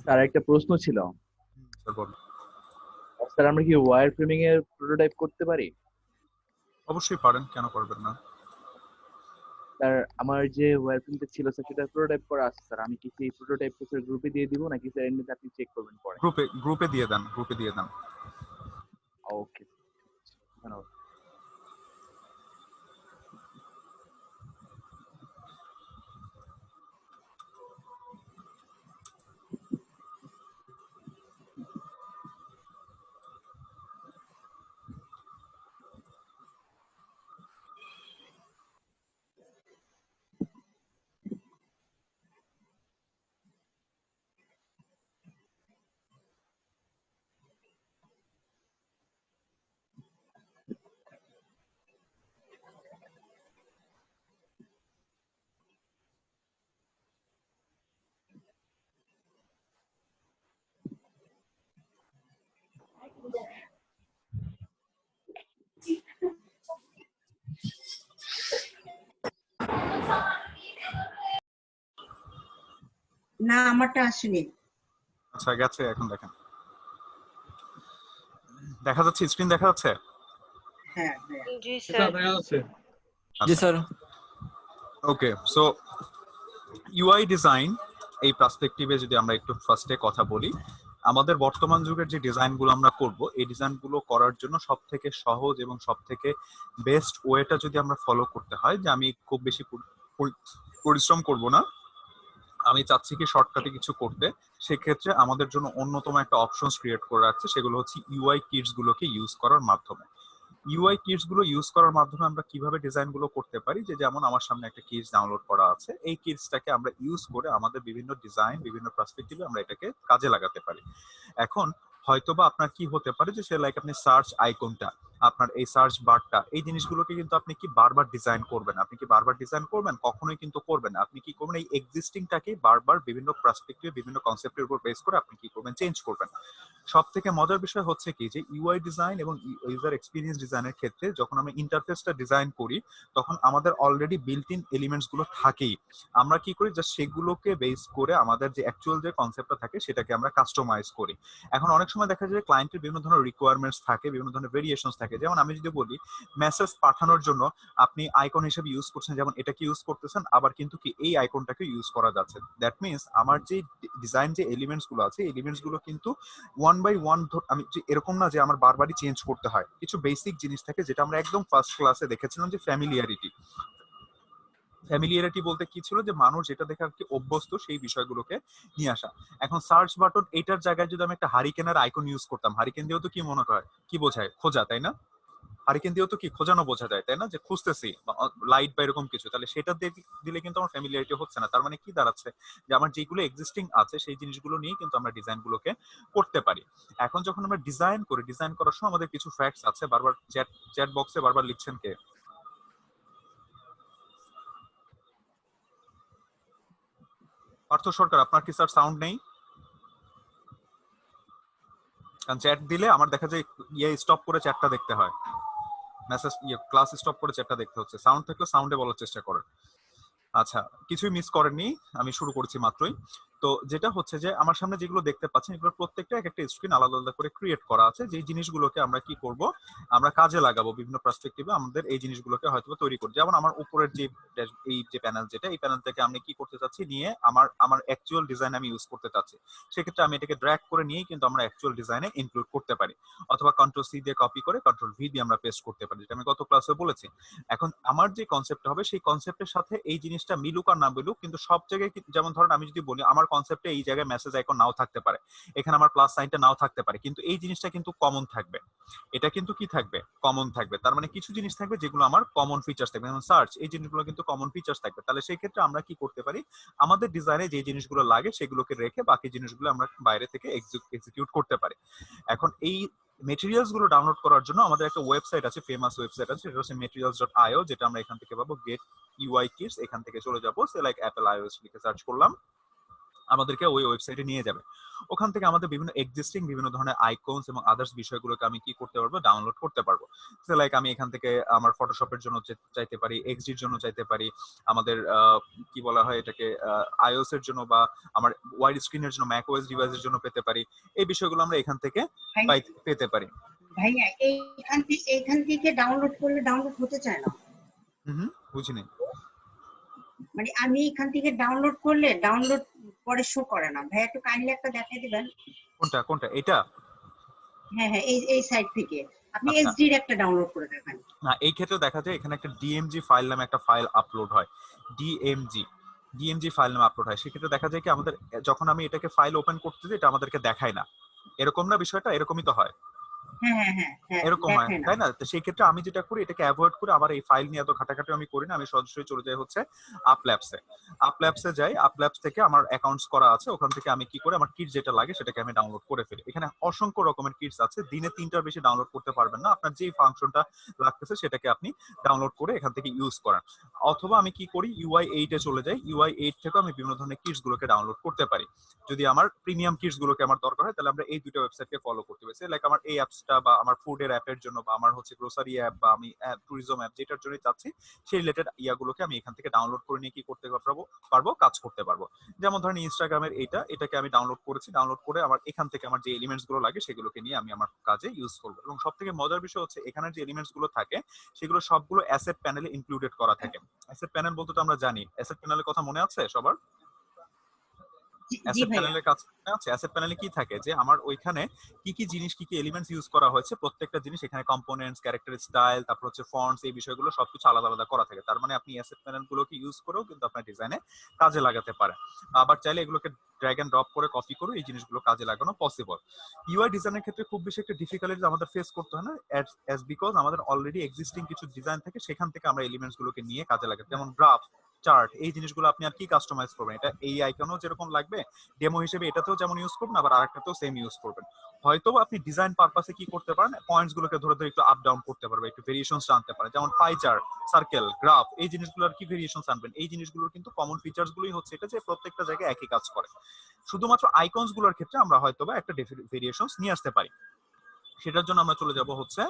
Sir একটা প্রশ্ন ছিল। স্যার বল। স্যার আমরা কি ওয়্যার ফ্রেমিং এর প্রোটোটাইপ করতে পারি? অবশ্যই পারেন, কেন পারবেন না। স্যার আমার যে ওয়্যার ফ্রেমটা ছিল স্যার সেটা প্রোটোটাইপ করা আছে স্যার, আমি কি সেই প্রোটোটাইপটা স্যার গ্রুপে দিয়ে দিব নাকি স্যার এমনিতে আপনি চেক করবেন পরে? গ্রুপে গ্রুপে দিয়ে দেন, গ্রুপে দিয়ে দেন। ওকে, ধন্যবাদ। না, আমারটা আসেনি। আচ্ছা গেছে, এখন দেখেন। দেখা যাচ্ছে, স্ক্রিন দেখা যাচ্ছে? হ্যাঁ হ্যাঁ জি স্যার। জি স্যার। ওকে, সো ইউআই ডিজাইন এই পার্সপেক্টিভে যদি আমরা একটু ফার্স্টে কথা বলি, আমাদের বর্তমান যুগের যে ডিজাইনগুলো আমরা করব, এই ডিজাইনগুলো করার জন্য সব থেকে সহজ এবং সব থেকে বেস্ট ওয়েটা যদি আমরা ফলো করতে হয়, যে আমি খুব বেশি পরিশ্রম করব না, আমি চাচ্ছি কি শর্টকাটে কিছু করতে, সেক্ষেত্রে আমাদের জন্য অন্যতম একটা অপশনস ক্রিয়েট করে রাখছে, সেগুলো হচ্ছে ইউআই কিটস গুলোকে ইউজ করার মাধ্যমে। ইউআই কিটস গুলো ইউজ করার মাধ্যমে আমরা কিভাবে ডিজাইন গুলো করতে পারি, যে যেমন আমার সামনে একটা কিটস ডাউনলোড করা আছে, এই কিটসটাকে আমরা ইউজ করে আমাদের বিভিন্ন ডিজাইন, বিভিন্ন পার্সপেক্টিভে আমরা এটাকে কাজে লাগাতে পারি। এখন হয়তোবা আপনার কি হতে পারে যে সে লাইক আপনি সার্চ আইকনটা, আপনার এই সার্চ বারটা, এই জিনিসগুলোকে কিন্তু আপনি কি বারবার ডিজাইন করবেন? আপনি কি বারবার ডিজাইন করবেন? কখনোই কিন্তু করবেন না। আপনি কি করবেন, এই এক্সিস্টিংটাকে বারবার বিভিন্ন পার্সপেক্টিভ, বিভিন্ন কনসেপ্টের উপর বেস করে আপনি কি করবেন, চেঞ্জ করবেন। সব থেকে মজার বিষয় হচ্ছে কি, যে ইউআই ডিজাইন এবং ইউজার এক্সপিরিয়েন্স ডিজাইনের ক্ষেত্রে যখন আমরা ইন্টারফেসটা ডিজাইন করি, তখন আমাদের অলরেডি বিল্ট ইন এলিমেন্টস গুলো থাকেই। আমরা কি করি, জাস্ট সেগুলোকে বেস করে আমাদের যে অ্যাকচুয়াল যে কনসেপ্টটা থাকে সেটাকে আমরা কাস্টমাইজ করি। এখন অনেক সময় দেখা যায় ক্লায়েন্টের বিভিন্ন ধরনের রিকোয়ারমেন্টস থাকে, বিভিন্ন ধরনের ভেরিয়েশনস থাকে। যেমন আমি যদি বলি, মেসেজ পাঠানোর জন্য আপনি আইকন হিসেবে ইউজ করছেন, যেমন এটাকে ইউজ করতেছেন, আবার কিন্তু কি এই আইকনটাকে ইউজ করা যাচ্ছে। দ্যাট মিনস আমার যে ডিজাইন যে এলিমেন্টস গুলো আছে, এলিমেন্টস গুলো কিন্তু ওয়ান বাই ওয়ান, আমি যে এরকম না যে আমার বারবারই চেঞ্জ করতে হয়। কিছু বেসিক জিনিস থাকে যেটা আমরা একদম ফার্স্ট ক্লাসে দেখেছিলাম, যে ফ্যামিলিয়ারিটি। ফ্যামিলিয়ারিটি বলতে কি ছিল, যে মানুষ যেটা দেখে আর কি অভ্যস্ত সেই বিষয়গুলোকে নিয়ে আসা। এখন সার্চ বাটন এটার জায়গায় যদি আমি একটা হারিকেনের আইকন ইউজ করতাম, হারিকেন দিয়েও তো কি মনে হয়, কি বোঝায়, খোঁজা, তাই না? হারিকেন দিয়েও তো কি খোঁজানো বোঝা যায়, তাই না, যে খুঁজতেছি লাইট বা এরকম কিছু, তাহলে সেটা দিলে কিন্তু আমার ফ্যামিলিয়ারিটি হচ্ছে না। তার মানে কি দাঁড়াচ্ছে, যে আমার যেগুলো এক্সিস্টিং আছে সেই জিনিসগুলো নিয়ে কিন্তু আমরা ডিজাইন গুলোকে করতে পারি। এখন যখন আমরা ডিজাইন করি, ডিজাইন করার সময় আমাদের কিছু ফ্যাক্টস আছে। বারবার চ্যাট বক্সে বারবার লিখছেন কে? পার্থ সরকার, আপনার কি স্যার সাউন্ড নেই? কারণ চ্যাট দিলে আমার দেখা যায় ইয়ে স্টপ করে চ্যাটটা দেখতে হয়, মেসেজ ক্লাস স্টপ করে চ্যাটটা দেখতে হচ্ছে। সাউন্ড থাকলে সাউন্ডে বলার চেষ্টা করেন। আচ্ছা, কিছুই মিস করেননি, আমি শুরু করছি মাত্রই। তো যেটা হচ্ছে যে আমার সামনে যেগুলো দেখতে পাচ্ছেন, এগুলো প্রত্যেকটা এক একটা স্ক্রিন আলাদা আলাদা করে ক্রিয়েট করা আছে, যে জিনিসগুলোকে আমরা কি করব, আমরা কাজে লাগাবো বিভিন্ন পার্সপেক্টিভে, আমাদের এই জিনিসগুলোকে হয়তো তৈরি করব। যেমন আমার উপরের যে এই যে প্যানেল, যেটা এই প্যানেল থেকে আমি কি করতে চাচ্ছি, নিয়ে আমার অ্যাকচুয়াল ডিজাইন আমি ইউজ করতে চাচ্ছি, সেক্ষেত্রে আমি এটাকে ড্র্যাগ করে নিয়েই কিন্তু আমরা অ্যাকচুয়াল ডিজাইনে ইনক্লুড করতে পারি, অথবা কন্ট্রোল সি দিয়ে কপি করে কন্ট্রোল ভি দিয়ে আমরা পেস্ট করতে পারি, যেটা আমি গত ক্লাসে বলেছি। এখন আমার যে কনসেপ্টটা হবে, সেই কনসেপ্টের সাথে এই জিনিসটা মিলুক আর না মিলুক, কিন্তু সব জায়গায়, যেমন ধরেন আমি যদি বলি আমার কনসেপ্টে এই জায়গায় মেসেজ আইকন নাও থাকতে পারে, এখানে আমার প্লাস সাইনটা নাও থাকতে পারে, কিন্তু এই জিনিসটা কিন্তু কমন থাকবে। এটা কিন্তু কি থাকবে, কমন থাকবে। তার মানে কিছু জিনিস থাকবে যেগুলো আমার কমন ফিচার্স থাকবে, যেমন সার্চ, এই জিনিসগুলো কিন্তু কমন ফিচার্স থাকবে। তাহলে সেই ক্ষেত্রে আমরা কি করতে পারি, আমাদের ডিজাইনে যে জিনিসগুলো লাগে সেগুলোকে রেখে বাকি জিনিসগুলো আমরা বাইরে থেকে এক্সিকিউট করতে পারি। এখন এই মেটেরিয়ালস গুলো ডাউনলোড করার জন্য আমাদের একটা ওয়েবসাইট আছে, ফেমাস ওয়েবসাইট আছে, সেটা হচ্ছে materials.io, যেটা আমরা এখান থেকে পাবো। গেট ইউআই কিটস, এখান থেকে চলে যাবো, সে লাইক অ্যাপল আইওএস লিখে সার্চ করলাম, আমাদেরকে ওই ওয়েবসাইটে নিয়ে যাবে। ওখান থেকে আমাদের বিভিন্ন এক্সিস্টিং বিভিন্ন ধরনের আইকনস এবং আদার্স বিষয়গুলোকে আমি কি করতে পারবো, ডাউনলোড করতে পারবো। লাইক আমি এখান থেকে আমার ফটোশপের জন্য চাইতে পারি, এক্সডির জন্য চাইতে পারি, আমাদের কি বলা হয় এটাকে আইওএস এর জন্য বা আমার ওয়াইড স্ক্রিনের জন্য ম্যাক ওএস ডিভাইসের জন্য পেতে পারি। এই বিষয়গুলো আমরা এখান থেকে পেতে পারি। ভাইয়া এইখান থেকে ডাউনলোড করলে ডাউনলোড হতে চায় না। বুঝিনি। মানে আমি এখান থেকে ডাউনলোড করলে ডাউনলোড পরে শো করে না। ভাইয়া একটু কাইন্ডলি একটা দেখাই দিবেন। কোনটা এটা? হ্যাঁ হ্যাঁ, এই সাইট থেকে আপনি এসডি এর একটা ডাউনলোড করে দেখান। না, এই ক্ষেত্রে দেখা যায় এখানে একটা ডিএমজি ফাইল নামে একটা ফাইল আপলোড হয়। ডিএমজি ফাইল নামে আপলোড হয়। সেক্ষেত্রে দেখা যায় কি আমাদের যখন আমি এটাকে ফাইল ওপেন করতে যাই এটা আমাদেরকে দেখায় না। এরকম না বিষয়টা? এরকমই তো হয়। এরকম হয় তাই না? তো সেই ক্ষেত্রে আমি যেটা করি এটাকে অ্যাভয়েড করে আমার এই ফাইল নিয়ে এত ঘাটাঘাটি আমি করি না। আমি সরাসরি চলে যাই হচ্ছে আপল্যাবসে যাই। আপল্যাবস থেকে আমার অ্যাকাউন্টস করা আছে, ওখান থেকে আমি কি করে আমার কিট যেটা লাগে সেটাকে আমি ডাউনলোড করে ফেলি। এখানে অসংখ্য রকমের কিটস আছে, দিনে 3টার বেশি ডাউনলোড করতে পারবেন না। আপনার যে ফাংশনটা লাগতেছে সেটাকে আপনি ডাউনলোড করে এখান থেকে ইউজ করেন। অথবা আমি কি করি UI8 এ চলে যাই। UI8 থেকে আমি বিভিন্ন ধরনের কিটস গুলোকে ডাউনলোড করতে পারি। যদি আমার প্রিমিয়াম কিটস গুলোকে আমার দরকার হয় তাহলে আমরা এই দুটো ওয়েবসাইটকে ফলো করতে হবে। লাইক আমার এই অ্যাপসটা বা আমার ফুডের অ্যাপের জন্য বা আমার হচ্ছে গ্রোসারি অ্যাপ বা আমি ট্যুরিজম অ্যাপ যেটার জন্য চাচ্ছি সেই রিলেটেড ইয়াগুলোকে আমি এখান থেকে ডাউনলোড করে নিয়ে কি করতে পারবো, কাজ করতে পারবো। যেমন ধরেন ইনস্টাগ্রামের এটাকে আমি ডাউনলোড করেছি। ডাউনলোড করে আমার এখান থেকে আমার যে এলিমেন্টস গুলো লাগে সেগুলোকে নিয়ে আমি আমার কাজে ইউজ করবো। এবং সব থেকে মজার বিষয় হচ্ছে এখানে যে এলিমেন্টস গুলো থাকে সেগুলো সবগুলো অ্যাসেট প্যানেলে ইনক্লুডেড করা থাকে। অ্যাসেট প্যানেল বলতে তো আমরা জানি, অ্যাসেট প্যানেলের কথা মনে আছে সবার? অ্যাসেট প্যানেলের কাজ আছে। অ্যাসেট প্যানেলে কি থাকে যে আমার ওইখানে কি কি জিনিস কি কি এলিমেন্টস ইউজ করা হয়েছে প্রত্যেকটা জিনিস এখানে কম্পোনেন্টস, ক্যারেক্টার স্টাইল, তারপর হচ্ছে ফন্টস, এই বিষয়গুলো সবকিছু আলাদা আলাদা করা থাকে। তার মানে আপনি অ্যাসেট প্যানেলগুলোকে ইউজ করেও কিন্তু আপনার ডিজাইনে কাজে লাগাতে পারেন। আবার চাইলে এগুলোকে ড্র্যাগ এন্ড ড্রপ করে কপি করে এই জিনিসগুলো কাজে লাগানো পসিবল। ইউআই ডিজাইনের ক্ষেত্রে খুব বেশি একটা ডিফিকাল্টি আমাদের ফেস করতে হয় না, অ্যাজ বিকজ আমাদের অলরেডি এক্সিস্টিং কিছু ডিজাইন থাকে, সেখান থেকে আমরা এলিমেন্টস গুলোকে নিয়ে কাজে লাগাই। যেমন গ্রাফ, চার্ট, এই জিনিসগুলো আপনি আর কি কাস্টমাইজ করবেন? এটা এই আইকনও যেরকম লাগবে ডেমো হিসেবে এটাতেও যেমন ইউজ করবেন, আবার আরেকটাতেও সেম ইউজ করবেন। হয়তো আপনি ডিজাইন পারপাসে কি করতে পারেন, পয়েন্টস গুলোকে ধরে ধরে একটু আপ ডাউন করতে পারবেন, একটু ভেরিয়েশনস আনতে পারেন। যেমন পাই চার্ট, সার্কেল, গ্রাফ, এই জিনিসগুলোর কি ভেরিয়েশনস আনবেন? এই জিনিসগুলোর কিন্তু কমন ফিচার্স গুলোই হচ্ছে এটা যে প্রত্যেকটা জায়গায় একই কাজ করে। শুধুমাত্র আইকনস গুলোর ক্ষেত্রে আমরা হয়তোবা একটা ভেরিয়েশনস নিয়ে আসতে পারি। সেটার জন্য আমরা চলে যাব হচ্ছে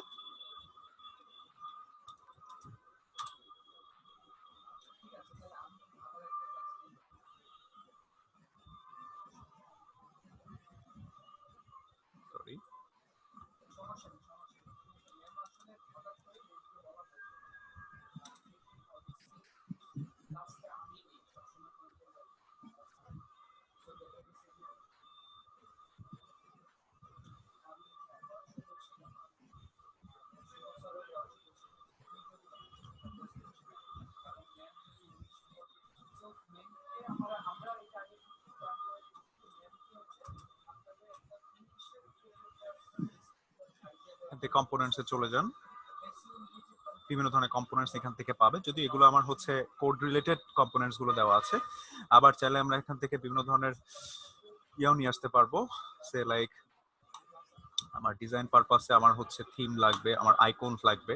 কম্পোনেন্টসে চলে যান। বিভিন্ন ধরনের কম্পোনেন্টস এখান থেকে পাবে। যদি এগুলো আমার হচ্ছে কোড রিলেটেড কম্পোনেন্টস গুলো দেওয়া আছে। আবার চাইলে আমরা এখান থেকে বিভিন্ন ধরনের ইয়াও নিয়ে আসতে পারবো। সে লাইক আমার ডিজাইন পারপাসে আমার হচ্ছে থিম লাগবে, আমার আইকনস লাগবে।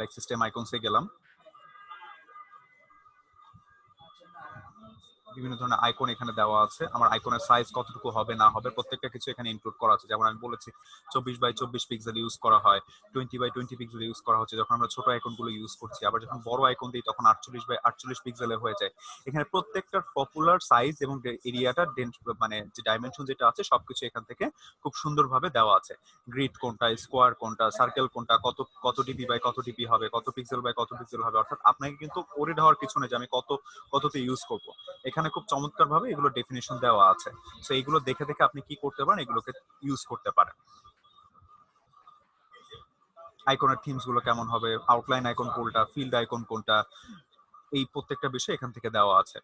লাইক সিস্টেম আইকনসে গেলাম, বিভিন্ন ধরনের আইকন এখানে দেওয়া আছে। আমার আইকনের সাইজ কতটুকু হবে না হবে প্রত্যেকটা কিছু এখানে ইনক্লুড করা আছে। যেমন আমি বলেছি 24x24 পিক্সেল ইউজ করা হয়, 20x20 পিক্সেল ইউজ করা হচ্ছে যখন আমরা ছোট আইকনগুলো ইউজ করছি। আবার যখন বড় আইকন দিই তখন 48x48 পিক্সেলে হয়ে যায়। এখানে প্রত্যেকটার পপুলার সাইজ এবং এরিয়াটা মানে যে ডাইমেনশন যেটা আছে সবকিছু এখান থেকে খুব সুন্দরভাবে দেওয়া আছে। গ্রিড কোনটা, স্কোয়ার কোনটা, সার্কেল কোনটা, কত ডিপি বাই কত ডিপি হবে, কত পিক্সেল বাই কত পিক্সেল হবে। অর্থাৎ আপনাকে কিন্তু ওরিড হওয়ার কিছু নেই যে আমি কততে ইউজ করবো। এখানে খুব চমৎকার ভাবে এগুলো ডেফিনিশন দেওয়া আছে। সো এইগুলো দেখে দেখে আপনি কি করতে পারেন, এগুলোকে ইউজ করতে পারেন। আইকনের থিমস গুলো কেমন হবে, আউটলাইন আইকন কোনটা, ফিল্ড আইকন কোনটা, এই প্রত্যেকটা বিষয় এখান থেকে দেওয়া আছে।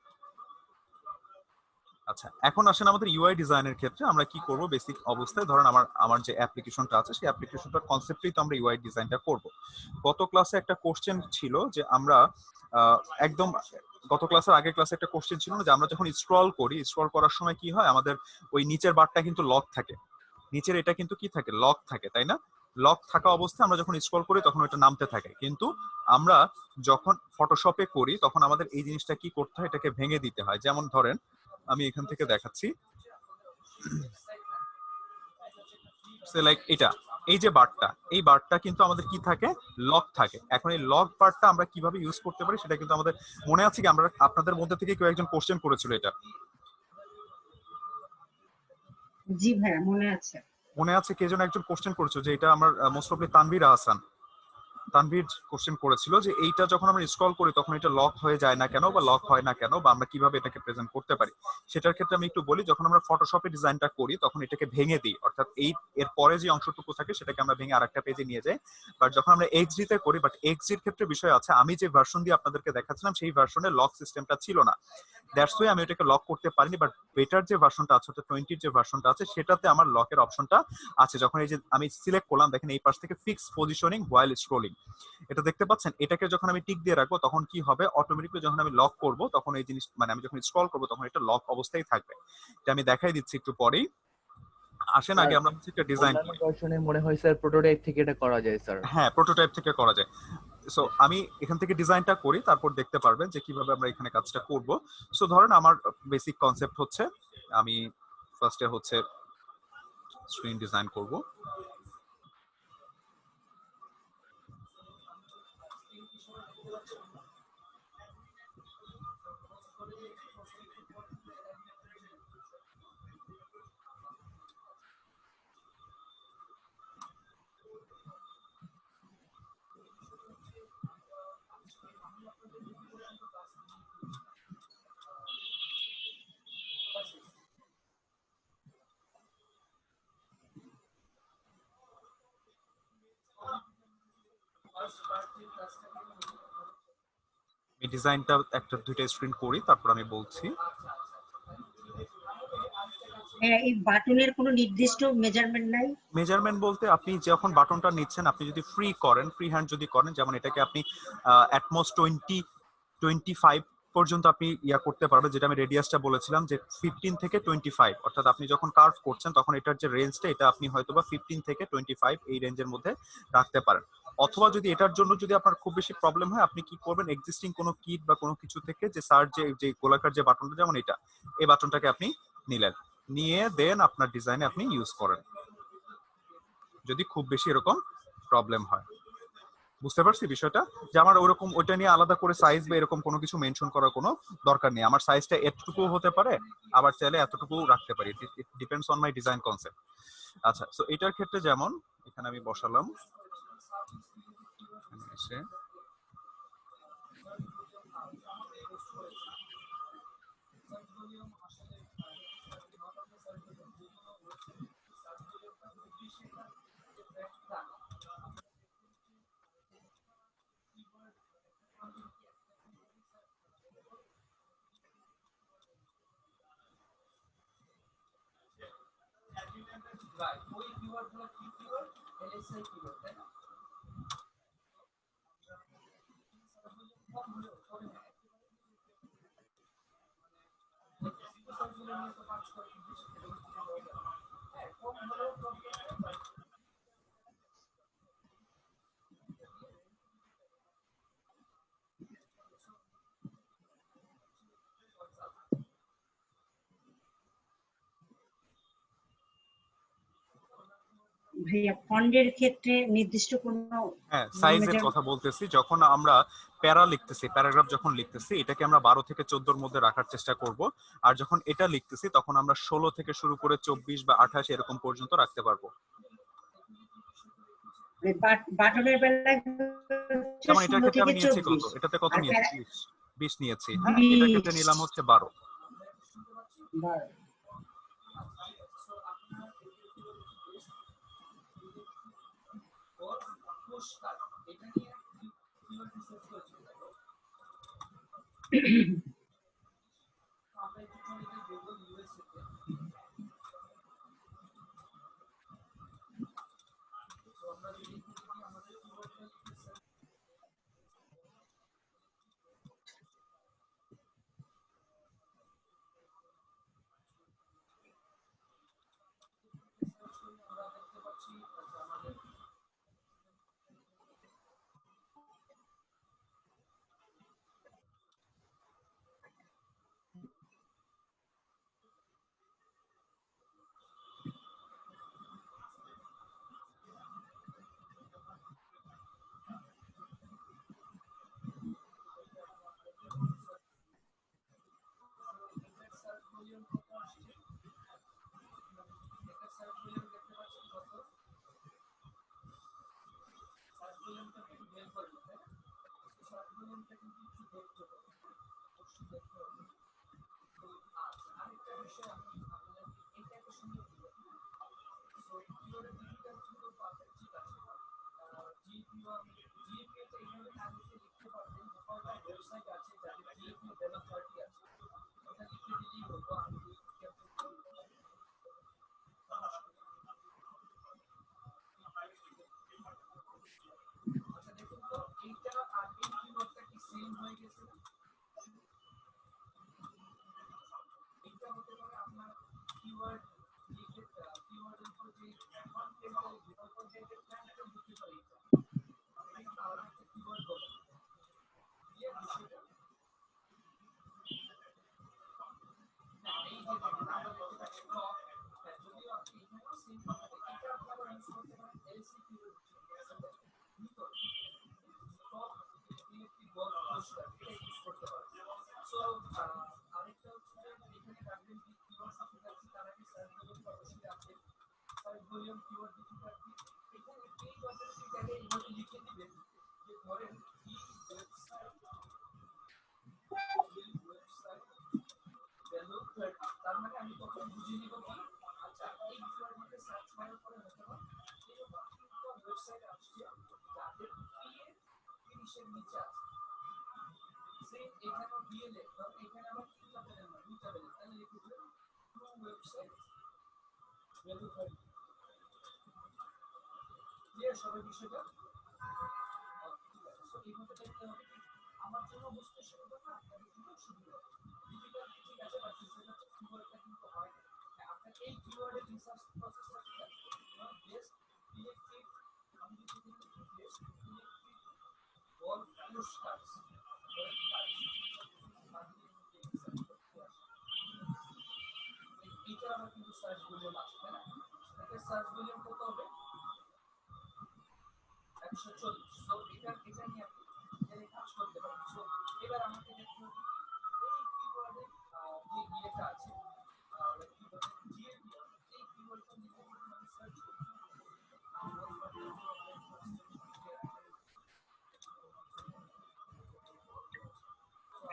আচ্ছা, এখন আসেন আমাদের ইউআই ডিজাইনের ক্ষেত্রে আমরা কি করব। বেসিক অবস্থায় ধরেন আমার যে অ্যাপ্লিকেশনটা আছে সেই অ্যাপ্লিকেশনটার কনসেপ্টেই তো আমরা ইউআই ডিজাইনটা করব। গত ক্লাসে একটা কোশ্চেন ছিল যে আমরা একদম গত ক্লাসের আগের ক্লাসে একটা কোশ্চেন ছিল না যে আমরা যখন স্ক্রল করার সময় কি হয়, আমাদের ওই নিচের বারটা কিন্তু লক থাকে, নিচের এটা কিন্তু কি থাকে, লক থাকে, তাই না? লক থাকা অবস্থায় আমরা যখন স্ক্রল করি তখন এটা নামতে থাকে। কিন্তু আমরা যখন ফটোশপে করি তখন আমাদের এই জিনিসটা কি করতে হয়, এটাকে ভেঙে দিতে হয়। যেমন ধরেন আমি এখান থেকে দেখাচ্ছি, লাইক এটা, এই যে বারটা, এই বারটা কিন্তু আমাদের কি থাকে, লক থাকে। এখন এই লক বারটা আমরা কিভাবে ইউজ করতে পারি সেটা কিন্তু আমাদের মনে আছে কি, আমরা আপনাদের মধ্যে থেকে কেউ একজন কোশ্চেন করেছিল এটা, জি ভাইয়া মনে আছে। মনে আছে কে যেন একজন কোশ্চেন করেছিল, যে এটা আমার মোস্ট অফলি তানভীর আহসান, তানভীর কোশ্চেন করেছিল যে এইটা যখন আমরা স্ক্রল করি তখন এটা লক হয়ে যায় না কেন, বা লক হয় না কেন, বা আমরা কিভাবে এটাকে প্রেজেন্ট করতে পারি। সেটার ক্ষেত্রে আমি একটু বলি, যখন আমরা ফটোশপে ডিজাইনটা করি তখন এটাকে ভেঙে দিই, অর্থাৎ এই এর পরে যে অংশটুকু থাকে সেটাকে আমরা ভেঙে আরেকটা পেজে নিয়ে যাই। বাট যখন আমরা এক্সডি তে করি, বাট এক্সডির ক্ষেত্রে বিষয় আছে, আমি যে ভার্সন দিয়ে আপনাদেরকে দেখাচ্ছিলাম সেই ভার্সনে লক সিস্টেমটা ছিল না, দ্যাটস ওয়াই আমি এটাকে লক করতে পারিনি। বাট বেটার যে ভার্সনটা আছে, অর্থাৎ 20 যে ভার্সনটা আছে, সেটাতে আমার লকের অপশনটা আছে। যখন এই যে আমি সিলেক্ট করলাম, দেখেন এই পাশ থেকে ফিক্স পজিশনিং হোয়াইল স্ক্রোলিং, এটা দেখতে পাচ্ছেন, এটাকে যখন আমি টিক দিয়ে রাখবো তখন কি হবে, অটোমেটিকলি যখন আমি লক করব তখন এই জিনিস, মানে আমি যখন স্ক্রল করবো তখন এটা লক অবস্থায় থাকবে। এটা আমি দেখাই দিচ্ছি একটু পরেই। আসেন আগে আমরা হচ্ছে একটা ডিজাইন অন্যান্য করি। ভার্সনে মনে হয় স্যার প্রোটোটাইপ থেকে এটা করা যায় স্যার। হ্যাঁ, প্রোটোটাইপ থেকে করা যায়। সো আমি এখান থেকে ডিজাইনটা করি, তারপর দেখতে পারবেন যে কিভাবে আমরা এখানে কাজটা করব। সো ধরেন আমার বেসিক কনসেপ্ট হচ্ছে, আমি ফার্স্টে হচ্ছে স্ক্রিন ডিজাইন করব। এই ডিজাইনটা একটা দুইটা স্ক্রিন করি, তারপর আমি বলছি। হ্যাঁ, এই বাটনের কোনো নির্দিষ্ট মেজারমেন্ট নাই? মেজারমেন্ট বলতে, আপনি যখন বাটনটা নিচ্ছেন, আপনি যদি ফ্রি করেন, ফ্রি হ্যান্ড যদি করেন, যেমন এটাকে আপনি অ্যাটমোস্ট 25 পর্যন্ত আপনি ইয়া করতে পারবেন, যেটা আমি রেডিয়াসটা বলেছিলাম যে 15 থেকে 25, অর্থাৎ আপনি যখন কার্ভ করছেন তখন এটার যে রেঞ্জটা, এটা আপনি হয়তোবা 15 থেকে 25 এই রেঞ্জের মধ্যে রাখতে পারেন। অথবা যদি এটার জন্য যদি আপনার খুব বেশি প্রবলেম হয়, আপনি কি করবেন, এক্সিস্টিং কোনো কিট বা কোনো কিছু থেকে যে সার্চ, যে গোলাকার যে বাটনটা, যেমন এটা, এই বাটনটাকে আপনি নিলেন, নিয়ে দেন আপনার ডিজাইনে আপনি ইউজ করেন, যদি খুব বেশি এরকম প্রবলেম হয়। বুঝতে পারছি বিষয়টা, যে আমার ওরকম ওইটা নিয়ে আলাদা করে সাইজ বা এরকম কোনো কিছু মেনশন করার কোনো দরকার নেই। আমার সাইজটা এতটুকু হতে পারে, আবার চাইলে এতটুকু রাখতে পারি, ইট depends on my design concept. আচ্ছা, সো এটার ক্ষেত্রে যেমন এখানে আমি বসালাম, এখানে এসে ভাইয়া ফন্টের ক্ষেত্রে নির্দিষ্ট কোনো হ্যাঁ, সাইজের মেজার? কথা বলতেছি, যখন আমরা প্যারা লিখতেছি, প্যারাগ্রাফ যখন লিখতেছি, এটাকে আমরা 12 থেকে 14 এর মধ্যে রাখার চেষ্টা করব। আর যখন এটা লিখতেছি তখন আমরা 16 থেকে শুরু করে 24 বা 28 এরকম পর্যন্ত রাখতে পারবো। বাটনের বেলায় যেমন এটার 16 ক্ষেত্রে থেকে আমি নিয়েছি কত, 24 এটাতে কত আর নিয়েছি, 20 নিয়েছি। হ্যাঁ, এটার ক্ষেত্রে 20 নিলাম হচ্ছে 12।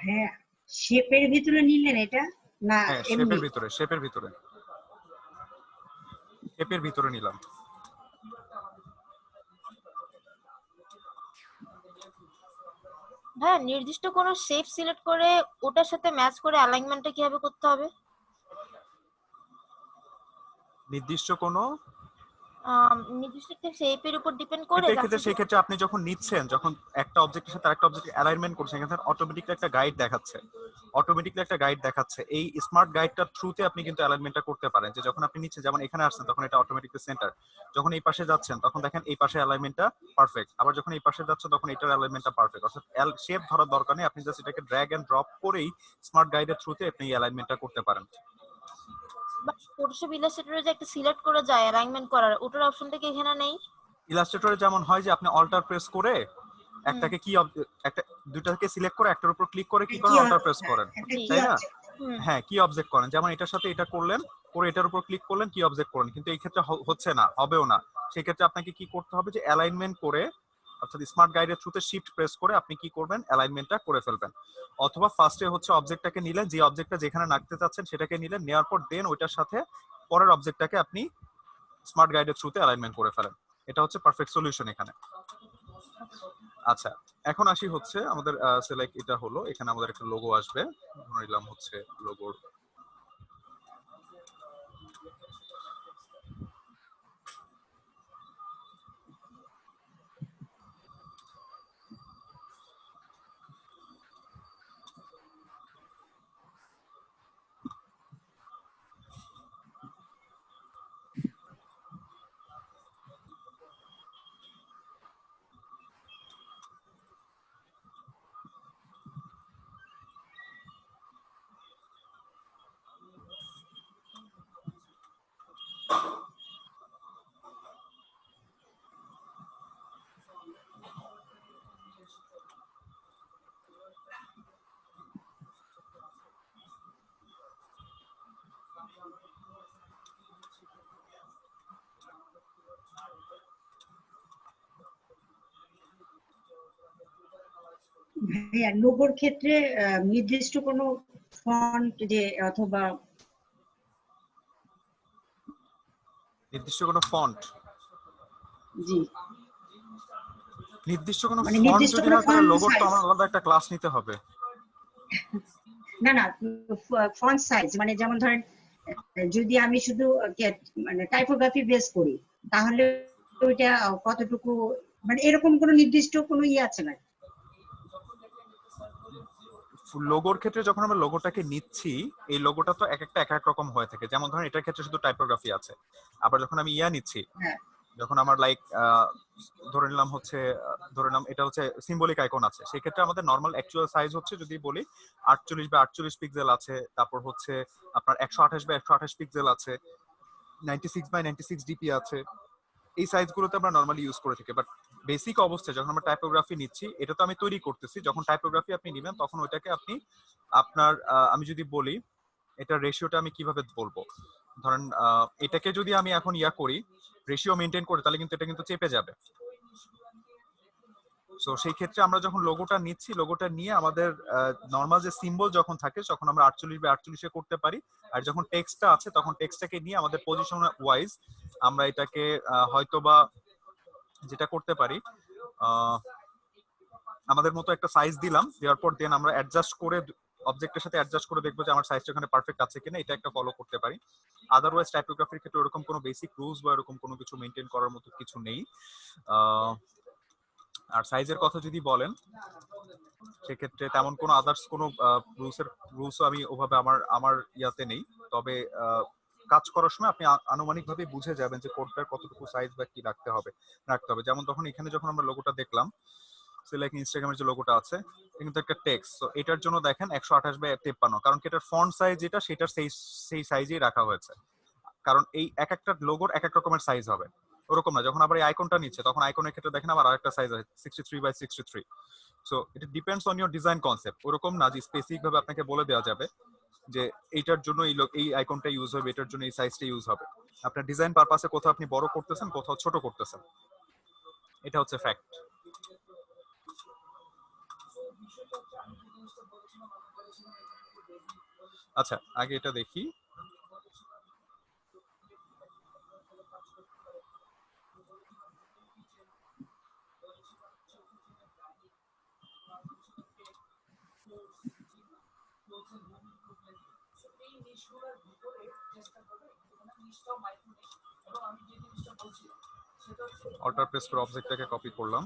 হ্যাঁ, শেপের ভিতরে নিলেন এটা না হ্যাঁ এমনি? শেপের ভিতরে নিলাম। হ্যাঁ, নির্দিষ্ট কোনো শেপ সিলেক্ট করে ওটার সাথে ম্যাচ করে অ্যালাইনমেন্টটা কিভাবে করতে হবে? নির্দিষ্ট কোনো নির্দিষ্ট একটা শেপের উপর ডিপেন্ড করে কিন্তু যাচ্ছে সেই ক্ষেত্রে আপনি যখন নিচ্ছেন, যখন একটা অবজেক্টের সাথে আরেকটা অবজেক্ট অ্যালাইনমেন্ট করছেন, এখানে অটোমেটিক্যালি একটা গাইড দেখাচ্ছে। এই স্মার্ট গাইডটার থ্রুতে আপনি কিন্তু অ্যালাইনমেন্টটা করতে পারেন, যে যখন আপনি নিচ্ছেন, যেমন এখানে আসছেন তখন এটা অটোমেটিক্যালি সেন্টার, যখন এই পাশে যাচ্ছেন তখন দেখেন এই পাশে অ্যালাইনমেন্টটা পারফেক্ট, আবার যখন এই পাশে যাচ্ছে তখন এটার অ্যালাইনমেন্টটা পারফেক্ট। অর্থাৎ শেপ ধরার দরকার নেই, আপনি জাস্ট এটাকে ড্র্যাগ এন্ড ড্রপ করেই স্মার্ট গাইডের থ্রুতে আপনি অ্যালাইনমেন্টটা করতে পারেন। ফটোশপ ইলাস্ট্রেটরে যে একটা সিলেক্ট করা যায় অ্যালাইনমেন্ট করার, ওটার অপশনটা কি এখানে নেই? ইলাস্ট্রেটরে যেমন হয় যে আপনি অল্টার প্রেস করে একটাকে একটা দুইটাকে সিলেক্ট করে একটার উপর ক্লিক করে কি করেন, অল্টার প্রেস করেন, একটা কি তাই না? অবজেক্ট? হ্যাঁ, কি অবজেক্ট করেন, যেমন এটার সাথে এটা করলেন, করে এটার উপর ক্লিক করলেন, কি অবজেক্ট করেন, কিন্তু এই ক্ষেত্রে হচ্ছে না, হবেও না। সেই ক্ষেত্রে আপনাকে কি করতে হবে, যে অ্যালাইনমেন্ট করে, অর্থাৎ স্মার্ট গাইডের থ্রুতে শিফট প্রেস করে আপনি কি করবেন, অ্যালাইনমেন্টটা করে ফেলবেন। অথবা ফার্স্টে হচ্ছে অবজেক্টটাকে নিলেন, যে অবজেক্টটা যেখানে রাখতে চাচ্ছেন সেটাকে নিলেন, নেওয়ার পর দেন ওইটার সাথে পরের অবজেক্টটাকে আপনি স্মার্ট গাইডের থ্রুতে অ্যালাইনমেন্ট করে ফেলেন। এটা হচ্ছে পারফেক্ট সলিউশন এখানে। আচ্ছা, এখন আসি হচ্ছে আমাদের সিলেক্ট, এটা হলো, এখানে আমাদের একটা লোগো আসবে, ধরে নিলাম হচ্ছে লোগোর ভাইয়া লোগোর ক্ষেত্রে নির্দিষ্ট কোনো ফন্ট যে অথবা নির্দিষ্ট কোনো ফন্ট, জি নির্দিষ্ট কোনো মানে ফন্ট নির্দিষ্ট যদি কোনো হয় তাহলে ফন্ট লোগোর তো সাইজ, আমার আলাদা একটা ক্লাস নিতে হবে। না না ফন্ট সাইজ মানে যেমন ধরেন যদি আমি শুধু মানে টাইপোগ্রাফি বেস করি তাহলে ওইটা কতটুকু, মানে এরকম কোনো নির্দিষ্ট কোনো আছে না? লোগোর ক্ষেত্রে যখন আমরা লোগোটাকে নিচ্ছি, এই লোগোটা তো এক একটা এক এক রকম হয়ে থাকে। যেমন ধরেন এটার ক্ষেত্রে শুধু টাইপোগ্রাফি আছে, আবার যখন আমি নিচ্ছি, হ্যাঁ যখন আমার লাইক ধরে নিলাম হচ্ছে ধরে নিলাম এটা হচ্ছে সিম্বলিক আইকন আছে, সেই ক্ষেত্রে আমাদের নরমাল অ্যাকচুয়াল সাইজ হচ্ছে যদি বলি 48 by 48 পিক্সেল আছে, তারপর হচ্ছে আপনার 128 by 128 পিক্সেল আছে, 96 by 96 ডিপি আছে। এই সাইজগুলোতে আমরা নরমালি ইউজ করে থাকি। বাট বেসিক অবস্থায় যখন আমরা টাইপোগ্রাফি নিচ্ছি, এটা তো আমি তৈরি করতেছি, যখন টাইপোগ্রাফি আপনি নেবেন তখন ওইটাকে আপনি আপনার আমি যদি বলি এটা রেশিওটা আমি কিভাবে বলবো, ধরেন এটাকে যদি আমি এখন করি রেশিও মেনটেন করে, তাহলে কিন্তু এটা কিন্তু চেপে যাবে। সো সেই ক্ষেত্রে আমরা যখন লোগোটা নিচ্ছি, লোগোটা নিয়ে আমাদের নর্মাল যে সিম্বল যখন থাকে তখন আমরা 48 by 48 এ করতে পারি। আর যখন টেক্সটটা আছে তখন টেক্সটটাকে নিয়ে আমাদের পজিশন ওয়াইজ আমরা এটাকে হয়তোবা যেটা করতে পারি, আমাদের মতো একটা সাইজ দিলাম, দেওয়ার পর দেন আমরা অ্যাডজাস্ট করে অবজেক্টের সাথে অ্যাডজাস্ট করে দেখবো যে আমার সাইজটা এখানে পারফেক্ট আছে কিনা, এটা একটা ফলো করতে পারি। আদারওয়াইজ টাইপোগ্রাফির ক্ষেত্রে এরকম কোনো বেসিক রুলস বা এরকম কোনো কিছু মেনটেন করার মতো কিছু নেই। আর সাইজের কথা যদি বলেন সেক্ষেত্রে তেমন কোনো আদার্স কোনো রুলসও আমি ওভাবে আমার ইয়াতে নেই। তবে কাজ করার সময় আপনি আনুমানিকভাবে বুঝে যাবেন যে কোডটার কতটুকু সাইজ বা কি রাখতে হবে। যেমন তখন এখানে যখন আমরা লোগোটা দেখলাম, লাইক ইনস্টাগ্রামের যে লোগোটা আছে কিন্তু একটা টেক্সট, তো এটার জন্য দেখেন 128 বাই 53, কারণ কি এটার ফন্ট সাইজ যেটা সেটার সেই সাইজেই রাখা হয়েছে। কারণ এই এক একটা লোগোর এক এক রকমের সাইজ হবে, ওরকম না। যখন আবার এই আইকনটা নিচ্ছে তখন আইকনের ক্ষেত্রে দেখেন আবার আরেকটা সাইজ আছে 63 by 63। So it depends on your design concept. ওরকম না যে স্পেসিফিক ভাবে আপনাকে বলে দেওয়া যাবে যে এইটার জন্য এই আইকনটা ইউজ হবে, এটার জন্য এই সাইজটা ইউজ হবে। আপনার ডিজাইন পারপাসে কোথাও আপনি বড় করতেছেন, কোথাও ছোট করতেছেন, এটা হচ্ছে ফ্যাক্ট। আচ্ছা আগে এটা দেখি। অল্টার প্রেস করে অবজেক্টটাকে কপি করলাম।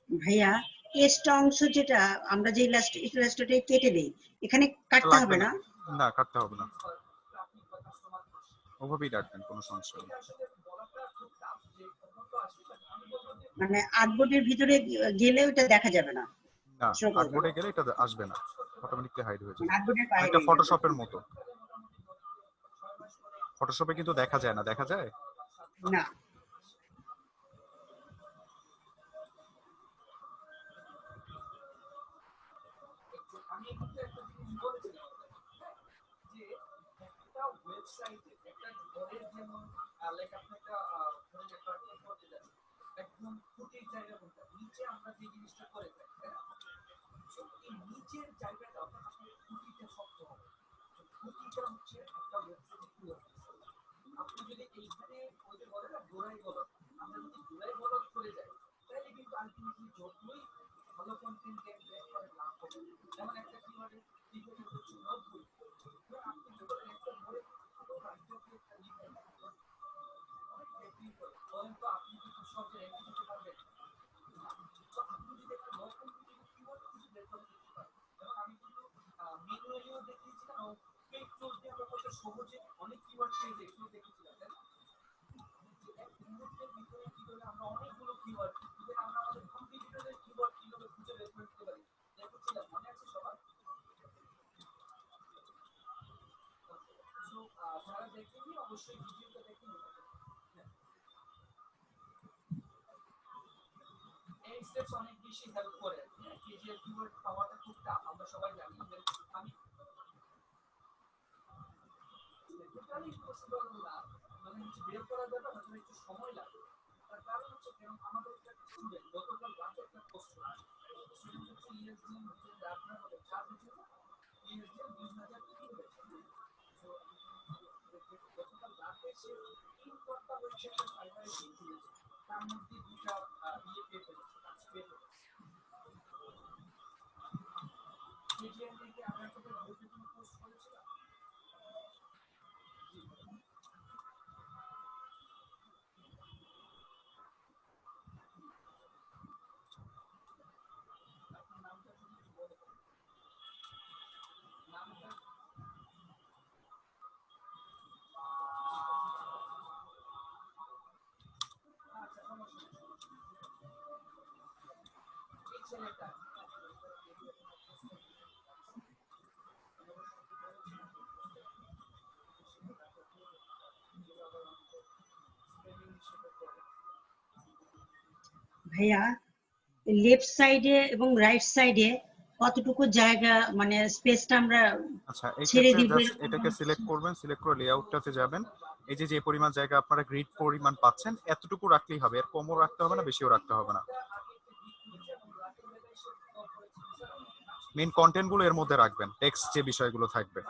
ভাইয়া এক্সট্রা অংশ যেটা আমরা যে ইলাস্ট্রেটে কেটে দেই, এখানে কাটতে লাগবে হবে না, না? না কাটতে হবে না, ওভাবেই রাখবেন, কোনো সমস্যা নেই। মানে আর্টবোর্ডের ভিতরে গেলে ওটা দেখা যাবে না, না, শো করবে না, আর্টবোর্ডে গেলে এটা আসবে না, অটোমেটিকলি হাইড হয়ে মানে যাবে। আর্টবোর্ডের অনেকটা বাইরে যাবে। ফটোশপের মতো। ফটোশপে কিন্তু দেখা যায় না, দেখা যায়? না, ভাইয়া লেফট সাইডে এবং রাইট সাইডে কতটুকু জায়গা মানে স্পেসটা আমরা আচ্ছা, এই ছেড়ে ক্ষেত্রে দিব জাস্ট এরকম এটাকে সিলেক্ট করবেন, সিলেক্ট করে লেআউটটাতে যাবেন। এই যে যে পরিমাণ জায়গা আপনারা গ্রিড পরিমাণ পাচ্ছেন, এতটুকু রাখলেই হবে, এর কমও রাখতে হবে না, বেশিও রাখতে হবে না। মেইন কন্টেন্ট গুলো এর মধ্যে রাখবেন, টেক্সট যে বিষয়গুলো থাকবে।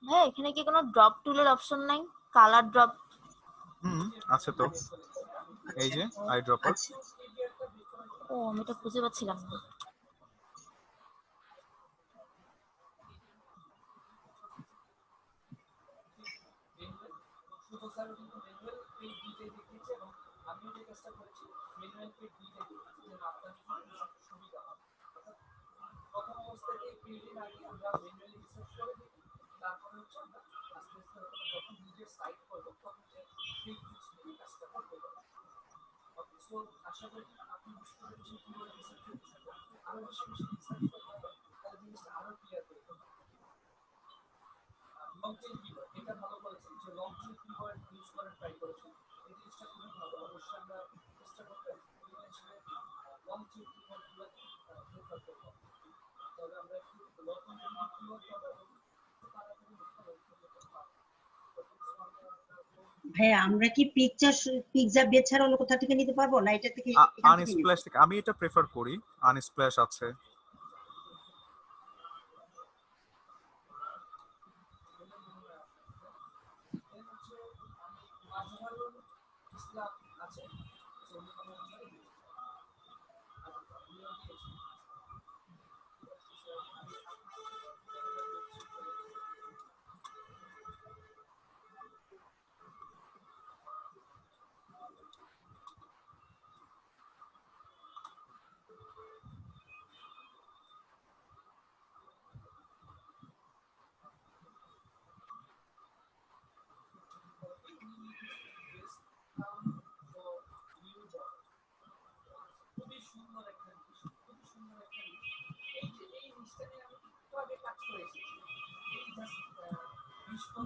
হ্যাঁ, এখানে কি কোনো ড্রপ টুলের অপশন নাই? Colour drop? আছে তো, এই যে আই ড্রপার। আচ্ছা, ও, আমি এটা খুঁজে পাচ্ছিলাম না। ভাইয়া আমরা কি পিৎজা বেচ ছাড়া অন্য কোথা থেকে নিতে পারবো, না এটা থেকে এখান থেকে নিব? আনস্প্ল্যাশ থেকে আমি এটা প্রেফার করি। আনস্প্ল্যাশ আছে।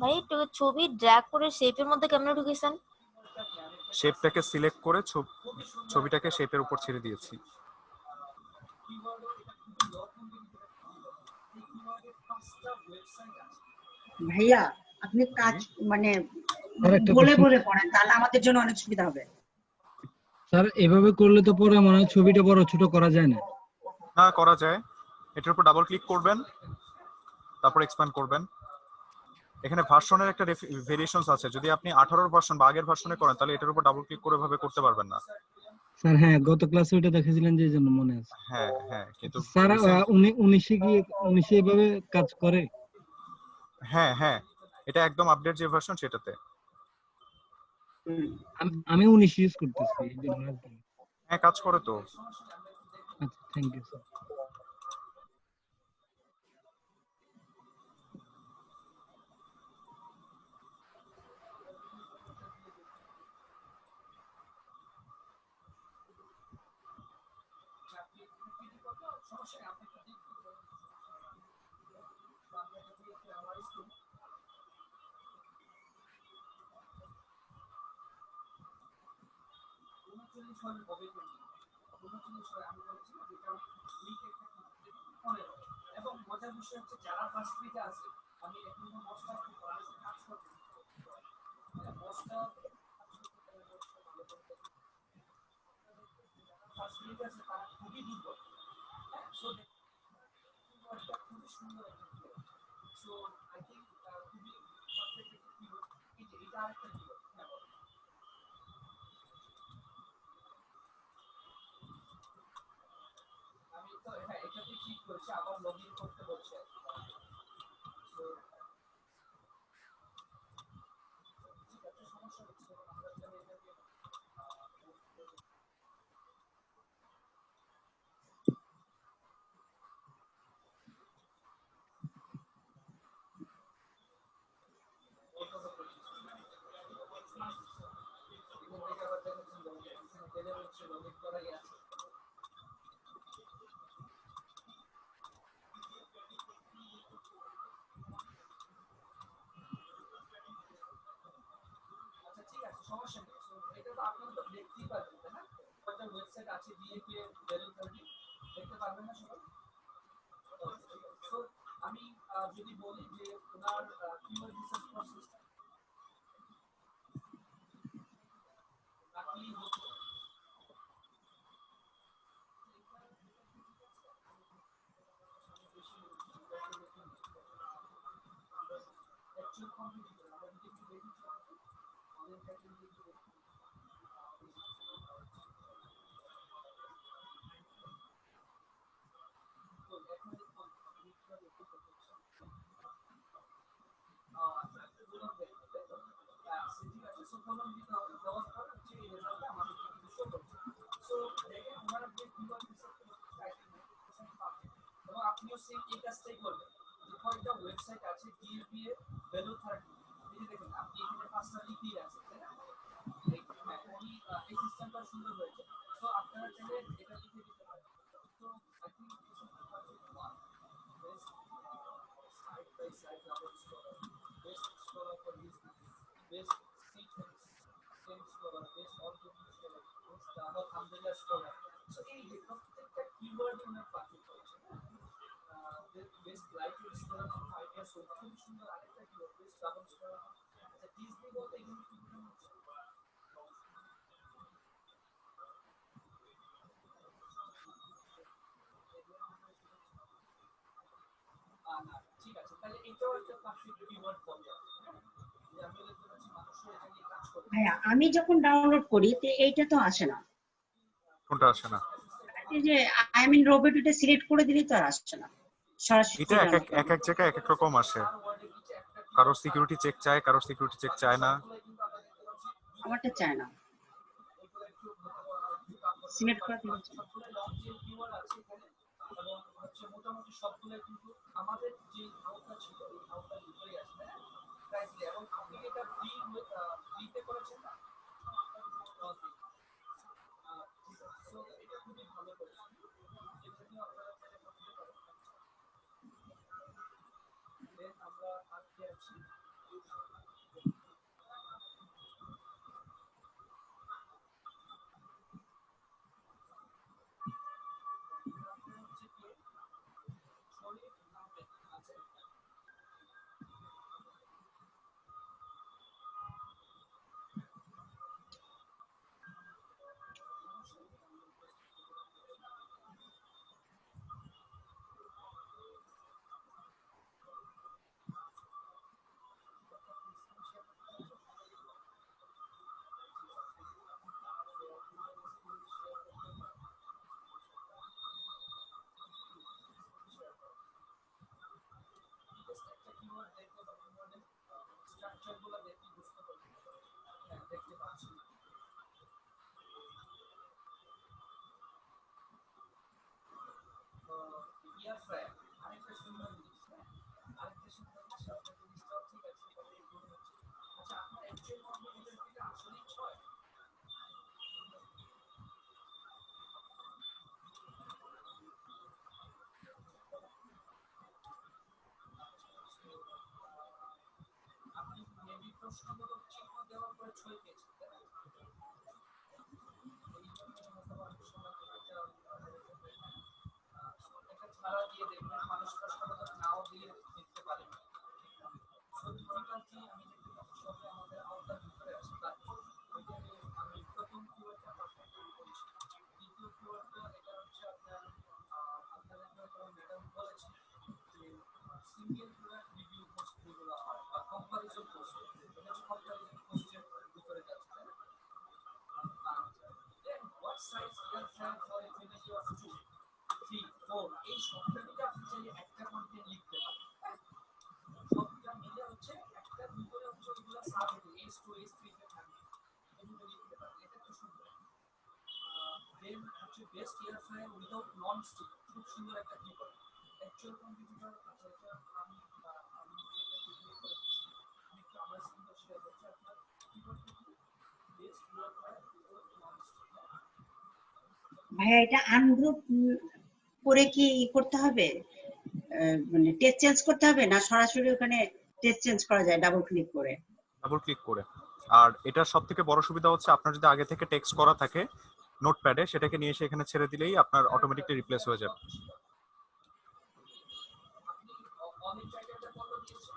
ভাই একটু ছবি ড্র্যাগ করে শেপের মধ্যে কেমনে ঢুকেছেন? শেপটাকে সিলেক্ট করে ছবিটাকে শেপের উপর ছেড়ে দিয়েছি। ভাইয়া আপনি কাজ মানে আর একটা বলে প্রশ্ন বলে পড়েন, তাহলে আমাদের জন্য অনেক সুবিধা হবে। স্যার, এভাবে করলে তো পরে মনে হয় ছবিটা বড় ছোট করা যায় না। না, করা যায়। এটার উপর ডাবল ক্লিক করবেন, তারপর এক্সপ্যান্ড করবেন। এখানে ভার্সনের একটা ভেরিয়েশনস আছে। যদি আপনি 18 ভার্সন বা আগের ভার্সনে করেন তাহলে এটার উপর ডাবল ক্লিক করে ভাবে করতে পারবেন না। স্যার হ্যাঁ, গত ক্লাসে ওইটা দেখেছিলেন যে, এই জন্য মনে আছে। হ্যাঁ হ্যাঁ, কিন্তু স্যার উনি 19 এভাবে কাজ করে? হ্যাঁ হ্যাঁ, এটা একদম আপডেট যে ভার্সন সেটাতে। আমি 19 ইউজ করতেছি, এই জন্য আর কি। হ্যাঁ, কাজ করে তো। আচ্ছা, থ্যাংক ইউ স্যার। আপনিও সেম এই কাজটাই করবেন। যে কয়টা ওয়েবসাইট আছে ডিএসবি এর ভ্যালু 30, এই যে দেখেন আপনি এখানে 5টা লিখেই আছে, তাই না? উনি এই সিস্টেমটা সুন্দর হয়েছে। তো আপনারা চাইলে এটা লিখে দিতে পারেন। তো I think this is one best side by side rubber scorer, best scorer for business, best seat same scorer, best organic scorer, best Java thumbnail scorer. So এই যে প্রত্যেকটা কিওয়ার্ড ওনার পারফেক্ট হয়েছে। Best lighting scorer for 5 years old, খুব সুন্দর আরেকটা keyword, best rubber scorer. আচ্ছা Disney বলতে এখানে কি বোঝানো হচ্ছে? না ঠিক আছে, তাহলে এটাও একটা পারফেক্ট কিওয়ার্ড বলা যায়। যে আমি দেখতে পাচ্ছি মানুষের এটা নিয়ে কাজ করে। ভাইয়া আমি যখন ডাউনলোড করি তো এইটা তো আসে না। কোনটা আসে না? এই যে আই মিন রোবট এটা সিলেক্ট করে দিলেই তো আর আসছে না সরাসরি এটা এক এক ডাউনলোড। এক এক জায়গায় এক এক রকম আসে। কারো সিকিউরিটি চেক চায়, কারো সিকিউরিটি চেক চায় না। আমারটা চায় না, সিলেক্ট করা থেকে চায়। এবং হচ্ছে মোটামুটি সবগুলো কিন্তু আমাদের যে আওতা ছিল এই আওতার ভিতরেই আছে, প্রাইসলি। এবং আপনি এটা ফ্রিতে করেছেন না? সো এটা খুবই ভালো করেছেন, এটা নিয়ে আপনারা চাইলে করতে পারেন। দেন আমরা আর কি আছি, হচ্ছে কি শরীফ আহমেদ আছে। একটা কিওয়ার্ড দেখতে বা কিওয়ার্ডের স্ট্রাকচারগুলো দেখে বুঝতে পারবেন। হ্যাঁ দেখতে পাচ্ছি। ইয়ার ফ্রায়ার আরেকটা সুন্দর জিনিস, হ্যাঁ আরেকটা সুন্দর জিনিস, আপনার জিনিসটাও ঠিক আছে, তবে এই মনে হচ্ছে। আচ্ছা আপনার অ্যাকচুয়াল কম্পিউটার থেকে আসলেই 6? আপনি মেবি প্রশ্নবোধক চিহ্ন দেওয়ার পরে 6 পেয়েছেন, তাই না? এই জন্য হয়তো অনেক সময় এটা ছাড়া দিয়ে দেখবেন মানুষ প্রশ্নবোধক নাও দিয়ে দেখতে পারে। সো ডিফিকাল্টি আমি দেখতে পাচ্ছি সবই আমাদের আওতার ভিতরে আছে। তারপর আমি প্রথম কিওয়ার্ডটা পারফেক্ট করেছি। দ্বিতীয় কিওয়ার্ডটা এটা হচ্ছে আপনার আপনাদের হয়তো ম্যাডাম বলেছেন যে সিঙ্গেল প্রোডাক্ট রিভিউ পোস্ট যেগুলো হয় বা কম্পারিজন পোস্ট, এটা হচ্ছে কম্পারিজন পোস্টের ভিতরে যাচ্ছে, তাই না? Then what size your fan for a family of 2, 3, 4, এই সংখ্যাটিকে আপনি চাইলে একটা কন্টেন্ট লিখতে পারেন। সবটা মিলে হচ্ছে একটা ভিতরে হচ্ছে ওইগুলা সাবহেড S2 S3 তে থাকবে, এগুলো লিখতে পারেন। এটা তো সুন্দর। দেন হচ্ছে best air fryer without non stick, খুব সুন্দর একটা কিওয়ার্ড। অ্যাকচুয়াল কম্পিউটার আচ্ছা এটা আমি আমি এটা ডিগ্রি করে দিচ্ছি। আমি একটু আমার স্ক্রিনটা শেয়ার করছি। আপনার কিওয়ার্ডটা কি? Best air fryer without non stick. ভাইয়া এটা আনগ্রুপ করে কি করতে হবে, মানে টেক্সট চেঞ্জ করতে হবে না সরাসরি ওখানে টেক্সট চেঞ্জ করা যায় ডাবল ক্লিক করে? ডাবল ক্লিক করে। আর এটার সবথেকে বড় সুবিধা হচ্ছে আপনার যদি আগে থেকে টেক্সট করা থাকে নোটপ্যাডে, সেটাকে নিয়ে এসে এখানে ছেড়ে দিলেই আপনার অটোমেটিকলি রিপ্লেস হয়ে যাবে। অনেক জায়গাটা কত দিয়েছে?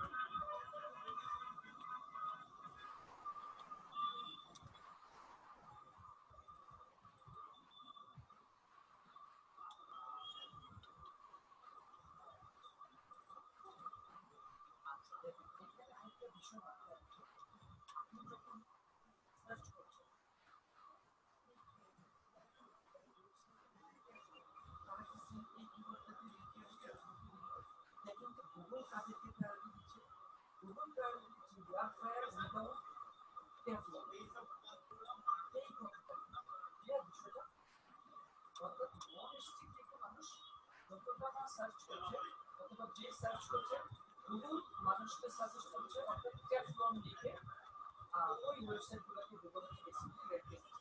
আচ্ছা দেখেন এখানে আরেকটা বিষয় মাথায় রাখবেন। আপনি যখন সার্চ করছেন তারা কিন্তু এই কিওয়ার্ডটাকে রিকোয়েস্ট দেখেন তো গুগল কাদেরকে প্রায়োরিটি দিচ্ছে? গুগল প্রায়োরিটি দিচ্ছে এয়ার ফ্রায়ার উইদাউট টেফলন, এই কথাটা ক্লিয়ার বিষয়টা। অর্থাৎ নন স্টিক থেকে মানুষ যতটা না সার্চ করছে অথবা যে সার্চ করছে গুগল মানুষকে সাজেস্ট করছে অর্থাৎ ট্যাফলন লিখে ওই ওয়েবসাইটগুলোকে গুগল বেসিক্যালি রেট দিচ্ছে।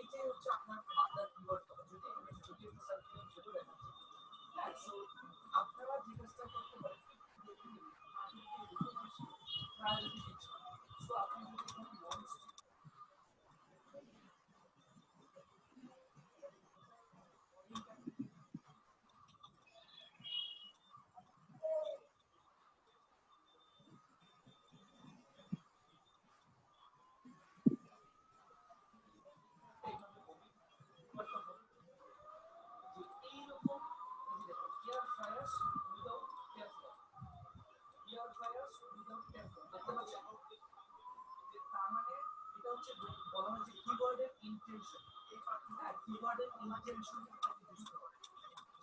এটাই হচ্ছে আপনার মাদার কিওয়ার্ড করা যদি সার্চ করেন যদি দেখাচ্ছে। সো আপনারা যে কাজটা করতে পারেন প্রায়োরিটি দিচ্ছে। সো আপনি যদি এখানে লঞ্চ এইরকম air fryers without Teflon, air fryers without Teflon দেখতে পাচ্ছেন? যে তার মানে এটা হচ্ছে বলা হয় যে কিওয়ার্ডের ইন্টেনশন। আর কিওয়ার্ডের ইন্টেনশন বুঝতে হবে।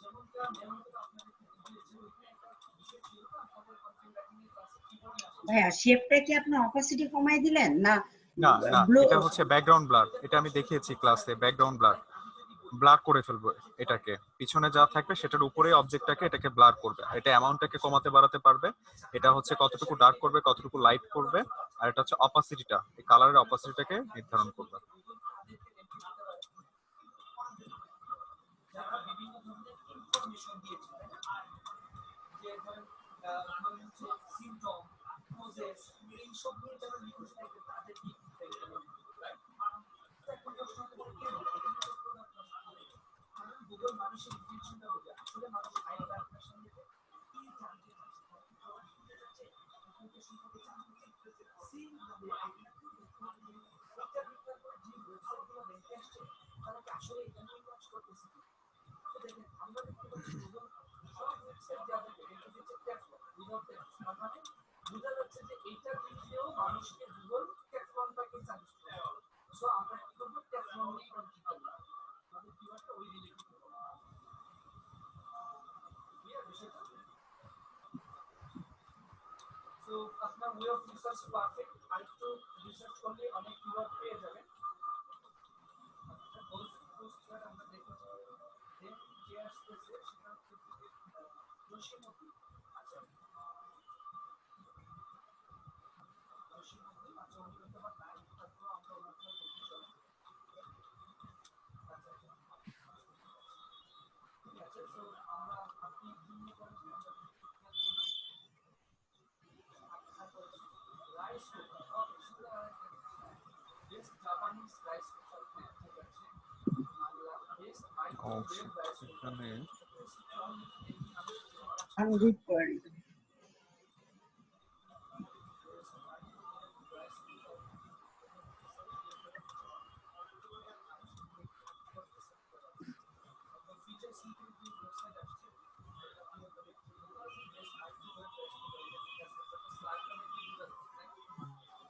যেমনটা মেমোতে আপনাদের দিয়েছে ওইখানে একটা বিষয় ছিল না আমাদের কন্টেন্ট রাইটিং এর ক্লাসে কিওয়ার্ড ভাইয়া শেপটা কি আপনি অপাসিটি কমাই দিলেন না না না, ব্লু? এটা হচ্ছে ব্যাকগ্রাউন্ড ব্লার। এটা আমি দেখিয়েছি ক্লাসে, ব্যাকগ্রাউন্ড ব্লার। ব্লার করে ফেলবো এটাকে, পিছনে যা থাকবে সেটার উপরে অবজেক্টটাকে এটাকে ব্লার করবে। এটা অ্যামাউন্টটাকে কমাতে বাড়াতে পারবে, এটা হচ্ছে কতটুকু ডার্ক করবে কতটুকু লাইট করবে, আর এটা হচ্ছে অপাসিটিটা, এই কালারের অপাসিটিটাকে নির্ধারণ করবে। যারা বিভিন্ন ধরনের ইনফরমেশন দিয়েছে যে ধরেন হচ্ছে সিম্পটম কোজেস এইসব নিয়ে যারা লিখেছে তাদের কি কারণ গুগল মানুষের ইন্টেনশনটা বোঝে আসলে মানুষ আইডিয়া আপনার সামনে কি জানতে চাচ্ছে সম্পর্কে জানতে চাচ্ছে তারা কি আসলে এটা নিয়ে কাজ করতেছে দেখেন আমরা দেখতে পাচ্ছি গুগল সব ওয়েবসাইট যা দেখে এটা হচ্ছে ট্যাফলন উইদাউট ট্যাফলন মানে বোঝা যাচ্ছে যে এইটা লিখলেও মানুষকে গুগল ট্যাফলনটাকে সাজেস্ট করে। সো আমরা কি করবো ট্যাফলন নিয়ে কন্টিনিউ করব আমাদের কিওয়ার্ডটা ওই রিলেটেড করব। ক্লিয়ার বিষয়টা? সো আপনার ওয়ে অফ রিসার্চ পারফেক্ট, আরেকটু রিসার্চ করলে অনেক কিওয়ার্ড পেয়ে যাবেন। আমরা দেখেছি দেন যে আসতেছে সেটা হচ্ছে রশিমতি। আচ্ছা রশিমতি, আচ্ছা উনি হয়তো বা নাই, তারপর আমরা ওনার জন্য দেখতে চলেন। আচ্ছা ঠিক আছে। সো আমরা আপনি কি নিয়ে করেছেন আমরা রাইস কুকার। ওকে, শুধু আরেকটা বেস্ট জাপানিজ রাইস কুকার, ঠিক আছে। Bangla best microwave rice cooker. এখানে আনগুড পয়েন্ট। ফিচার সিকিউরিটি ওয়েবসাইট আসছে আমরা বেস্ট মাইক্রোওয়েভ রাইস কুকার স্লাইডটা দেখে বুঝা যাচ্ছে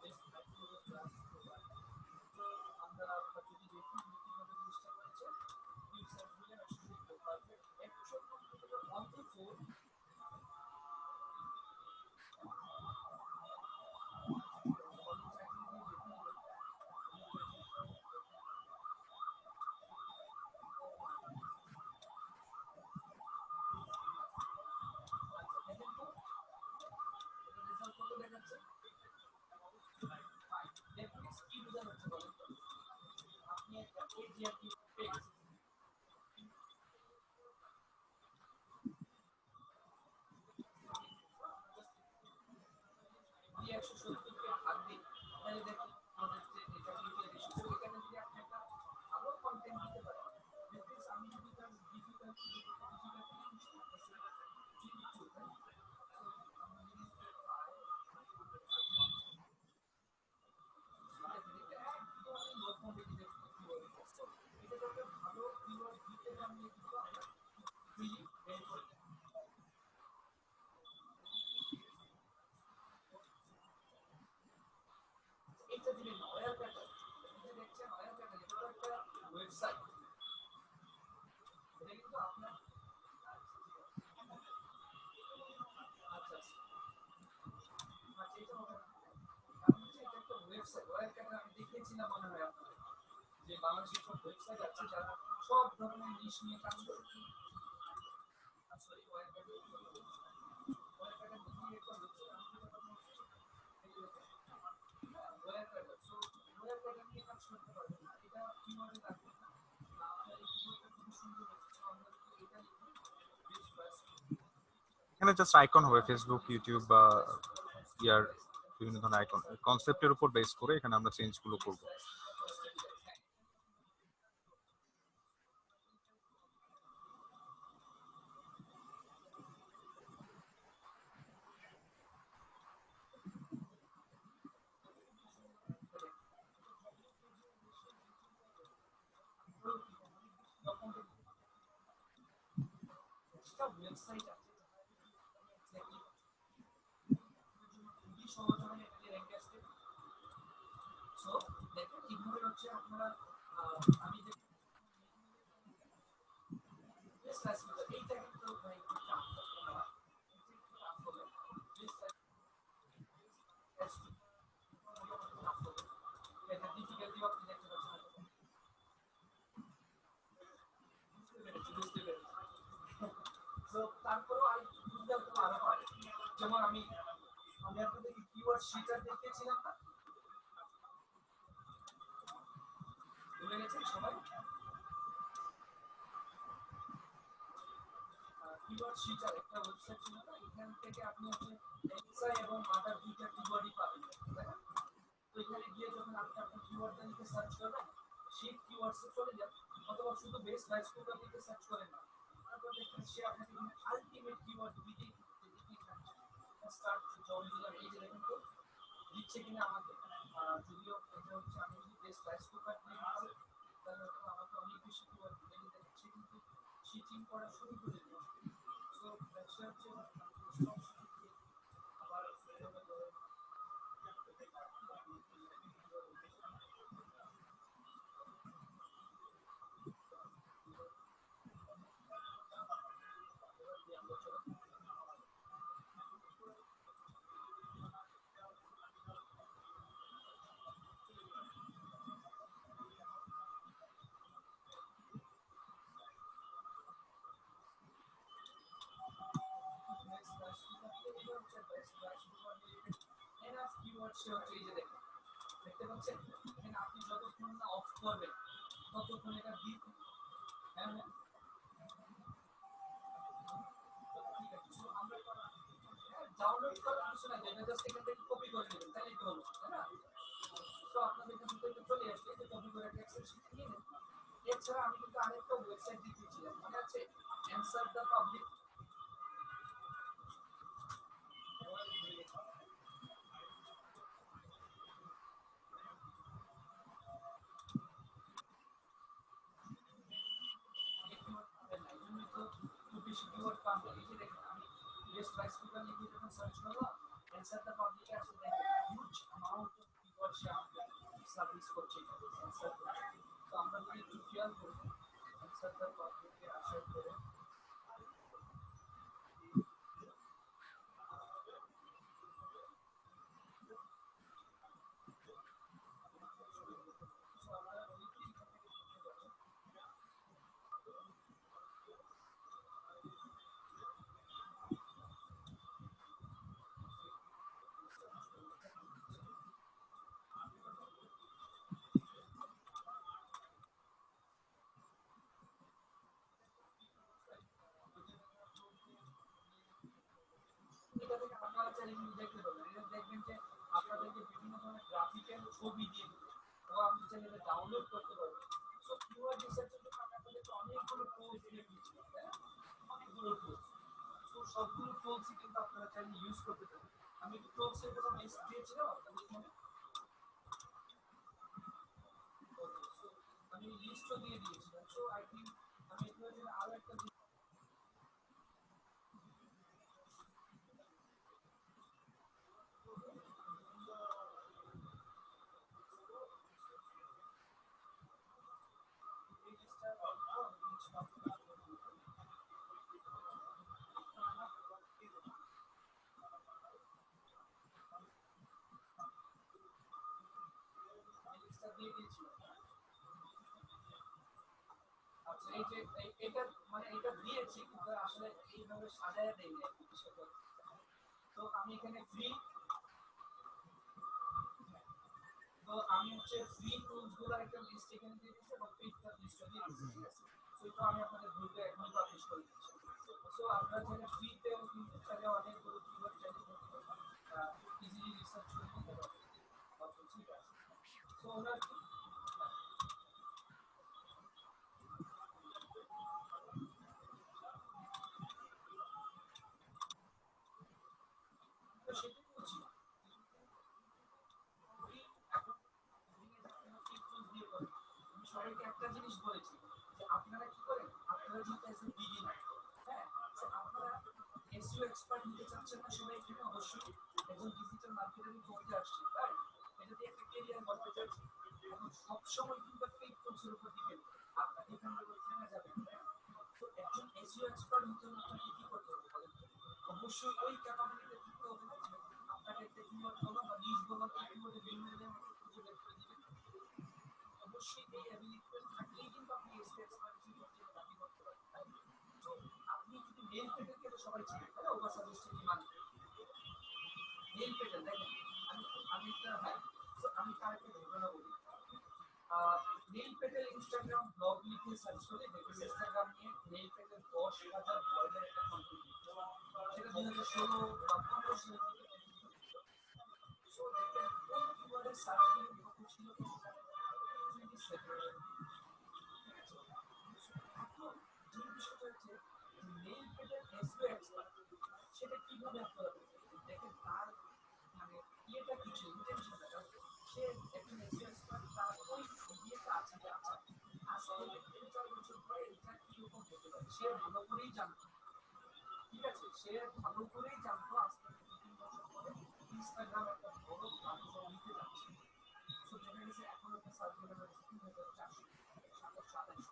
বেস্ট মাইক্রোওয়েভ রাইস কুকার। তো আমরা যদি দেখি কিভাবে জিনিসটা করেছে ফিচার গুলো আসলে perfect actual computer on the phone Netflix কি বোঝা যাচ্ছে বলেন তো? আপনি একটা এজিআরপি পেয়ে গেছেন যদি 170-কে ভাগ দিই তাহলে দেখুন আমাদের যে এটা ক্লিয়ার এসেছে এখানে যদি আপনি একটা ভালো কন্টেন্ট দিতে পারেন নেটফ্লিক্স আমি যদি তার ডিফিকাল্টি এটা দিলেন না ওয়ার প্যাটার্ন এটা দেখছেন ওয়ার প্যাটার্ন এটা তো একটা ওয়েবসাইট এটা কিন্তু আপনার আচ্ছা এটা হবে না কারণ হচ্ছে এটা একটা ওয়েবসাইট ওয়ার প্যাটার্ন আমি দেখিয়েছিলাম মনে হয় আপনাদের যে বাংলাদেশের সব ওয়েবসাইট আছে যারা সব ধরনের নিশ নিয়ে কাজ করে। কাজ করতে পারবেন না, এটা কিওয়ার্ডে রাখবেন না। আপনার এই কিওয়ার্ডটা খুব সুন্দর হচ্ছে, আমরা যদি এটা লিখি বেস্ট প্রাইস, এখানে জাস্ট আইকন হবে ফেসবুক, ইউটিউব বা ইয়ার বিভিন্ন ধরনের আইকন কনসেপ্টের উপর বেস করে এখানে আমরা চেঞ্জ গুলো করব। একটা ওয়েবসাইট আছে খুবই সহজ হয় এটাকে র্যাঙ্ক আসতে। সো দেখেন কিভাবে হচ্ছে আপনারা আমি যে বেস্ট ক্লাস এইটা কিন্তু ভাই একটু টাফ হবে, বেস্ট ক্লাস টাফ হবে, এটা ডিফিকাল্টি আপনি দেখতে পাচ্ছেন, বুঝতে পেরেছি। তো তারপরেও আর বুঝতে আরো হয়, যেমন আমি আপনাদেরকে কিওয়ার্ড শিটার দেখিয়েছিলাম না, ভুলে গেছেন সবাই? কিওয়ার্ড শিটার একটা ওয়েবসাইট ছিল না, এখান থেকে আপনি হচ্ছে এক্সা এবং আদার দুইটা কিওয়ার্ডই পাবেন, তাই না? তো এখানে গিয়ে যখন আপনি আপনার কিওয়ার্ডটা লিখে সার্চ করবেন, সেই কিওয়ার্ডসে চলে যান, অথবা শুধু বেস্ট রাইস কুকার লিখে সার্চ করেন না, তারপর দেখবেন সে আপনাকে আলটিমেট কিওয়ার্ড দিতেই স্টার্ট জয়েন দিলাম, এই যে দেখেন তো দিচ্ছে কিনা আমাকে। যদিও এটা হচ্ছে আমি যদি বেস্ট রাইস কুকার দিয়ে দিচ্ছি, তাহলে হয়তো আমাকে অনেক বেশি কিওয়ার্ড দিবে, সে কিন্তু শিটিং করা শুরু করে দিয়েছে। তো ব্যবসা হচ্ছে আবার দেখতে পাচ্ছেন এখানে আপনি যতক্ষণ না অফ করবেন ততক্ষণ এটা বিপ, হ্যাঁ হ্যাঁ ঠিক আছে। সো আমরা ডাউনলোড করার কিছু না, এটা জাস্ট এখান থেকে কপি করে নেবেন, তাহলেই তো হলো, তাই না? তো আপনাদের কাছে তো চলে আসবে যে কপি করে একটা এক্সেল শিট নিয়ে নেন। এছাড়া আমি কিন্তু আরেকটা ওয়েবসাইট দিয়েছিলাম, মনে আছে? Answer the public. খুব বেশি কিওয়ার্ড পান না, এই যে দেখেন আমি বেস্ট রাইস কুকার লিখে যখন সার্চ করলাম, অ্যানসার দ্য পাবলিক আসলে দেখেন হিউজ অ্যামাউন্ট অফ কিওয়ার্ড সে আমাকে সার্ভিস করছে, অ্যানসার করছে। তো আমরা যদি একটু খেয়াল করি অ্যানসার দ্য পাবলিকে আসার পরে এটা থেকে আপনারা চাইলে কিন্তু দেখতে পাবেন, এটা দেখবেন যে আপনাদেরকে বিভিন্ন ধরনের গ্রাফিকের ছবি দিয়ে দিবে, তো আপনি চাইলে এটা ডাউনলোড করতে পারবেন। সো কিওয়ার্ড রিসার্চের জন্য আপনাদেরকে অনেকগুলো টুলস দিয়ে দিচ্ছি, তাই না? অনেকগুলো টুলস। সো সবগুলো টুলসই কিন্তু আপনারা চাইলে ইউজ করতে পারেন। আমি একটু টুলসের কথা লিস্ট দিয়েছিলাম আপনাদের এখানে, সো আমি লিস্টও দিয়ে দিয়েছিলাম। সো আই থিঙ্ক আমি এখানে আরো একটা দিয়ে দিয়েছিলাম। আচ্ছা এই যে এটা মানে এটা দিয়েছি কিন্তু আসলে এইভাবে সাজায় দেয়নি আর কি বিষয়টা। তো আমি এখানে ফ্রি তো আমি হচ্ছে ফ্রি টুলস গুলোর একটা লিস্ট এখানে দিয়ে দিচ্ছি এবং পেইড টুলস লিস্টটা দিয়ে দিচ্ছি, ঠিক আছে? তো এটা আমি আপনাদের গ্রুপে এখন পাবলিশ করে দিচ্ছি। সো আপনারা যারা ফ্রিতে কিন্তু চাইলে অনেকগুলো কিওয়ার্ড চাইলে ইজিলি রিসার্চ করে নিতে পারবেন। ঠিক আছে, সো আমরা তো সেটাই বলছি, আমি সবাইকে একটা জিনিস বলেছি যে আপনারা কি করেন, আপনারা যেহেতু এজ এ বিগিনার, হ্যাঁ, তো আপনারা এসইও এক্সপার্ট নিতে চাচ্ছেন না সবাই, এখানে অবশ্যই একজন ডিজিটাল মার্কেটার করতে আসছে, রাইট? এটা দিয়ে একটা ক্যারিয়ার করতে চাচ্ছি। এখন সবসময় কিন্তু পেইড কোর্সের উপর ডিপেন্ড করে আপনার এখানে থেমে যাবেন। তো একজন এসইও এক্সপার্ট হতে হলে আপনাকে কি করতে হবে বলেন তো? অবশ্যই ওই ক্যাপাবিলিটি থাকতে হবে না আপনাকে একটা কিওয়ার্ড বলো বা নিশ বলো, এই কিওয়ার্ডের বিনিময়ে খুঁজে বের করে দিবেন। অবশ্যই এই অ্যাবিলিটি থাকলেই কিন্তু আপনি এসইও এক্সপার্ট হিসেবে দাবি করতে পারবেন। তো আপনি যদি মেল পেটেলকে তো সবাই চিনেন, তাই না? ওভার সাজেস্টেড মানে মেল পেটেল, দেখেন আমি একটা, হ্যাঁ, তো আমি তার একটা ঘটনা বলি। মেল পেটেল ইনস্টাগ্রাম ব্লগ লিখে সার্চ করে দেখবেন ইনস্টাগ্রাম নিয়ে মেল পেটেল 10,000 ব্লগের একটা কন্টেন্ট, সেটা 2016 বা 15 সালের দিকে। সো দেখেন ওই কিওয়ার্ডের সার্চ করে কত ছিল, 27। এখন যে বিষয়টা হচ্ছে মেল পেটেল এসইও এক্সপার্ট, সেটা কিভাবে আপনারা করবেন? দেখেন তার মানে ইয়েটা কিছু ইন্টেনশনটা, সে একজন এসইও এক্সপার্ট, তার ওই ইয়েটা আছে যে আচ্ছা আজকে 3-4 বছর পরে এটা কিরকম হতে পারে সে ভালো করেই জানতো, ঠিক আছে? সে ভালো করেই জানতো আজকে 2-3 বছর পরে ইনস্টাগ্রাম একটা বড় প্ল্যাটফর্ম নিতে যাচ্ছে। সো দেখা গেছে এখন একটা সার্চ করে হচ্ছে 3,400, 728।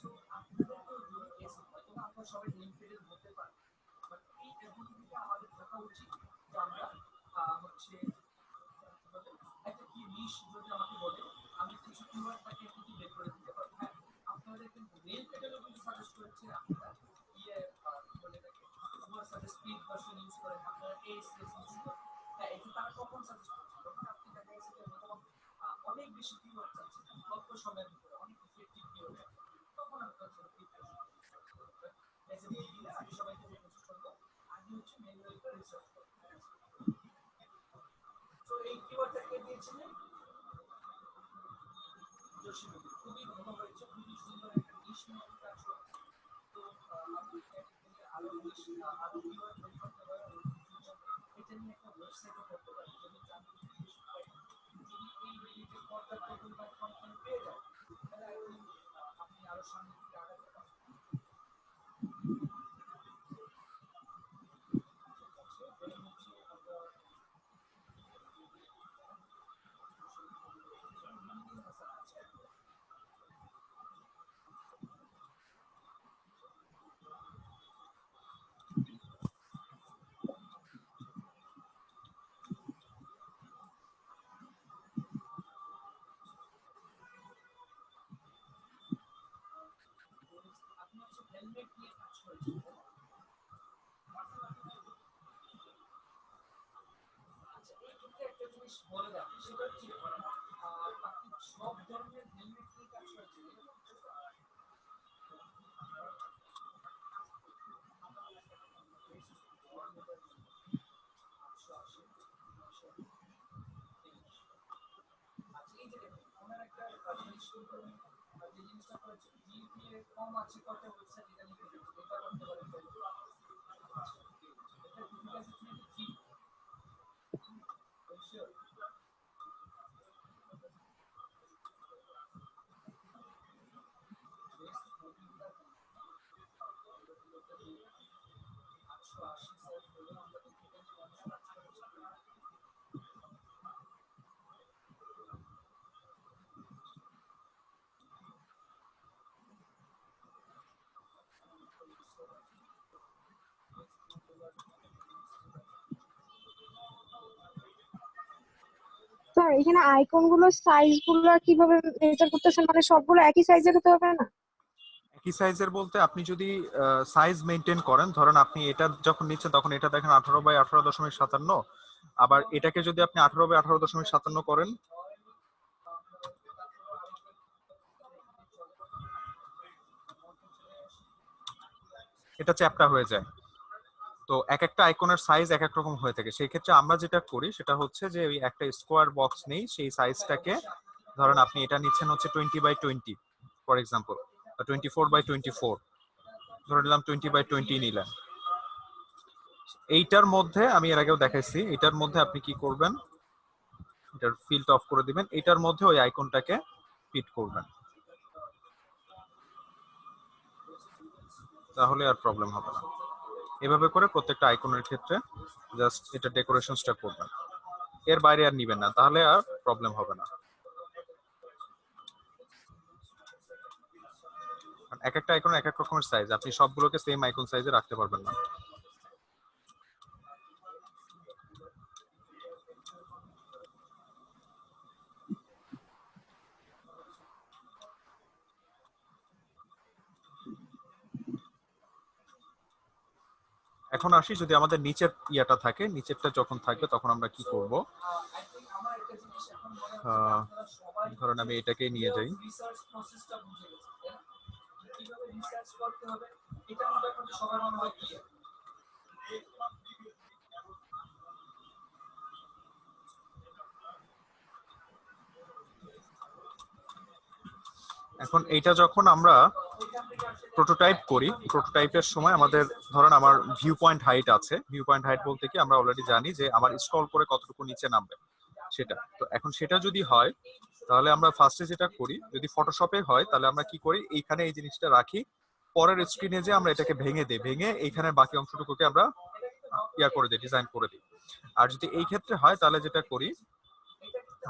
সো আপনাদের তো হয়তো আমরা সবাই লিঙ্ক পেজে হতে পারি, বাট এই অ্যাবিলিটিটা আমাদের থাকা উচিত যে আমরা হচ্ছে একটা কি নিশ যদি আমাকে বলে আমি কিছু কিওয়ার্ড তাকে কিন্তু বের করে দিতে পারবো। হ্যাঁ, আপনারা দেখবেন মেল পেজেও কিন্তু সাজেস্ট করেছে আপনারা ইয়ে কি বলে এটাকে over suggest speed version use করেন, আপনারা এএসএস ইউজ করেন। হ্যাঁ, এটা তারা কখন সাজেস্ট করছে? যখন আপনি দেখা গেছে যে তখন অনেক বেশি কিওয়ার্ড চাচ্ছেন অল্প সময়ের ভিতরে অনেক ইফেক্টিভ কিওয়ার্ড চাচ্ছেন, তখন আপনার জন্য আমি সবাইকে রিকোয়েস্ট করবো আগে হচ্ছে মেনুয়ালটা রিসার্চ করতে। তো এই কিওয়ার্ডটা কে দিয়েছিলেন? জসিমুদ্দিন, খুবই ভালো হয়েছে, খুবই সুন্দর একটা নিশ নিয়ে কাজ করেছে। তো আপনি আরো নিশ আরো কিওয়ার্ড বের করতে পারেন, এটা নিয়ে একটা ওয়েবসাইটও করতে পারেন যদি চান। যদি এই রিলেটেড পর্যাপ্ত পরিমাণ কন্টেন্ট পেয়ে যান তাহলে আপনি আরো সামনের দিকে আগাতে পারেন। আপনি হচ্ছে হেলমেট নিয়ে কাজ করেছেন, আচ্ছা এই ক্ষেত্রে একটা জিনিস বলে রাখি, সেটা হচ্ছে আপনি সব ধরনের হেলমেট নিয়ে কাজ করেছেন এরকম কিছু? আচ্ছা এই যে দেখুন ওনার একটা জিনিস কিন্তু যে জিনিসটা করেছে জিপিএ কম আছে কত ওয়েবসাইট এটা লিখে দিচ্ছে, এটা করতে পারেন। এটা difficulty 23 sure. Best motivator 880 size হলো আমরা ডিফিকাল্টি মানুষ কাজ করেছি। স্যার এখানে আইকন গুলোর সাইজ গুলো কিভাবে মেজার করতেছেন, মানে সবগুলো একই সাইজের হতে হবে না? একই সাইজের বলতে আপনি যদি সাইজ মেনটেন করেন, ধরেন আপনি এটা যখন নিচ্ছেন তখন এটা দেখেন 18 বাই 18.57, আবার এটাকে যদি আপনি 18 বাই 18.57 করেন এটা চ্যাপ্টা হয়ে যায়। তো এক একটা আইকনের সাইজ এক এক রকম হয়ে থাকে। সেই ক্ষেত্রে আমরা যেটা করি সেটা হচ্ছে যে ওই একটা স্কোয়ার বক্স নেই, সেই সাইজটাকে ধরেন আপনি এটা নিচ্ছেন হচ্ছে 20x20 ফর এক্সাম্পল, 24x24, ধরে নিলাম 20x20 নিলেন। এইটার মধ্যে আমি এর আগেও দেখাইছি, এটার মধ্যে আপনি কি করবেন, এটার ফিল্ড অফ করে দিবেন, এটার মধ্যে ওই আইকনটাকে ফিট করবেন, তাহলে আর প্রবলেম হবে না। এভাবে করে প্রত্যেকটা আইকনের ক্ষেত্রে জাস্ট এটা ডেকোরেশনসটা করবেন, এর বাইরে আর নিবেন না, তাহলে আর প্রবলেম হবে না। এক একটা আইকন এক এক রকমের সাইজ, আপনি সবগুলোকে সেম আইকন সাইজে রাখতে পারবেন না। এখন আসি, যদি আমাদের নিচের ইয়াটা থাকে, নিচেরটা যখন থাকবে তখন আমরা কি করব, আমার একটা জিনিস এখন মনে হয় আপনারা সবাই ধরেন আমি এটাকেই নিয়ে যাই। রিসার্চ প্রসেসটা বুঝে গেছেন, কিভাবে রিসার্চ করতে হবে এটা মোটামুটি সবার মনে হয় ক্লিয়ার। এখন এইটা যখন আমরা প্রোটোটাইপ করি, প্রোটোটাইপের সময় আমাদের ধরেন আমার ভিউ পয়েন্ট হাইট আছে, ভিউ পয়েন্ট হাইট বলতে কি আমরা অলরেডি জানি যে আমার স্ক্রল করে কতটুকু নিচে নামবে সেটা। তো এখন সেটা যদি হয় তাহলে আমরা ফার্স্টে যেটা করি, যদি ফটোশপে হয় তাহলে আমরা কি করি, এইখানে এই জিনিসটা রাখি, পরের স্ক্রিনে যে আমরা এটাকে ভেঙে দিই, ভেঙে এইখানে বাকি অংশটুকুকে আমরা ইয়া করে দিই, ডিজাইন করে দিই। আর যদি এই ক্ষেত্রে হয় তাহলে যেটা করি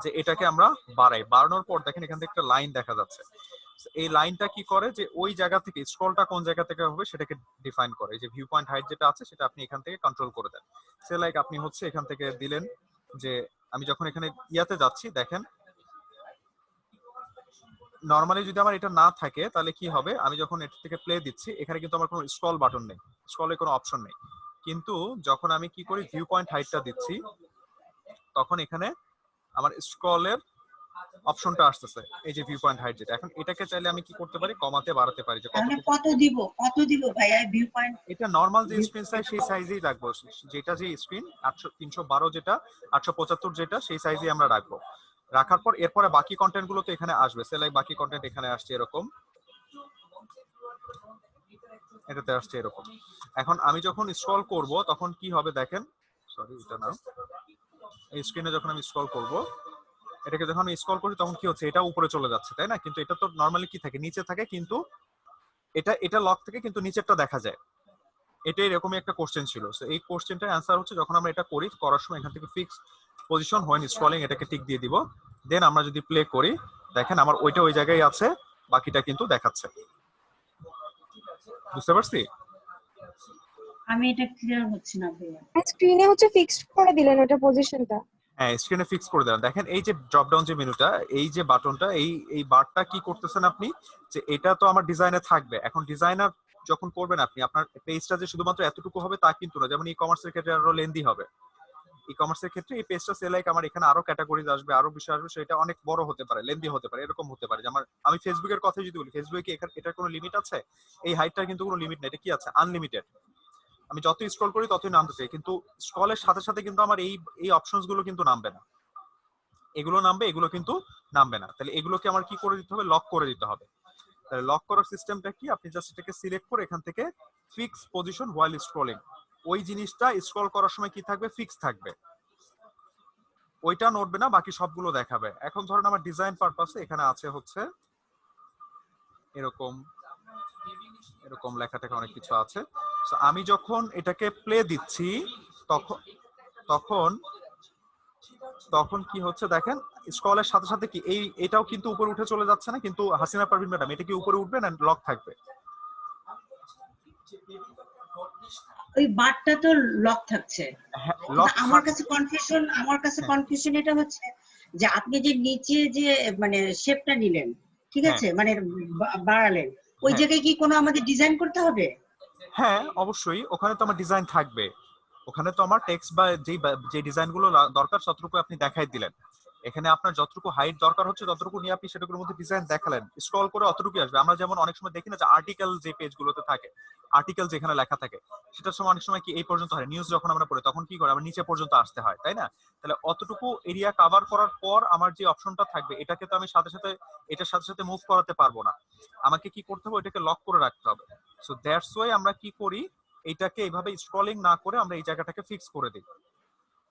যে এটাকে আমরা বাড়াই, বাড়ানোর পর দেখেন এখান থেকে একটা লাইন দেখা যাচ্ছে, এই লাইনটা কি করে যে ওই জায়গা থেকে স্ক্রলটা কোন জায়গা থেকে হবে সেটাকে ডিফাইন করে। এই যে ভিউ পয়েন্ট হাইট যেটা আছে সেটা আপনি এখান থেকে কন্ট্রোল করে দেন। সে লাইক আপনি হচ্ছে এখান থেকে দিলেন যে আমি যখন এখানে ইয়াতে যাচ্ছি, দেখেন নরমালি যদি আমার এটা না থাকে তাহলে কি হবে, আমি যখন এটা থেকে প্লে দিচ্ছি এখানে কিন্তু আমার কোনো স্ক্রল বাটন নেই, স্ক্রলের কোনো অপশন নেই। কিন্তু যখন আমি কি করি ভিউ পয়েন্ট হাইটটা দিচ্ছি তখন এখানে আমার স্ক্রলের অপশনটা আসতেছে, এই যে ভিউ পয়েন্ট হাইট যেটা। এখন এটাকে চাইলে আমি কি করতে পারি, কমাতে বাড়াতে পারি, যে তাহলে কতটুকু কত দিব ভাইয়া ভিউ পয়েন্ট? এটা নরমাল যে স্ক্রিন সাইজ সেই সাইজেই রাখবো, যেটা যে স্ক্রিন 312 যেটা 875 যেটা সেই সাইজেই আমরা রাখবো। রাখার পর এরপরে বাকি কন্টেন্ট গুলো তো এখানে আসবে, সেলাই বাকি কন্টেন্ট এখানে আসছে এরকম, এটাতে আসছে এরকম। এখন আমি যখন স্ক্রল করব তখন কি হবে দেখেন, সরি এটা না, এই স্ক্রিনে যখন আমি স্ক্রল করব, এটাকে যখন আমি স্ক্রল করি তখন কি হচ্ছে, এটা উপরে চলে যাচ্ছে তাই না, কিন্তু এটা তো নরমালি কি থাকে নিচে থাকে, কিন্তু এটা লক থেকে কিন্তু নিচেরটা দেখা যায়। এটা এরকমই একটা কোশ্চেন ছিল। সো এই কোশ্চেনটার অ্যান্সার হচ্ছে যখন আমরা এটা করি, করার সময় এখান থেকে ফিক্স পজিশন হোয়েন স্ক্রলিং এটাকে টিক দিয়ে দিব, দেন আমরা যদি প্লে করি দেখেন আমার ওইটা ওই জায়গায় আছে, বাকিটা কিন্তু দেখাচ্ছে। বুঝতে পারছি? আমি এটা ক্লিয়ার হচ্ছে না ভাইয়া। স্ক্রিনে হচ্ছে ফিক্সড করে দিলেন ওটা পজিশনটা। হ্যাঁ স্ক্রিনে ফিক্স করে দেন। দেখেন এই যে ড্রপ ডাউন যে মেনুটা, এই যে বাটনটা, এই বারটা কি করতেছেন আপনি, যে এটা তো আমার ডিজাইনে থাকবে। এখন ডিজাইনার যখন করবেন আপনি, আপনার পেজটা যে শুধুমাত্র এতটুকু হবে তা কিন্তু না, যেমন ই কমার্সের ক্ষেত্রে আরো লেন্দি হবে। ই কমার্সের ক্ষেত্রে এই পেজটা সে লাইক আমার এখানে আরো ক্যাটাগরিজ আসবে, আরো বিষয় আসবে, সেটা অনেক বড় হতে পারে, লেন্দি হতে পারে, এরকম হতে পারে। যে আমি ফেসবুকের কথা যদি বলি, ফেসবুকে কি এটার কোনো লিমিট আছে? এই হাইটটার কিন্তু কোনো লিমিট নেই, এটা কি আছে আনলিমিটেড। আমি যত স্ক্রল করি ততই নামতে চাই, কিন্তু স্ক্রলের সাথে সাথে কিন্তু আমার এই অপশনস গুলো কিন্তু নামবে না, এগুলো নামবে, এগুলো কিন্তু নামবে না। তাহলে এগুলোকে আমার কি করে দিতে হবে, লক করে দিতে হবে। তাহলে লক করার সিস্টেমটা কি, আপনি জাস্ট এটাকে সিলেক্ট করে এখান থেকে ফিক্স পজিশন হোয়াইল স্ক্রলিং, ওই জিনিসটা স্ক্রল করার সময় কি থাকবে, ফিক্স থাকবে, ওইটা নড়বে না, বাকি সবগুলো দেখাবে। এখন ধরেন আমার ডিজাইন পারপাসে এখানে আছে হচ্ছে এরকম এরকম লেখা টেখা অনেক কিছু আছে। সো আমি যখন এটাকে প্লে দিচ্ছি তখন তখন কি হচ্ছে দেখেন, স্ক্রলের সাথে সাথে কি এটাও কিন্তু উপরে উঠে চলে যাচ্ছে না, কিন্তু হাসিনা পারভিন ম্যাডাম এটা কি উপরে উঠবে না লক থাকবে? ওই বারটা তো লক থাকছে। আমার কাছে কনফিউশন এটা হচ্ছে যে আপনি যে নিচে যে মানে শেপটা নিলেন, ঠিক আছে, মানে বাড়ালেন, ওই জায়গায় কি কোনো আমাদের ডিজাইন করতে হবে? হ্যাঁ অবশ্যই, ওখানে তো আমার ডিজাইন থাকবে, ওখানে তো আমার টেক্সট বা যে ডিজাইনগুলো দরকার ততটুকু আপনি দেখাই দিলেন। এখানে আপনার যতটুকু হাইট দরকার হচ্ছে ততটুকু নিয়ে আপনি সেটার মধ্যে ডিজাইন দেখালেন, স্ক্রল করে অতটুকু আসবে। আমরা যেমন অনেক সময় দেখি না যে আর্টিকেল যে পেজগুলোতে থাকে, আর্টিকেল যেখানে লেখা থাকে সেটার সময় অনেক সময় কি এই পর্যন্ত হয়, নিউজ যখন আমরা পড়ি তখন কি করে আমরা নিচে পর্যন্ত আসতে হয়, তাই না? তাহলে অতটুকু এরিয়া কভার করার পর আমার যে অপশনটা থাকবে এটাকে তো আমি সাথে সাথে এটার সাথে সাথে মুভ করাতে পারবো না, আমাকে কি করতে হবে, এটাকে লক করে রাখতে হবে। সো দ্যাটস ওয়াই আমরা কি করি, এইটাকে এইভাবে স্ক্রলিং না করে আমরা এই জায়গাটাকে ফিক্স করে দিই,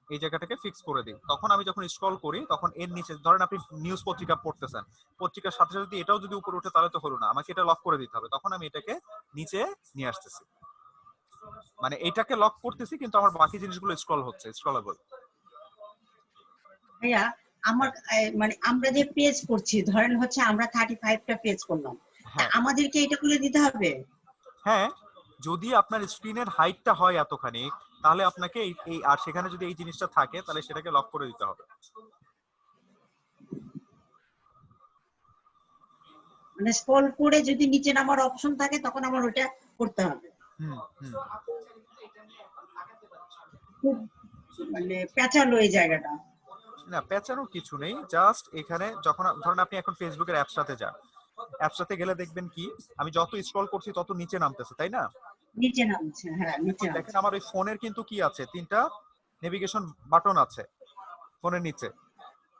এই জায়গাটাকে ফিক্স করে দিই। তখন আমি যখন স্ক্রল করি তখন এর নিচে ধরেন আপনি নিউজ পত্রিকা পড়তেছেন, পত্রিকার সাথে সাথে এটাও যদি উপরে উঠে তাহলে তো হলো না, আমাকে এটা লক করে দিতে হবে। তখন আমি এটাকে নিচে নিয়ে আসতেছি, মানে এটাকে লক করতেছি কিন্তু আমার বাকি জিনিসগুলো স্ক্রল হচ্ছে, স্ক্রলেবল। ভাইয়া আমার মানে আমরা যে পেজ করছি ধরেন হচ্ছে আমরা 35টা পেজ করলাম, হ্যাঁ আমাদেরকে এটা খুলে দিতে হবে? হ্যাঁ, যদি আপনার স্ক্রিনের হাইটটা হয় এতখানি তাহলে আপনাকে এই আর সেখানে যদি এই জিনিসটা থাকে তাহলে সেটাকে লক করে দিতে হবে। মানে স্ক্রল করে যদি নিচে নামার অপশন থাকে তখন আমার ওটা করতে হবে। হুম হুম। খুব মানে প্যাচালো এই জায়গাটা। না পেঁচানোর কিছু নেই, জাস্ট এখানে যখন ধরেন আপনি এখন ফেসবুকের অ্যাপসটাতে যান, অ্যাপসটাতে গেলে দেখবেন কি আমি যত স্ক্রল করছি তত নিচে নামতেছে, তাই না? নিচে নামছে, হ্যাঁ নিচে দেখেন নামছে। আমার ওই ফোনের কিন্তু কি আছে, 3টা নেভিগেশন বাটন আছে ফোনের নিচে,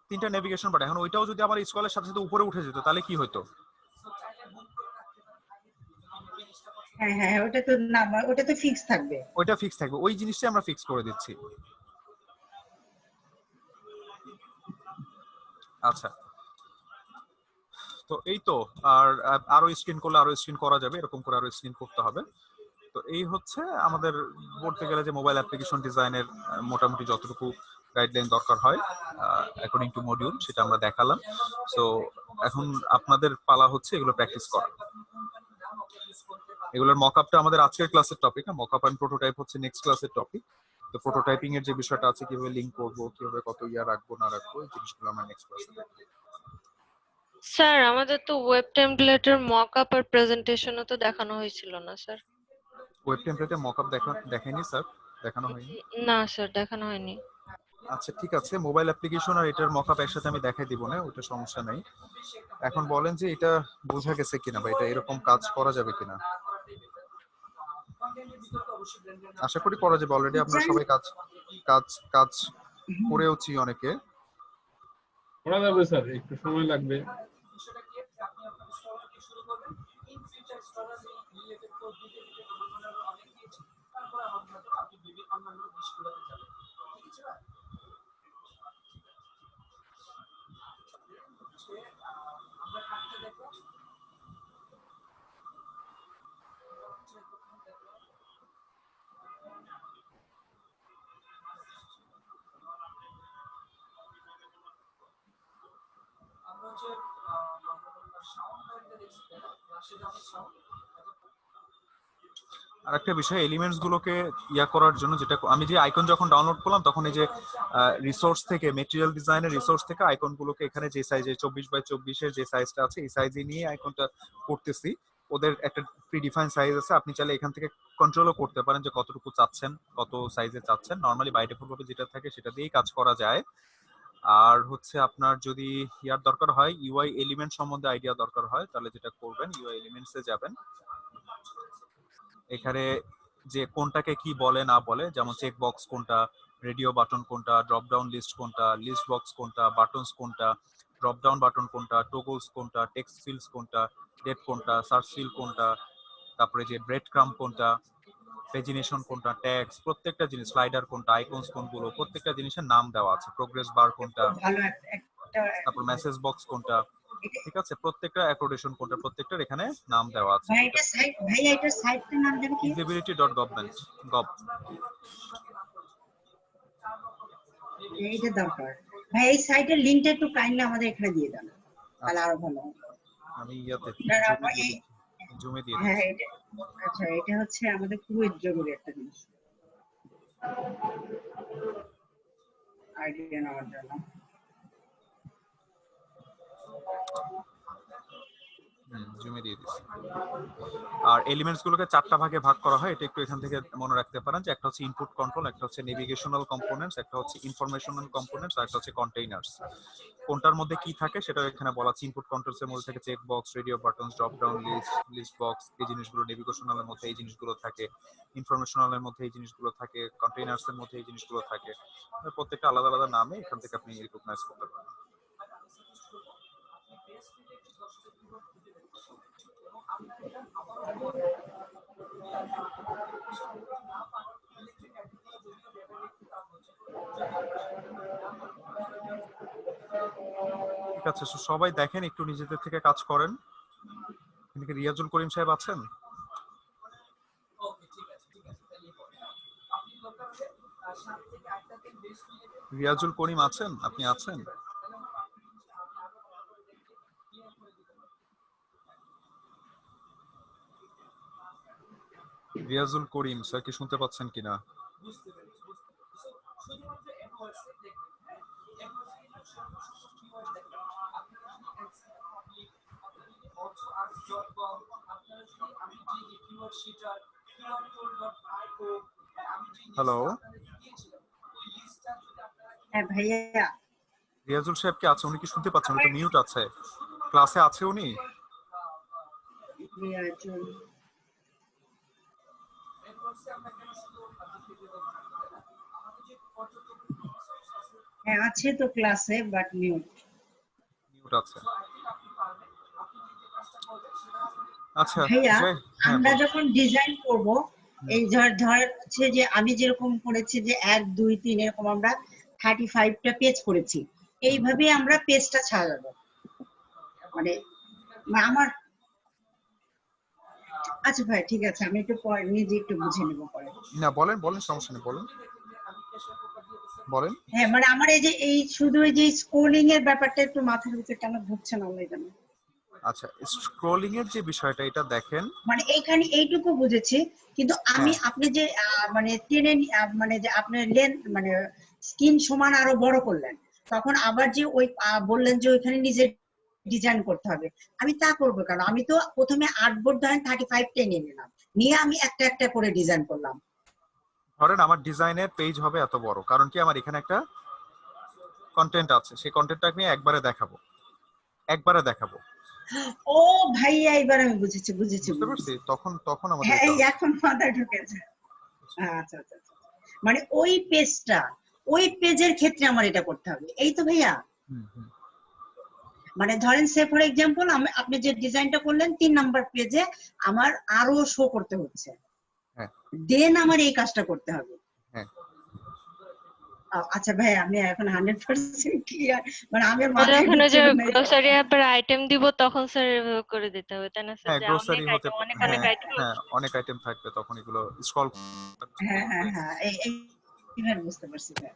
3টা নেভিগেশন বাটন। এখন ওইটাও যদি আমার স্ক্রলের সাথে সাথে উপরে উঠে যেত তাহলে কি হতো? হ্যাঁ হ্যাঁ হ্যাঁ, ওটা তো না, ওটা তো ফিক্স থাকবে। ওইটা ফিক্স থাকবে, ওই জিনিসটাই আমরা ফিক্স করে দিচ্ছি। আচ্ছা, তো এই তো। আর আরো স্ক্রিন করলে আরো স্ক্রিন করা যাবে, এরকম করে আরো স্ক্রিন করতে হবে। তো এই হচ্ছে আমাদের বলতে গেলে যে মোবাইল অ্যাপ্লিকেশন ডিজাইনের মোটামুটি যতটুকু গাইডলাইন দরকার হয় অ্যাকর্ডিং টু মডিউল সেটা আমরা দেখালাম। সো এখন আপনাদের পালা হচ্ছে এগুলো প্র্যাকটিস করা। এগুলোর মকআপটা আমাদের আজকের ক্লাসের টপিক, মকআপ এন্ড প্রোটোটাইপ হচ্ছে নেক্সট ক্লাসের টপিক। তো প্রোটোটাইপিং এর যে বিষয়টা আছে, কিভাবে লিংক করব, কিভাবে কত ইয়া রাখবো না রাখবো, এই জিনিসগুলো আমরা নেক্সট ক্লাসে দেখব। স্যার আমাদের তো ওয়েব টেমপ্লেটের মকআপ আর প্রেজেন্টেশনও তো দেখানো হয়েছিল না স্যার। ওয়েব টেমপ্লেটে মকআপ দেখাইনি স্যার, দেখানো হয়নি। না স্যার দেখানো হয়নি। আচ্ছা ঠিক আছে, মোবাইল অ্যাপ্লিকেশন আর এটার মকআপ একসাথে আমি দেখাই দিব না, ওটা সমস্যা নাই। এখন বলেন যে এটা বোঝা গেছে কিনা বা এটা এরকম কাজ করা যাবে কিনা। আশা করি করা যাবে, অলরেডি আপনারা সবাই কাজ কাজ কাজ করেওছি অনেকে। করা যাবে স্যার, একটু সময় লাগবে। আর একটা বিষয়, এলিমেন্টস গুলোকে ইয়া করার জন্য যেটা আমি যে আইকন যখন ডাউনলোড করলাম তখন এই যে রিসোর্স থেকে, মেটেরিয়াল ডিজাইনের রিসোর্স থেকে আইকন গুলোকে এখানে যে সাইজে 24x24 যে সাইজটা আছে এই সাইজে নিয়ে আইকনটা করতেছি। ওদের একটা প্রিডিফাইন সাইজ আছে, আপনি চাইলে এখান থেকে কন্ট্রোলও করতে পারেন যে কতটুকু চাচ্ছেন, কত সাইজে চাচ্ছেন। নরমালি বাই ডিফল্ট ভাবে যেটা থাকে সেটা দিয়েই কাজ করা যায়। আর হচ্ছে আপনার যদি ইয়ার দরকার হয়, ইউআই এলিমেন্ট সম্বন্ধে আইডিয়া দরকার হয়, তাহলে যেটা করবেন ইউআই এলিমেন্টসে যাবেন। এখানে যে কোনটাকে কি বলে না বলে, যেমন চেক বক্স কোনটা, রেডিও বাটন কোনটা, ড্রপ ডাউন লিস্ট কোনটা, লিস্ট বক্স কোনটা, বাটনস কোনটা, ড্রপ ডাউন বাটন কোনটা, টোগলস কোনটা, টেক্সট ফিল্ডস কোনটা, ডেট কোনটা, সার্চ ফিল্ড কোনটা, তারপরে যে ব্রেড ক্রাম কোনটা, পেজিনেশন কোনটা, ট্যাগস, প্রত্যেকটা জিনিস, স্লাইডার কোনটা, আইকনস কোনগুলো, প্রত্যেকটা জিনিসের নাম দেওয়া আছে। প্রোগ্রেস বার কোনটা, ভালো একটা তারপর মেসেজ বক্স কোনটা, ঠিক আছে, প্রত্যেকটা অ্যাকোডেশন কোনটা, প্রত্যেকটার এখানে নাম দেওয়া আছে। ভাই এটা সাইট, ভাই এটা সাইটটার নাম জানি কি? usability.government.gov। এইটা দরকার ভাই, এই সাইটের লিংকটা একটু কাইন্ডলি আমাদের এখানে দিয়ে দেন তাহলে আরো ভালো হবে। আমি ইয়াতে এই জুমে দিয়ে হ্যাঁ দিচ্ছি। আচ্ছা এটা হচ্ছে আমাদের খুবই জরুরি একটা জিনিস আইডিয়া নেওয়ার জন্য। জুমে দিয়ে দিচ্ছি। আর এলিমেন্টস গুলোকে 4টা ভাগে ভাগ করা হয়, এটা একটু এখান থেকে মনে রাখতে পারেন যে একটা হচ্ছে ইনপুট কন্ট্রোল, একটা হচ্ছে নেভিগেশনাল কম্পোনেন্টস, একটা হচ্ছে ইনফরমেশনাল কম্পোনেন্টস, আর একটা হচ্ছে কন্টেইনার্স। কোনটার মধ্যে কি থাকে সেটাও এখানে বলা আছে। ইনপুট কন্ট্রোলস এর মধ্যে থাকে check box, radio buttons, drop down list box, এই জিনিসগুলো। নেভিগেশনালের মধ্যে এই জিনিসগুলো থাকে, ইনফরমেশনালের মধ্যে এই জিনিসগুলো থাকে, কন্টেইনার্স এর মধ্যে এই জিনিসগুলো থাকে। প্রত্যেকটা আলাদা আলাদা নামে এখান থেকে আপনি রিকগনাইজ করতে পারবেন। ঠিক আছে, সবাই দেখেন, একটু নিজেদের থেকে কাজ করেন। এদিকে রিয়াজুল করিম সাহেব আছেন? রিয়াজুল করিম আছেন? আপনি আছেন? রিয়াজুল করিম স্যার কি শুনতে পাচ্ছেন কিনা? হ্যালো, হ্যাঁ ভাইয়া, রিয়াজুল সাহেব কি আছে? উনি কি শুনতে পাচ্ছেন? উনি তো মিউট আছে। ক্লাসে আছে উনি? রিয়াজুল হ্যাঁ আছে তো ক্লাসে, বাট মিউট। মিউট আছে। আচ্ছা, ভাইয়া হ্যাঁ, আমরা যখন ডিজাইন করব, এই ধর হচ্ছে যে আমি যেরকম করেছি যে 1 2 3 এরকম আমরা 35টা পেজ করেছি, এইভাবে আমরা পেজটা সাজাবো। মানে আমার আচ্ছা ভাই ঠিক আছে, আমি একটু পরে নিজে একটু বুঝে নেব পরে। না বলেন, সমস্যা নেই, বলেন। হ্যাঁ মানে আমার এই শুধু এই যে স্ক্রোলিং এর ব্যাপারটা একটু মাথার ভিতরে কেন ঢুকছে না আমার জানি। আচ্ছা, স্ক্রলিং এর যে বিষয়টা, এটা দেখেন, মানে এইখানে এইটুকু বুঝেছি, কিন্তু আমি আপনি যে মানে টেনে মানে যে আপনি মানে স্ক্রিন সমান আরো বড় করলেন, তখন আবার যে ওই বললেন যে ওইখানে নিজে ডিজাইন করতে হবে, আমি তা করবো কারণ আমি তো প্রথমে আর্টবোর্ড ধরেন 35টাই নিয়ে নিলাম, নিয়ে আমি একটা একটা করে ডিজাইন করলাম। ধরেন আমার ডিজাইনের পেজ হবে এত বড়, কারণ কি আমার এখানে একটা কন্টেন্ট আছে, সেই কন্টেন্টটা আমি একবারে দেখাবো। ও ভাইয়া এবার আমি বুঝেছি বুঝতে পারছি। তখন আমাদের হ্যাঁ এটা এখন মাথায় ঢুকেছে। আচ্ছা আচ্ছা আচ্ছা, মানে ওই পেজটা, ওই পেজের ক্ষেত্রে আমার এটা করতে হবে, এই তো ভাইয়া। মানে ধরেন সে ফর এক্সাম্পল আপনি যে ডিজাইনটা করলেন 3 নাম্বার পেজে আমার আরো শো করতে হচ্ছে, দেন আমার এই কাজটা করতে হবে। আচ্ছা ভাই আমি এখন 100% ক্লিয়ার, মানে আমি মাথায় যখন যে ঢুকছে না। গ্রোসারি অ্যাপের আইটেম দিব তখন স্যার এভাবে করে দিতে হবে, তাই না স্যার? হ্যাঁ, যে গ্রোসারি হতে অনেক আইটেম। হ্যাঁ, অনেক আইটেম থাকবে, তখন এগুলো স্ক্রল। হ্যাঁ হ্যাঁ হ্যাঁ, এইবার বুঝতে পারছি ভাই।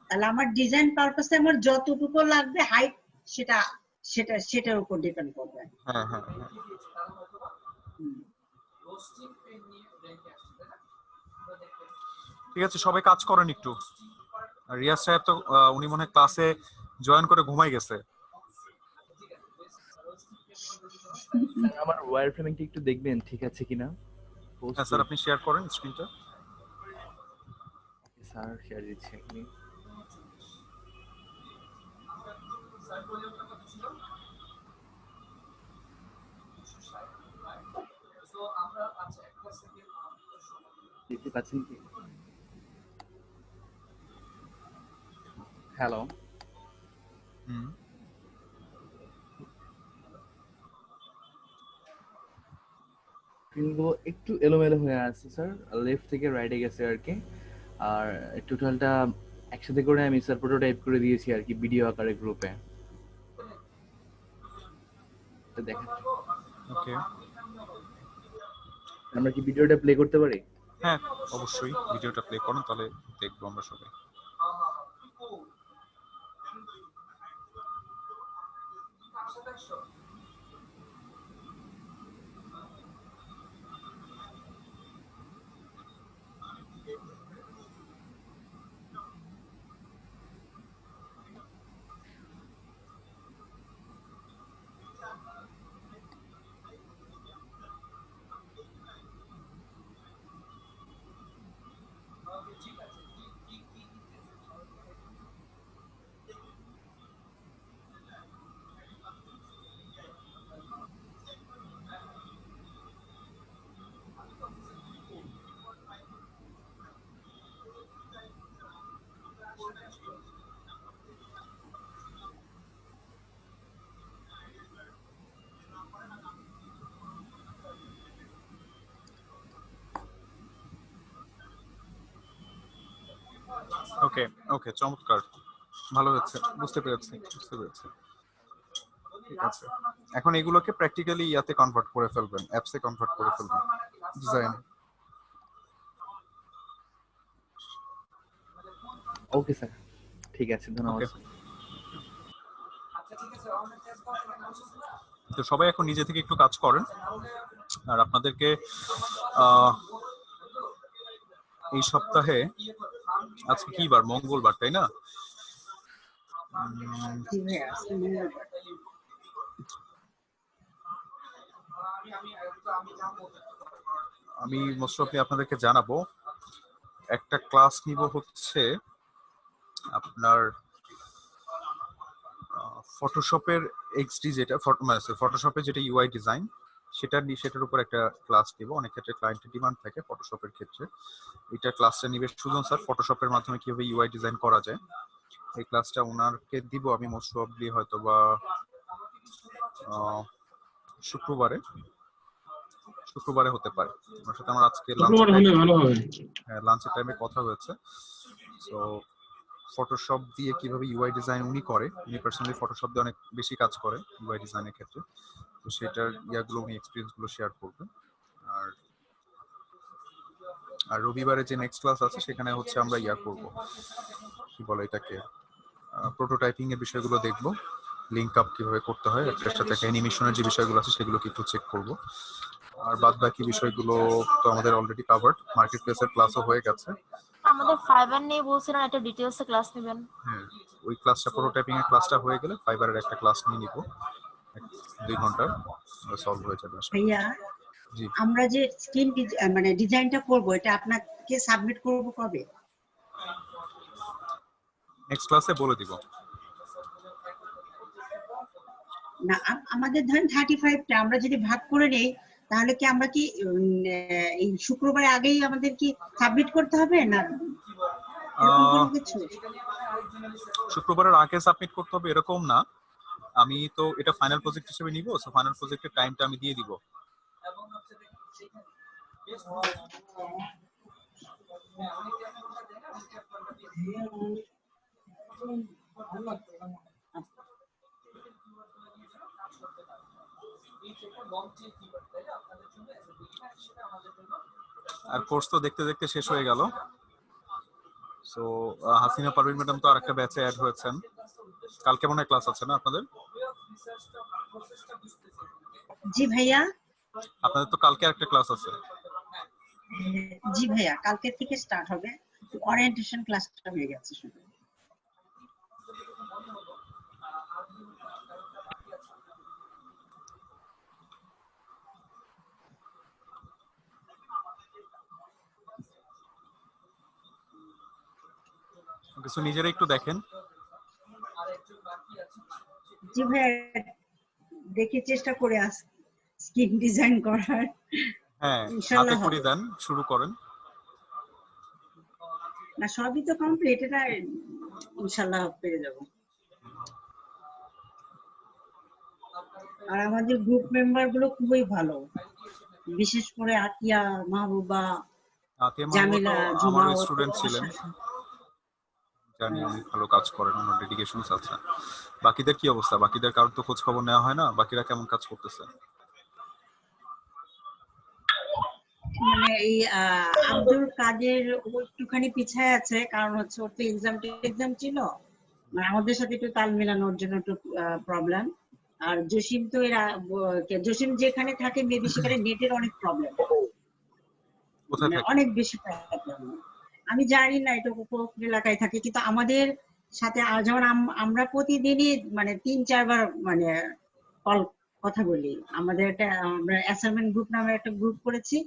তাহলে আমার ডিজাইন পারপাসে আমার যতটুকু লাগবে হাইট, সেটা সেটার উপর ডিপেন্ড করবে। হ্যাঁ হ্যাঁ হ্যাঁ, ঠিক আছে, সবাই কাজ করেন একটু। রিয়াজ সাহেব তো উনি মনে হয় ক্লাসে জয়েন করে ঘুমাই গেছে। আমার ওয়্যার ফ্রেমিংটা একটু দেখবেন ঠিক আছে কিনা। হ্যাঁ স্যার, আপনি শেয়ার করেন স্ক্রিনটা। স্যার শেয়ার দিচ্ছি আপনি। দেখতে পাচ্ছেন কি? হ্যালো, স্ক্রিনগুলো একটু এলোমেলো হয়ে আছে স্যার, লেফট থেকে রাইটে গেছে আর কি। আর টোটালটা একসাথে করে আমি স্যার প্রোটোটাইপ করে দিয়েছি আর কি, ভিডিও আকারে গ্রুপে। দেখেন, ওকে, আমরা কি ভিডিওটা প্লে করতে পারি? হ্যাঁ অবশ্যই, ভিডিওটা প্লে করুন, তাহলে দেখবো আমরা সবাই। ওকে ওকে, চমৎকার, ভালো হচ্ছে, বুঝতে পেরেছি। ঠিক আছে, এখন এগুলোকে প্র্যাকটিক্যালি ইয়াতে কনভার্ট করে ফেলবেন, অ্যাপসে কনভার্ট করে ফেলবেন ডিজাইন। ওকে স্যার, ঠিক আছে, ধন্যবাদ। ওকে, তো সবাই এখন নিজে থেকে একটু কাজ করেন। আর আপনাদেরকে এই সপ্তাহে, আজকে কি বার? মঙ্গলবার, তাই না? জি ভাইয়া আজকে মঙ্গলবার। আমি মোস্ট অফলি আপনাদেরকে জানাবো, একটা ক্লাস নিব হচ্ছে আপনার ফটোশপের এক্সডি, যেটা ফটোশপের যেটা ইউআই ডিজাইন, সেটার উপর একটা ক্লাস দিব। অনেক ক্ষেত্রে ক্লায়েন্টের ডিমান্ড থাকে ফটোশপের ক্ষেত্রে। এটা ক্লাসটা নিবে সুজন স্যার, ফটোশপের মাধ্যমে কিভাবে ইউআই ডিজাইন করা যায়। এই ক্লাসটা ওনারকে দিব আমি মোস্ট প্রবাবলি হয়তো বা শুক্রবারে হতে পারে। ওনার সাথে আমার আজকে লাঞ্চের টাইমে কথা হয়েছে। সো ফটোশপ দিয়ে কিভাবে ইউআই ডিজাইন উনি করে, উনি পার্সোনালি ফটোশপ দিয়ে অনেক বেশি কাজ করে ইউআই ডিজাইনের ক্ষেত্রে। তো সেটার ইয়াগুলো উনি এক্সপিরিয়েন্সগুলো শেয়ার করবে। আর রবিবারে যে নেক্সট ক্লাস আছে সেখানে হচ্ছে আমরা করব, কি বলে এটাকে, প্রোটোটাইপিং এর বিষয়গুলো দেখব, লিংক আপ কিভাবে করতে হয়, এর সাথে অ্যানিমেশনের যে বিষয়গুলো আছে সেগুলো একটু চেক করব। আর বাদ বাকি বিষয়গুলো তো আমাদের অলরেডি কভারড, মার্কেট প্লেসের ক্লাসও হয়ে গেছে। আমাদের ফাইবার নিয়ে বলছিলেন একটা ডিটেইলসে ক্লাস নেবেন। হ্যাঁ, ওই ক্লাসটা, প্রোটোটাইপিং এর ক্লাসটা হয়ে গেলে ফাইবারের একটা ক্লাস নিয়ে নিব, 2 ঘন্টার, সলভ হয়ে যাবে। ভাইয়া আমরা যে স্ক্রিন মানে ডিজাইনটা করব, এটা আপনাকে সাবমিট করব কবে? নেক্সট ক্লাসে বলে দিব। না আমাদের ধরেন 35টা, আমরা যদি ভাগ করে নেই তাহলে কি আমরা কি এই শুক্রবারের আগেই আমাদের কি সাবমিট করতে হবে না শুক্রবারের আগে সাবমিট করতে হবে এরকম না। আমি তো এটা ফাইনাল প্রজেক্ট হিসেবে নিব, সো ফাইনাল প্রজেক্টের টাইমটা আমি দিয়ে দিব। আর কোর্স তো দেখতে দেখতে শেষ হয়ে গেল। সো হাসিনা পারভিন ম্যাডাম তো আরেকটা ব্যাচে অ্যাড হয়েছেন। কালকে মনে হয় ক্লাস আছে না আপনাদের? জি ভাইয়া, আপনাদের তো কালকে আরেকটা ক্লাস আছে। জি ভাইয়া, কালকে থেকে স্টার্ট হবে। ওরিয়েন্টেশন ক্লাসটা হয়ে গেছে শুধু। কিছু নিজেরা একটু দেখেন। জি ভাইয়া, দেখি চেষ্টা করে স্ক্রিন ডিজাইন করার। হ্যাঁ, হাতে করে দেন, শুরু করেন। না সবই তো কমপ্লিট, এটা ইনশাআল্লাহ পেরে যাব। আর আমাদের গ্রুপ মেম্বার গুলো খুবই ভালো, বিশেষ করে আতিয়া, মাহবুবা, জামিলা, জুমা, আমার স্টুডেন্ট ছিলেন, জানি অনেক ভালো কাজ করেন, ওনার ডেডিকেশনস আছে। বাকিদের কি অবস্থা? বাকিদের কারোর তো খোঁজ খবর নেওয়া হয় না, বাকিরা কেমন কাজ করতেছে? মানে এই আব্দুল কাদের একটুখানি পিছায় আছে, কারণ হচ্ছে ওর তো এক্সাম ছিল, আমাদের সাথে একটু তাল মেলানোর জন্য একটু প্রবলেম। আর জসিম তো জসিম যেখানে থাকে মেবি সেখানে নেটের অনেক প্রবলেম, অনেক বেশি প্রবলেম। আমি জানি না, এটা কোন এলাকায় থাকে, কিন্তু আমাদের সাথে যেমন আমরা প্রতিদিনই মানে 3-4 বার মানে কথা বলি। আমাদের আমরা অ্যাসাইনমেন্ট গ্রুপ নামে একটা গ্রুপ করেছি,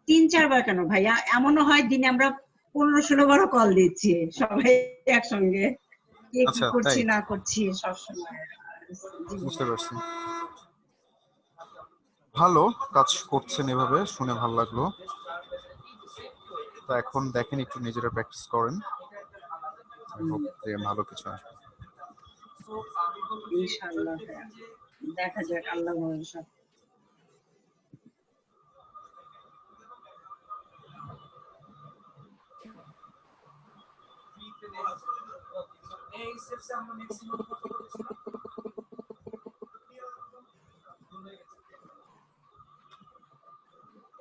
3-4 বার কেন ভাইয়া, এমনও হয় দিনে আমরা 15-16 বারও কল দিচ্ছি সবাই একসঙ্গে, কি করছি না করছি সবসময়। বুঝতে পারছি, ভালো কাজ করছেন, এভাবে শুনে ভালো লাগলো। তো এখন দেখেন একটু নিজেরা প্র্যাকটিস করেন, ভালো কিছু আসবে ইনশাআল্লাহ। দেখা যাক, আল্লাহ ভরসা। এই স্টেপসে আমরা ম্যাক্সিমাম কত করেছিলাম?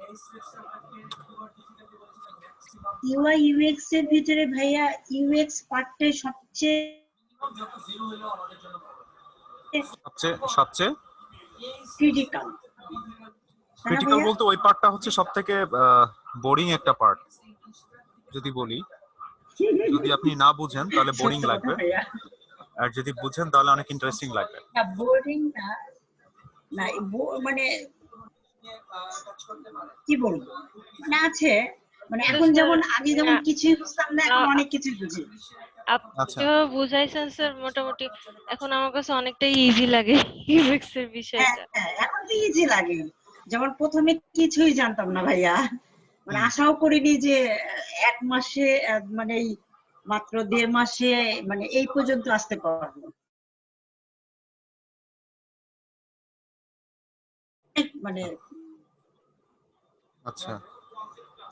এই স্টেপসে আমরা কিওয়ার্ড ডিজিটালি বলেছিলাম ম্যাক্সিমাম ইউআই ইউএক্স এর ভিতরে ভাইয়া ইউএক্স পার্টটাই সবচেয়ে যত জিরো হলো আমাদের জন্য সবচেয়ে ক্রিটিক্যাল। ক্রিটিক্যাল বলতে ওই পার্টটা হচ্ছে সবথেকে বোরিং একটা পার্ট যদি বলি। যদি আপনি না বুঝেন তাহলে বোরিং লাগবে, আর যদি বুঝেন তাহলে অনেক ইন্টারেস্টিং লাগবে। না বোরিং না, না মানে কি বলবো, মানে আছে, মানে এখন যেমন আগে যেমন কিছুই বুঝতাম না, এখন অনেক কিছু বুঝি। আচ্ছা, আপনি বুঝাইছেন স্যার, মোটামুটি এখন আমার কাছে অনেকটাই ইজি লাগে ইউএক্স এর বিষয়টা। হ্যাঁ, এখন তো ইজি লাগে। যেমন প্রথমে কিছুই জানতাম না ভাইয়া, মানে আশাও করিনি যে 1 মাসে মানে এই মাত্র 1.5 মাসে মানে এই পর্যন্ত আসতে পারবো। মানে আচ্ছা,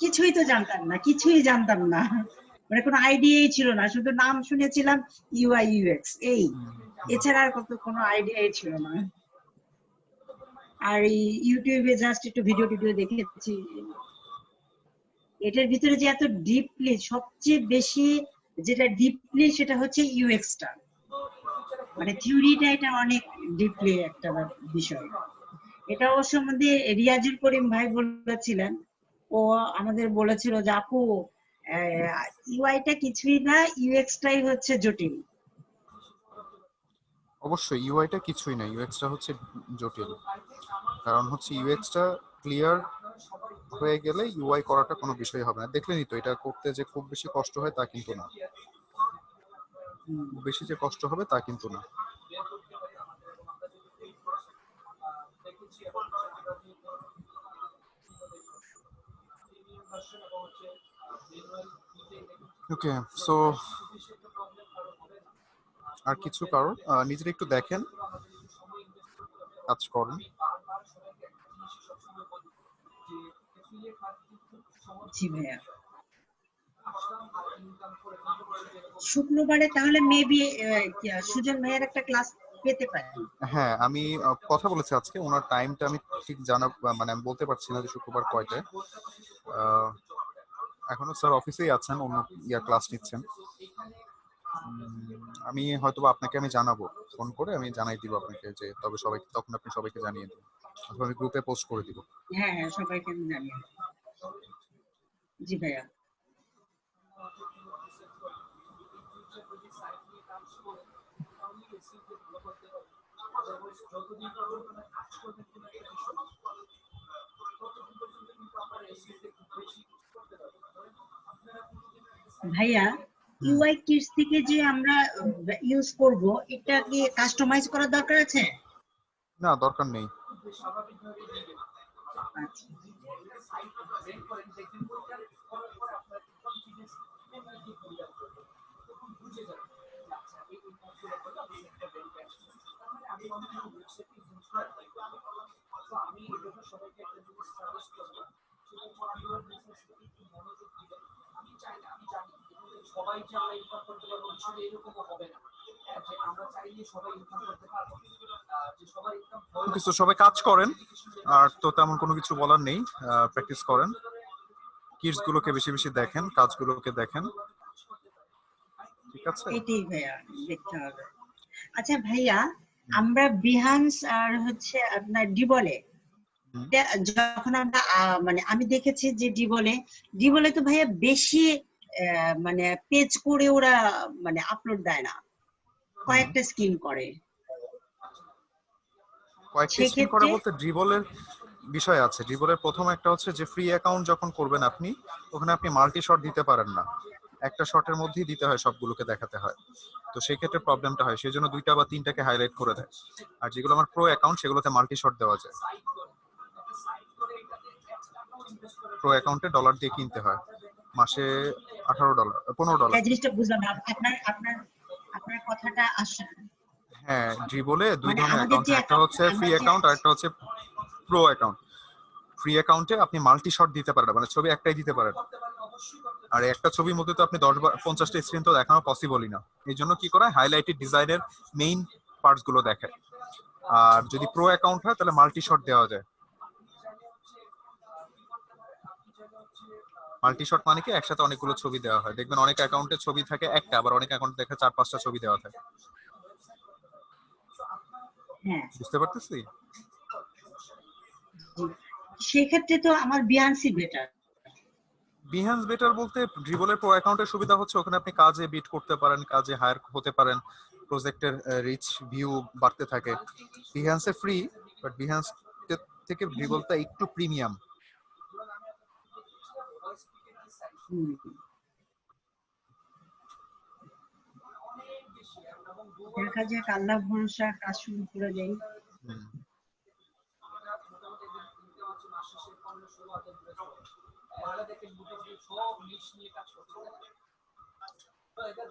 কিছুই তো জানতাম না, কিছুই জানতাম না, মানে কোনো আইডিয়াই ছিল না, শুধু নাম শুনেছিলাম ইউআই ইউএক্স এই, এছাড়া আর কোনো আইডিয়াই ছিল না। আর এই ইউটিউবে জাস্ট একটু ভিডিও দেখেছি। এটার ভিতরে যে এত ডিপলি, সবচেয়ে বেশি যেটা ডিপলি সেটা হচ্ছে ইউএক্সটা, মানে থিওরিটা এটা অনেক ডিপলি একটা বিষয়। এটা অবশ্য আমাদের রিয়াজুল করিম ভাই বলেছিলেন, ও আমাদের বলেছিল যে আপু ইউআইটা কিছুই না, ইউএক্সটাই হচ্ছে জটিল। অবশ্যই ইউআইটা কিছুই না, ইউএক্সটা হচ্ছে জটিল। কারণ হচ্ছে ইউএক্সটা ক্লিয়ার হয়ে গেলে ইউআই করাটা কোনো বিষয় হবে না। দেখলেনই তো, এটা করতে যে খুব বেশি কষ্ট হয় তা কিন্তু না, খুব বেশি যে কষ্ট হবে তা কিন্তু না। ওকে, সো আর কিছু কারণ নিজেরা একটু দেখেন, কাজ করেন। জি ভাইয়া, শুক্রবারে তাহলে মেবি সুজন ভাইয়ের একটা ক্লাস পেতে পারি। হ্যাঁ, আমি কথা বলেছি আজকে, ওনার টাইমটা আমি ঠিক মানে আমি বলতে পারছি না যে শুক্রবার কয়টায়। এখনো স্যার অফিসেই আছেন, অন্য ক্লাস নিচ্ছেন। আমি হয়তোবা আপনাকে আমি জানাবো, ফোন করে আমি জানাই দিব আপনাকে, যে তবে সবাইকে, তখন আপনি সবাইকে জানিয়ে দিন, অথবা আমি গ্রুপে পোস্ট করে দিব। হ্যাঁ হ্যাঁ, সবাইকে আমি জানিয়ে দেব। জি ভাইয়া। ভাইয়া ইউআই কিটস থেকে যে আমরা ইউজ করব, এটা কি কাস্টমাইজ করার দরকার আছে? না, দরকার নেই। আচ্ছা, সবাই যে আমরা ইনকাম করতে পারবো বিষয়টা এরকমও হবে না, যে আমরা চাইলে সবাই ইনকাম করতে পারবো, যে সবাই ইনকাম কিছু সবাই কাজ করেন, আর তো তেমন কোনো কিছু বলার নেই। প্র্যাকটিস করেন, কিডস গুলোকে বেশি বেশি দেখেন, কাজগুলোকে দেখেন, ঠিক আছে? এটাই ভাইয়া দেখতে হবে। আচ্ছা ভাইয়া, আমরা বিহান্স আর হচ্ছে আপনার ডিবলে, যখন আমরা মানে আমি দেখেছি যে ডিবলে তো ভাইয়া বেশি মানে পেজ করে ওরা মানে আপলোড দেয় না, কয়েকটা স্কিন করে। কয়েকটা স্কিন করে বলতে ড্রিবলের বিষয় আছে। ড্রিবলের প্রথম একটা হচ্ছে যে ফ্রি অ্যাকাউন্ট যখন করবেন আপনি, ওখানে আপনি মাল্টি শট দিতে পারেন না, একটা শটের মধ্যেই দিতে হয়, সবগুলোকে দেখাতে হয়। তো সেই ক্ষেত্রে প্রবলেমটা হয়, সেই জন্য 2টা বা 3টাকে হাইলাইট করে দেয়। আর যেগুলো আমার প্রো অ্যাকাউন্ট, সেগুলোতে মাল্টি শট দেওয়া যায়। প্রো অ্যাকাউন্টে ডলার দিয়ে কিনতে হয়, মাসে $18 $15। এই জিনিসটা বুঝলাম না, আপনার কথাটা আসে। হ্যাঁ, ড্রিবলে দুই ধরনের অ্যাকাউন্ট, একটা হচ্ছে ফ্রি অ্যাকাউন্ট আর একটা হচ্ছে প্রো অ্যাকাউন্ট। ফ্রি অ্যাকাউন্টে আপনি মাল্টি শট দিতে পারেন, মানে ছবি একটাই দিতে পারেন, আর একটা ছবির মধ্যে তো আপনি 10-50টা স্ক্রিন তো দেখানো পসিবলই না। এই জন্য কি করা, হাইলাইটেড ডিজাইনের মেইন পার্টস গুলো দেখায়। আর যদি প্রো অ্যাকাউন্ট হয় তাহলে মাল্টি শট দেওয়া যায়। মাল্টি শট মানে কি একসাথে অনেকগুলো ছবি দেওয়া হয়। দেখবেন অনেক অ্যাকাউন্টে ছবি থাকে একটা, আবার অনেক অ্যাকাউন্টে দেখে 4-5টা ছবি দেওয়া থাকে। হ্যাঁ, বুঝতে পারতেছি? সেক্ষেত্রে তো আমার বিহান্সি বেটার। বিহান্স বেটার বলতে ড্রিবলের প্রো অ্যাকাউন্টের সুবিধা হচ্ছে ওখানে আপনি কাজে বিট করতে পারেন, কাজে হায়ার হতে পারেন, প্রজেক্টের রিচ ভিউ বাড়তে থাকে। বিহান্সে ফ্রি, বাট বিহান্স থেকে ড্রিবলটা একটু প্রিমিয়াম। দেখা যাক, আল্লাহ ভরসা কাজ শুরু করে দেয়।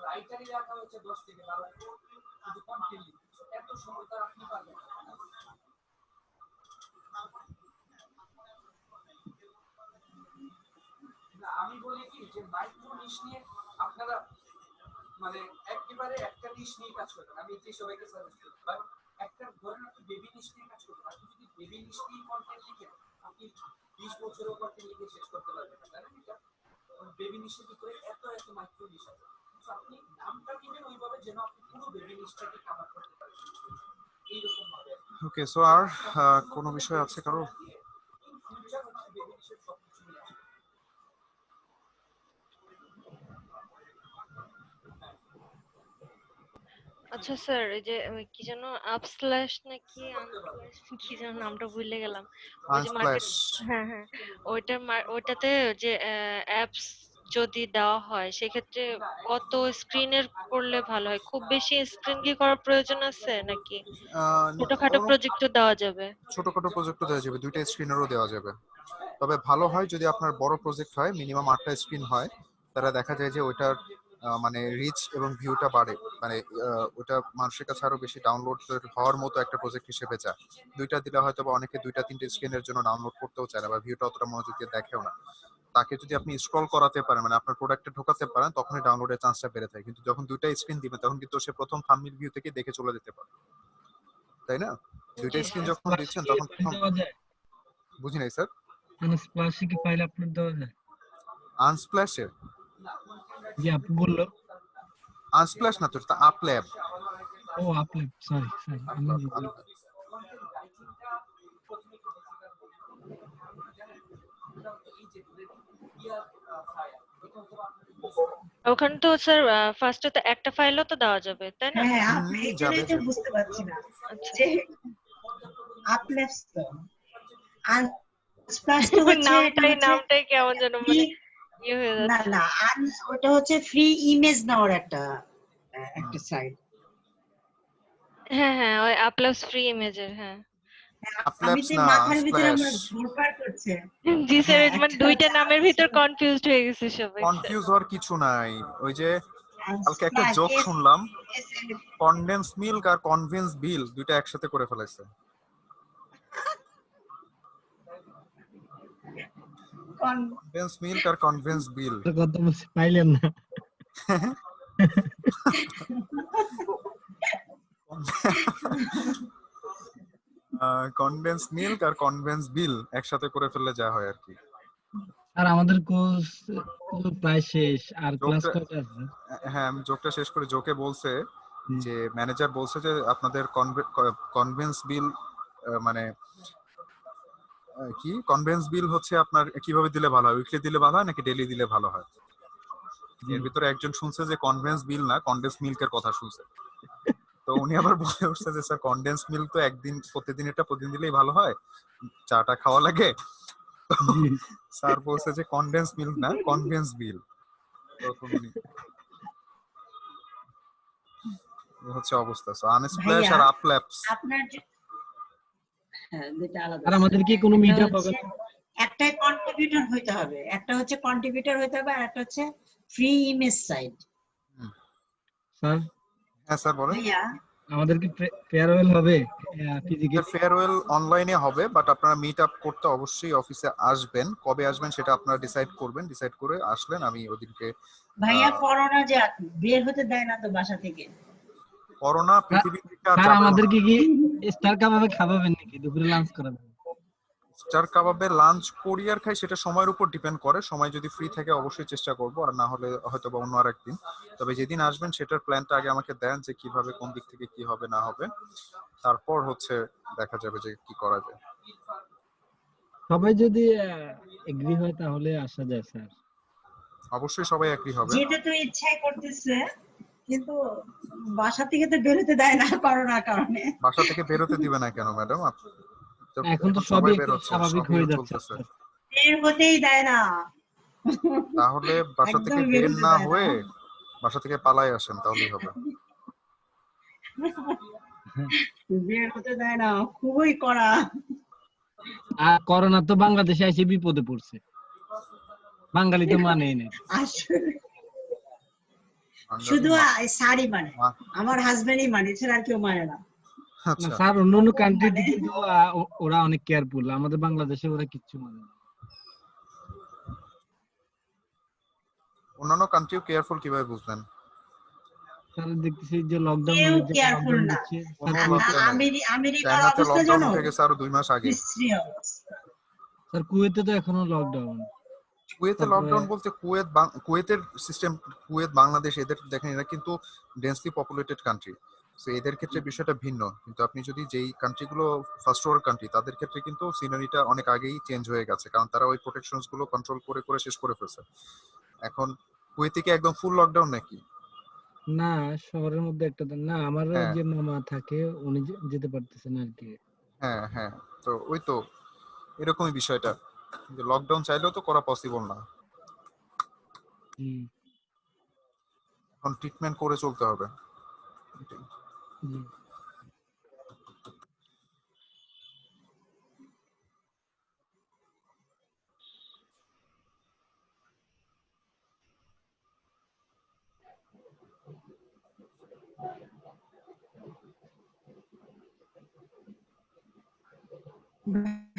রাইটারই রাখা হয়েছে 10 থেকে 12 কিন্তু কন্টিনিউ এত সময় তো আপনি পারবেন না। আমি বলি কি যে মাইক্রো নিশ নিয়ে আপনারা মানে একেবারে একটা নিশ নিয়ে কাজ করবেন। আমি যে সবাইকে সাজেস্ট করি বাট একটা ধরেন আপনি বেবি নিশ নিয়ে কাজ করবেন। আপনি যদি বেবি নিশ নিয়ে কন্টেন্ট লিখেন আপনি 20 বছরও কন্টেন্ট লিখে শেষ করতে পারবেন না। জানেন এটা বেবি নিশের ভিতরে এত মাইক্রো নিশ আছে। আপনি নামটা দিবেন ওইভাবে যেন আপনি পুরো বেবি নিশটাকে কভার করতে পারেন এইরকম ভাবে। ওকে, সো আর কোনো বিষয় আছে কারো? আচ্ছা স্যার, এই যে কি যেন আপস্ল্যাশ নাকি আনস্ল্যাশ কি যেন নামটা ভুলে গেলাম, ওই যে মার্কেট, হ্যাঁ হ্যাঁ, ওইটাতে যে অ্যাপস যদি দেওয়া হয় সেক্ষেত্রে কত স্ক্রিনের করলে ভালো হয়? খুব বেশি স্ক্রিন কি করার প্রয়োজন আছে নাকি ছোটখাটো প্রজেক্টও দেওয়া যাবে? ছোটখাটো প্রজেক্টও দেওয়া যাবে, 2টা স্ক্রিনেরও দেওয়া যাবে। তবে ভালো হয় যদি আপনার বড় প্রজেক্ট হয়, মিনিমাম 8টা স্ক্রিন হয়, তারা দেখা যায় যে ওইটার মানে রিচ এবং ভিউটা বাড়ে, মানে ওটা মানুষের কাছে আরো বেশি ডাউনলোড হওয়ার মতো একটা প্রজেক্ট হিসেবে যায়। 2টা দিলে হয়তো বা অনেকে 2-3টে স্ক্রিনের জন্য ডাউনলোড করতেও চায় না, বা ভিউটা অতটা মনোযোগ দিয়ে দেখেও না। তাকে যদি আপনি স্ক্রল করাতে পারেন, মানে আপনার প্রোডাক্টে ঢোকাতে পারেন, তখনই ডাউনলোডের চান্সটা বেড়ে যায়। কিন্তু যখন 2টা স্ক্রিন দিবেন তখন কিন্তু সে প্রথম থাম্বনেল ভিউ থেকে দেখে চলে যেতে পারে, তাই না? 2টা স্ক্রিন যখন দিচ্ছেন তখন বুঝি নাই স্যার। আনস্প্ল্যাশে কি ফাইল আপলোড দেওয়া যায়? আনস্প্ল্যাশে? জি, আপু বললো। আনস্প্ল্যাশ না তো, এটা আপল্যাব। ও আপল্যাব, সরি আমি ওখানে তো স্যার ফার্স্টে তো একটা ফাইলও তো দেওয়া যাবে, তাই না? হ্যাঁ, আপনি এটাই তো বুঝতে পারছি না যে আপলেপস তো আনস্প্ল্যাশ তো হচ্ছে নামটাই কেমন যেন মানে ইয়ে হয়ে যাচ্ছে। না ওটা হচ্ছে ফ্রি ইমেজ নেওয়ার একটা সাইট। হ্যাঁ ওই আপলোড ফ্রি ইমেজের। হ্যাঁ, আমি তো মাথার ভিতরে আমার ঘুরপাক করছে। জি স্যার, মানে দুইটা নামের ভিতর কনফিউজড হয়ে গেছে সবাই। কনফিউজ হওয়ার কিছু নাই। ওই যে কালকে একটা জোক শুনলাম, কনডেন্স মিল্ক আর কনভিন্স বিল দুইটা একসাথে করে ফেলাইছে। কনডেন্স মিল্ক আর কনভিন্স বিল কথা পাইলেন না? কনডেন্স মিল্ক আর কনভিন্স বিল একসাথে করে ফেললে যা হয় আর কি। আর আমাদের কোর্স প্রায় শেষ, আর ক্লাস কত আছে? হ্যাঁ, আমি জোকটা শেষ করে জোকে বলছে যে ম্যানেজার বলছে যে আপনাদের কনভিন্স বিল মানে কি কনভিন্স বিল হচ্ছে আপনার কিভাবে দিলে ভালো হয়, উইকলি দিলে ভালো হয় নাকি ডেইলি দিলে ভালো হয়? এর ভিতরে একজন শুনছে যে কনভিন্স বিল না, কনডেন্স মিল্কের কথা শুনছে। তো উনি আবার বলে উঠছে যে স্যার কনডেন্স মিল্ক তো একদিন প্রতিদিন এটা প্রতিদিন দিলেই ভালো হয়, চাটা খাওয়া লাগে। স্যার বলছে যে কনডেন্স মিল্ক না, কনভিন্স বিল। তখন উনি হচ্ছে অবস্থা। সো আনস্প্ল্যাশ আর আপল্যাপস আপনার দুটো আলাদা। আর আমাদের কি কোনো মিটআপ হবে? একটা কন্ট্রিবিউটর হইতে হবে, একটা হচ্ছে কন্ট্রিবিউটর হইতে হবে, আর একটা হচ্ছে ফ্রি ইমেজ সাইট। স্যার? হ্যাঁ স্যার বলেন। ভাইয়া আমাদের কি ফেয়ারওয়েল হবে ফিজিক্যালি? ফেয়ারওয়েল অনলাইনে হবে, বাট আপনারা মিট আপ করতে অবশ্যই অফিসে আসবেন। কবে আসবেন সেটা আপনারা ডিসাইড করবেন, ডিসাইড করে আসলেন আমি ওদিনকে। ভাইয়া করোনা যে বের হতে দেয় না তো বাসা থেকে? করোনা পৃথিবী থেকে আর স্যার যাবে না। আমাদেরকে কি স্টার কাবাবে খাওয়াবেন নাকি দুপুরে লাঞ্চ করাবেন? স্টার কাবাবে লাঞ্চ করি আর খাই সেটা সময়ের উপর ডিপেন্ড করে, সময় যদি ফ্রি থাকে অবশ্যই চেষ্টা করব, আর না হলে হয়তো বা অন্য আরেকদিন। তবে যেদিন আসবেন সেটার প্ল্যানটা আগে আমাকে দেন যে কিভাবে কোন দিক থেকে কি হবে না হবে, তারপর হচ্ছে দেখা যাবে যে কি করা যায়। সবাই যদি এগ্রি হয় তাহলে আসা যায় স্যার। অবশ্যই সবাই একই হবে। যেটা তো ইচ্ছাই করতেছে, কিন্তু বাসা থেকে তো বের হতে দেয় না করোনার কারণে। বাসা থেকে বের হতে দিবে না কেন ম্যাডাম? এখন তো সবই স্বাভাবিক হয়ে যাচ্ছে। বের হতেই দেয় না। তাহলে বাসা থেকে বের না হয়ে বাসা থেকে পালাই আসেন, তাহলেই হবে। বের হতে দেয় না, খুবই কড়া। আর করোনা তো বাংলাদেশে এসে বিপদে পড়ছে, বাঙালি তো মানেই না। শুধু সারি মানে আমার হাজবেন্ডই মানে, ছাড়া আর কেউ মানে না। স্যার অন্যান্য কান্ট্রিতে কিন্তু ওরা অনেক কেয়ারফুল, আমাদের বাংলাদেশে ওরা কিচ্ছু মানে না। অন্যান্য কান্ট্রিও কেয়ারফুল কিভাবে বুঝলেন? স্যার দেখতেছি যে লকডাউন দিচ্ছে, আমেরিকার অবস্থা লকডাউন উঠে গেছে আরো 2 মাস আগে। স্যার কুয়েতে তো এখনো লকডাউন। কুয়েতে লকডাউন বলতে কুয়েতের সিস্টেম, কুয়েত বাংলাদেশ এদের দেখেন এরা কিন্তু ডেন্সলি পপুলেটেড কান্ট্রি, সো এদের ক্ষেত্রে বিষয়টা ভিন্ন। কিন্তু আপনি যদি যেই কান্ট্রিগুলো ফার্স্ট ওয়ার্ল্ড কান্ট্রি তাদের ক্ষেত্রে কিন্তু সিনারিটা অনেক আগেই চেঞ্জ হয়ে গেছে, কারণ তারা ওই প্রোটেকশনস গুলো কন্ট্রোল করে করে শেষ করে ফেলছে। এখন কুয়েতে কি একদম ফুল লকডাউন নাকি? না, শহরের মধ্যে একটা না, আমার যে মামা থাকে উনি যেতে পারতেছেন আর কি। হ্যাঁ হ্যাঁ, তো ওই তো এরকমই বিষয়টা, যে লকডাউন চাইলেও তো করা পসিবল না। এখন ট্রিটমেন্ট করে চলতে হবে।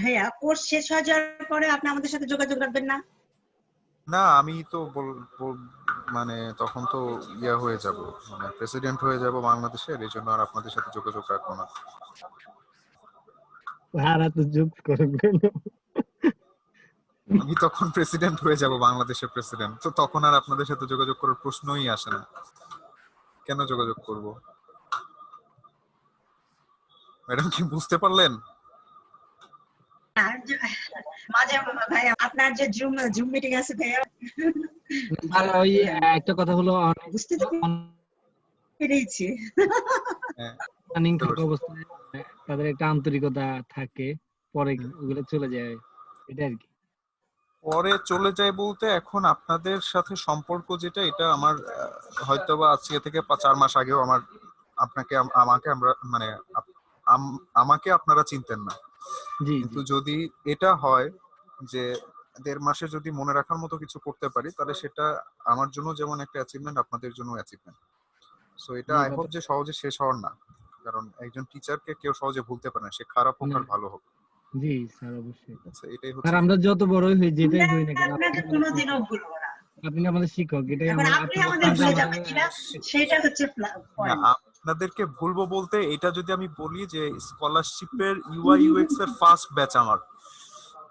ভাইয়া কোর্স শেষ হয়ে যাওয়ার পরে আপনি আমাদের সাথে যোগাযোগ রাখবেন না? না, আমি তো মানে তখন তো ইয়া হয়ে যাব, মানে প্রেসিডেন্ট হয়ে যাব বাংলাদেশের, এই জন্য আর আপনাদের সাথে যোগাযোগ রাখবো না। আমি তখন প্রেসিডেন্ট হয়ে যাব, বাংলাদেশের প্রেসিডেন্ট, তো তখন আর আপনাদের সাথে যোগাযোগ করার প্রশ্নই আসে না। কেন যোগাযোগ করব? ম্যাডাম কি বুঝতে পারলেন? মাঝে ভাইয়া আপনার যে জুম মিটিং আছে ভাইয়া, ভালো। ওই একটা কথা হলো বুঝতে পেরেছি, রানিং থাকা অবস্থায় তাদের একটা আন্তরিকতা থাকে, পরে ওগুলো চলে যায়, এটা আর কি। পরে চলে যায় বলতে এখন আপনাদের সাথে সম্পর্ক যেটা, এটা আমার হয়তোবা আজকে থেকে 4 মাস আগেও আমাকে আপনারা চিনতেন না, কিন্তু যদি এটা হয় যে 1.5 মাসে যদি মনে রাখার মতো কিছু করতে পারি, তাহলে সেটা আমার জন্য যেমন একটা অ্যাচিভমেন্ট, আপনাদের জন্য অ্যাচিভমেন্ট। সো এটা আই হোপ যে সহজে শেষ হওয়ার না, কারণ একজন টিচারকে কেউ সহজে ভুলতে পারে না, সে খারাপ হোক আর ভালো হোক। জি স্যার, অবশ্যই। এটাই হচ্ছে, স্যার আমরা যত বড়ই হই, যেটাই হই না কেন, আপনাকে কোনোদিনও ভুলবো না। আপনি আমাদের শিক্ষক, এটাই আপনি আমাদের ভুলে যাবেন কিনা সেটা হচ্ছে পয়েন্ট। আপনাদেরকে ভুলবো বলতে, এটা যদি আমি বলি যে স্কলারশিপের ইউআই ইউএক্স এর ফার্স্ট ব্যাচ আমার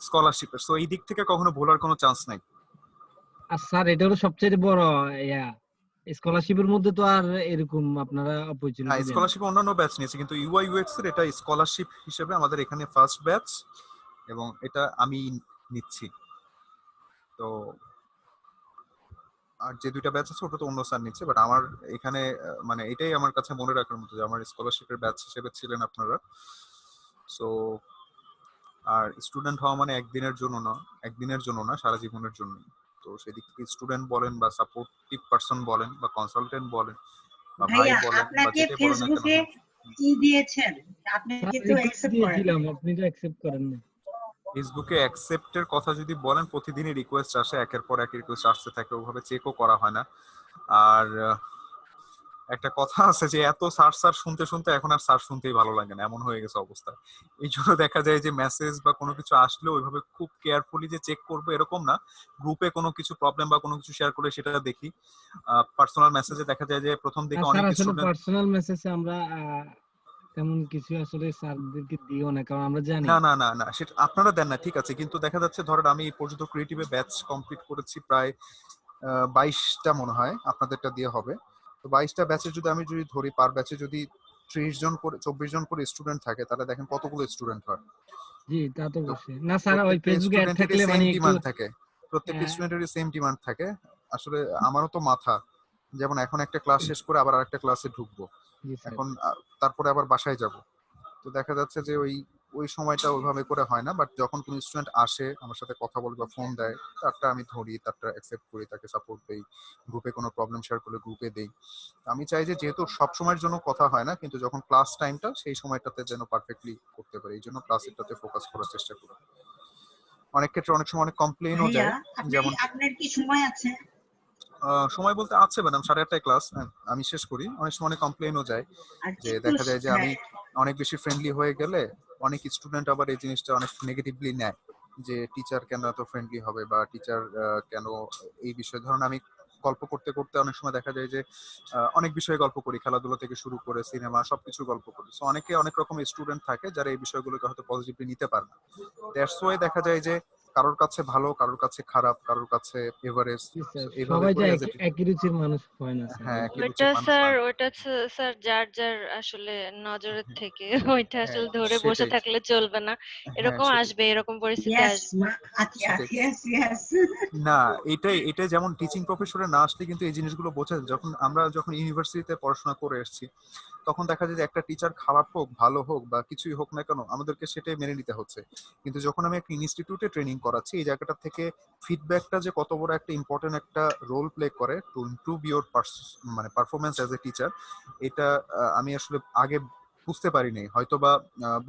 স্কলারশিপের, সো এই দিক থেকে কখনো ভোলার কোনো চান্স নাই। আর স্যার এটা হলো সবচেয়ে বড় স্কলারশিপের মধ্যে তো আর এরকম আপনারা অপরচুনিটি দেন। স্কলারশিপ অন্যান্য ব্যাচ নিয়েছে, কিন্তু ইউআই ইউএক্স এর এটা স্কলারশিপ হিসেবে আমাদের এখানে ফার্স্ট ব্যাচ, এবং এটা আমি নিচ্ছি। তো আর যে 2টা ব্যাচ আছে ওটা তো অন্য স্যার নিচ্ছে, বাট আমার এখানে মানে এটাই আমার কাছে মনে রাখার মতো যে আমার স্কলারশিপের ব্যাচ হিসেবে ছিলেন আপনারা। সো আর স্টুডেন্ট হওয়া মানে একদিনের জন্য না, সারা জীবনের জন্য। তো সেই দিক থেকে স্টুডেন্ট বলেন বা সাপোর্টিভ পারসন বলেন বা কনসালটেন্ট বলেন বা ভাই বলেন, আপনাকে ফেসবুকে কি দিয়েছেন, আপনি কিন্তু অ্যাকসেপ্ট করেন, আপনি তো অ্যাকসেপ্ট করেন না। ফেসবুকে অ্যাকসেপ্টের কথা যদি বলেন, প্রতিদিনই রিকোয়েস্ট আসে, একের পর এক রিকোয়েস্ট আসতে থাকে, ওভাবে চেকও করা হয় না। আর একটা কথা আছে যে এত স্যার স্যার শুনতে শুনতে এখন আর স্যার শুনতেই ভালো লাগে না, এমন হয়ে গেছে অবস্থা। এই জন্য দেখা যায় যে মেসেজ বা কোনো কিছু আসলে ওইভাবে খুব কেয়ারফুলি যে চেক করবো এরকম না। গ্রুপে কোনো কিছু প্রবলেম বা কোনো কিছু শেয়ার করে সেটা দেখি। পার্সোনাল মেসেজে দেখা যায় যে প্রথম দিকে স্যার অনেক আসলে স্টুডেন্ট, পার্সোনাল মেসেজে আমরা তেমন কিছু আসলে স্যারদেরকে দিও না, কারণ আমরা জানি। না না না না সেটা আপনারা দেন না ঠিক আছে, কিন্তু দেখা যাচ্ছে ধরেন আমি এই পর্যন্ত ক্রিয়েটিভে ব্যাচ কমপ্লিট করেছি প্রায় 22টা মনে হয়, আপনাদেরটা দিয়ে হবে। তো 22টা ব্যাচে যদি ধরি, পার ব্যাচে যদি 30 জন করে 24 জন করে স্টুডেন্ট থাকে, তাহলে দেখেন কতগুলো স্টুডেন্ট হয়। জি, তা তো তো অবশ্যই। না স্যার, ওই প্রত্যেকটা ফেসবুকে অ্যাড স্টুডেন্টেরই থাকলে সেম মানে একটু ডিমান্ড থাকে, প্রত্যেকটা আহ, স্টুডেন্টেরই সেম ডিমান্ড থাকে। আসলে আমারও তো মাথা, যেমন এখন একটা ক্লাস শেষ করে আবার আরেকটা ক্লাসে ঢুকবো, জি স্যার। এখন তারপরে আবার বাসায় যাব। তো দেখা যাচ্ছে যে ওই ওই সময়টা ওইভাবে করে হয় না, বাট যখন কোনো স্টুডেন্ট আসে আমার সাথে কথা বলে বা ফোন দেয়, তারটা আমি ধরি, তারটা অ্যাকসেপ্ট করি, তাকে সাপোর্ট দেই। গ্রুপে কোনো প্রবলেম শেয়ার করলে গ্রুপে দেই। আমি চাই যে যেহেতু সব সময়ের জন্য কথা হয় না, কিন্তু যখন ক্লাস টাইমটা সেই সময়টাতে যেন পারফেক্টলি করতে পারি, এই জন্য ক্লাসেরটাতে ফোকাস করার চেষ্টা করি। অনেক ক্ষেত্রে অনেক সময় অনেক কমপ্লেইনও ভাইয়া যায়, যেমন আপনার কি সময় আছে? সময় বলতে আছে ম্যাডাম, 8:30টায় ক্লাস, আমি শেষ করি। অনেক সময় অনেক কমপ্লেইনও যায় আর যে কিন্তু দেখা যায় যে আমি হ্যাঁ, অনেক বেশি ফ্রেন্ডলি হয়ে গেলে অনেক স্টুডেন্ট আবার এই জিনিসটা অনেক নেগেটিভলি নেয়, যে টিচার কেন এত ফ্রেন্ডলি হবে, বা টিচার কেন এই বিষয়ে। ধরুন আমি গল্প করতে করতে অনেক সময় দেখা যায় যে অনেক বিষয়ে গল্প করি, খেলাধুলা থেকে শুরু করে সিনেমা সবকিছু গল্প করি। সো অনেকে অনেক রকম স্টুডেন্ট থাকে যারা এই বিষয়গুলোকে হয়তো পজিটিভলি নিতে পারে না। দ্যাটস ওয়াই দেখা যায় যে কারোর কাছে ভালো, কারোর কাছে খারাপ, কারোর কাছে এভারেজ। জি স্যার, এইভাবে সবাই যে করে একই রুচির মানুষ হয় না স্যার। হ্যাঁ, একই ওইটা রুচির মানুষ স্যার, হয় না। ওইটা স্যার যার যার আসলে নজরের থেকে ওইটা হ্যাঁ, আসলে ধরে বসে সেটাই। থাকলে চলবে না। হ্যাঁ, এরকম সেটাই। আসবে, এরকম পরিস্থিতি ইয়েস আসবে। আচ্ছা, সেটাই। Yes yes. না, এটাই যেমন টিচিং প্রফেশনে না আসলে কিন্তু এই জিনিসগুলো বোঝা যায়। যখন ইউনিভার্সিটিতে পড়াশোনা করে এসেছি, তখন দেখা যায় যে একটা টিচার খারাপ হোক ভালো হোক বা কিছুই হোক না কেন, আমাদেরকে সেটাই মেনে নিতে হচ্ছে। কিন্তু যখন আমি একটা ইনস্টিটিউটে ট্রেনিং করাচ্ছি, এই জায়গাটা থেকে ফিডব্যাকটা যে কত বড় একটা ইম্পর্টেন্ট একটা রোল প্লে করে টু ইমপ্রুভ ইউর মানে পারফরমেন্স অ্যাজ এ টিচার, এটা আমি আসলে আগে বুঝতে পারিনি। হয়তোবা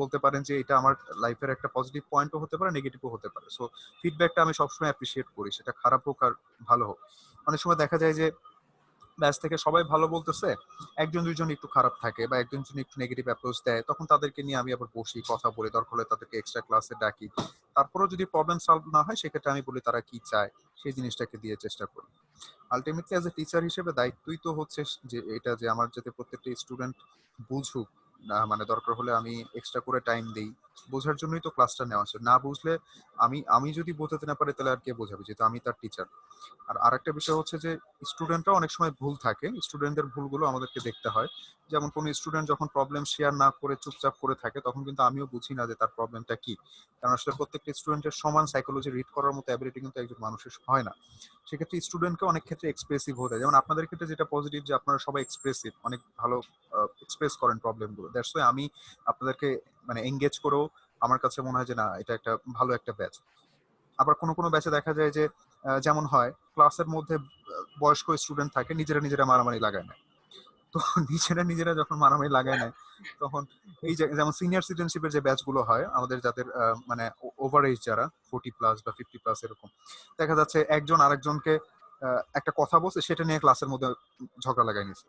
বলতে পারেন যে এটা আমার লাইফের একটা পজিটিভ পয়েন্টও হতে পারে, নেগেটিভও হতে পারে। সো ফিডব্যাকটা আমি সবসময় অ্যাপ্রিসিয়েট করি, সেটা খারাপ হোক আর ভালো হোক। অনেক সময় দেখা যায় যে ব্যাচ থেকে সবাই ভালো বলতেছে, একজন দুইজন একটু খারাপ থাকে বা একজন দুজন একটু নেগেটিভ অ্যাপ্রোচ দেয়, তখন তাদেরকে নিয়ে আমি আবার বসি, কথা বলি, দরকার হলে তাদেরকে এক্সট্রা ক্লাসে ডাকি। তারপরেও যদি প্রবলেম সলভ না হয়, সেক্ষেত্রে আমি বলি তারা কি চায়, সেই জিনিসটাকে দিয়ে চেষ্টা করি। আলটিমেটলি অ্যাজ এ টিচার হিসেবে দায়িত্বই তো হচ্ছে যে এটা, যে আমার যাতে প্রত্যেকটা স্টুডেন্ট বুঝুক, না মানে দরকার হলে আমি এক্সট্রা করে টাইম দেই, বোঝার জন্যই তো ক্লাসটা নেওয়া আছে। না বুঝলে আমি আমি যদি বোঝাতে না পারি, তাহলে আর কে বোঝাবে, যেহেতু আমি তার টিচার। আর আরেকটা বিষয় হচ্ছে যে স্টুডেন্টরা অনেক সময় ভুল থাকে, স্টুডেন্টদের ভুলগুলো আমাদেরকে দেখতে হয়। যেমন কোনো স্টুডেন্ট যখন প্রবলেম শেয়ার না করে চুপচাপ করে থাকে, তখন কিন্তু আমিও বুঝি না যে তার প্রবলেমটা কি। কারণ আসলে প্রত্যেকটা স্টুডেন্টের সমান সাইকোলজি রিড করার মতো অ্যাবিলিটি কিন্তু একজন মানুষের হয় না। সেক্ষেত্রে স্টুডেন্টকে অনেক ক্ষেত্রে এক্সপ্রেসিভ হতে হয়। যেমন আপনাদের ক্ষেত্রে যেটা পজিটিভ, যে আপনারা সবাই এক্সপ্রেসিভ, অনেক ভালো এক্সপ্রেস করেন প্রবলেমগুলো। দ্যাটস ওয়াই আমি আপনাদেরকে মানে এঙ্গেজ করেও আমার কাছে মনে হয় যে না, এটা একটা ভালো একটা ব্যাচ। আবার কোনো কোনো ব্যাচে দেখা যায় যে যেমন হয় ক্লাসের মধ্যে বয়স্ক স্টুডেন্ট থাকে, নিজেরা নিজেরা মারামারি লাগায় নেয়। তো নিজেরা নিজেরা যখন মারামারি লাগায় নেয়, তখন এই যে যেমন সিনিয়র সিটিজেনশিপের যে ব্যাচগুলো হয় আমাদের, যাদের মানে ওভার এজ, যারা 40+ বা 50+ এরকম, দেখা যাচ্ছে একজন আরেকজনকে একটা কথা বলছে, সেটা নিয়ে ক্লাসের মধ্যে ঝগড়া লাগাই নিছে।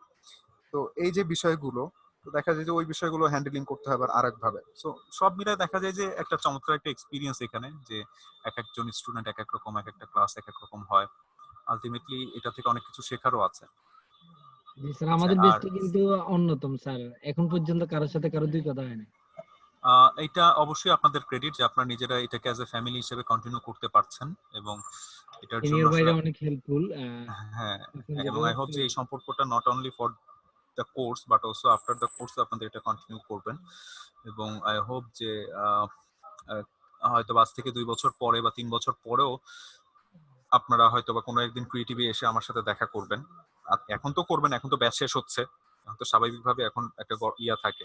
তো এই যে বিষয়গুলো, তো দেখা যায় যে ওই বিষয়গুলো হ্যান্ডেলিং করতে হবে আরেক ভাবে। সো সব মিলায় দেখা যায় যে একটা চমৎকার একটা এক্সপিরিয়েন্স এখানে, যে এক একজন স্টুডেন্ট এক এক রকম, এক একটা ক্লাস এক এক রকম হয়। আলটিমেটলি এটা থেকে অনেক কিছু শেখারও আছে। জি স্যার, আচ্ছা, আমাদের আর বেস্টে কিন্তু অন্যতম স্যার। এখন পর্যন্ত কারোর সাথে কারো দুই কথা হয় না। এটা অবশ্যই আপনাদের ক্রেডিট যে আপনারা নিজেরা এটাকে অ্যাজ এ ফ্যামিলি হিসেবে কন্টিনিউ করতে পারছেন, এবং এটার জন্য সিনিয়র আসলে ভাইরা অনেক হেল্পফুল। হ্যাঁ, এখন এবং যেটা আই হোপ হচ্ছে, যে এই সম্পর্কটা not only for the course but also after the course আপনাদের এটা কন্টিনিউ করবেন। এবং আই হোপ যে আহ, আহ, হয়তো আজ থেকে 2 বছর পরে বা 3 বছর পরেও আপনারা হয়তো বা কোনো একদিন ক্রিয়েটিভে এসে আমার সাথে দেখা করবেন। আর এখন তো করবেন, এখন তো ব্যাচ শেষ হচ্ছে, এখন তো স্বাভাবিকভাবে এখন একটা ইয়া থাকে।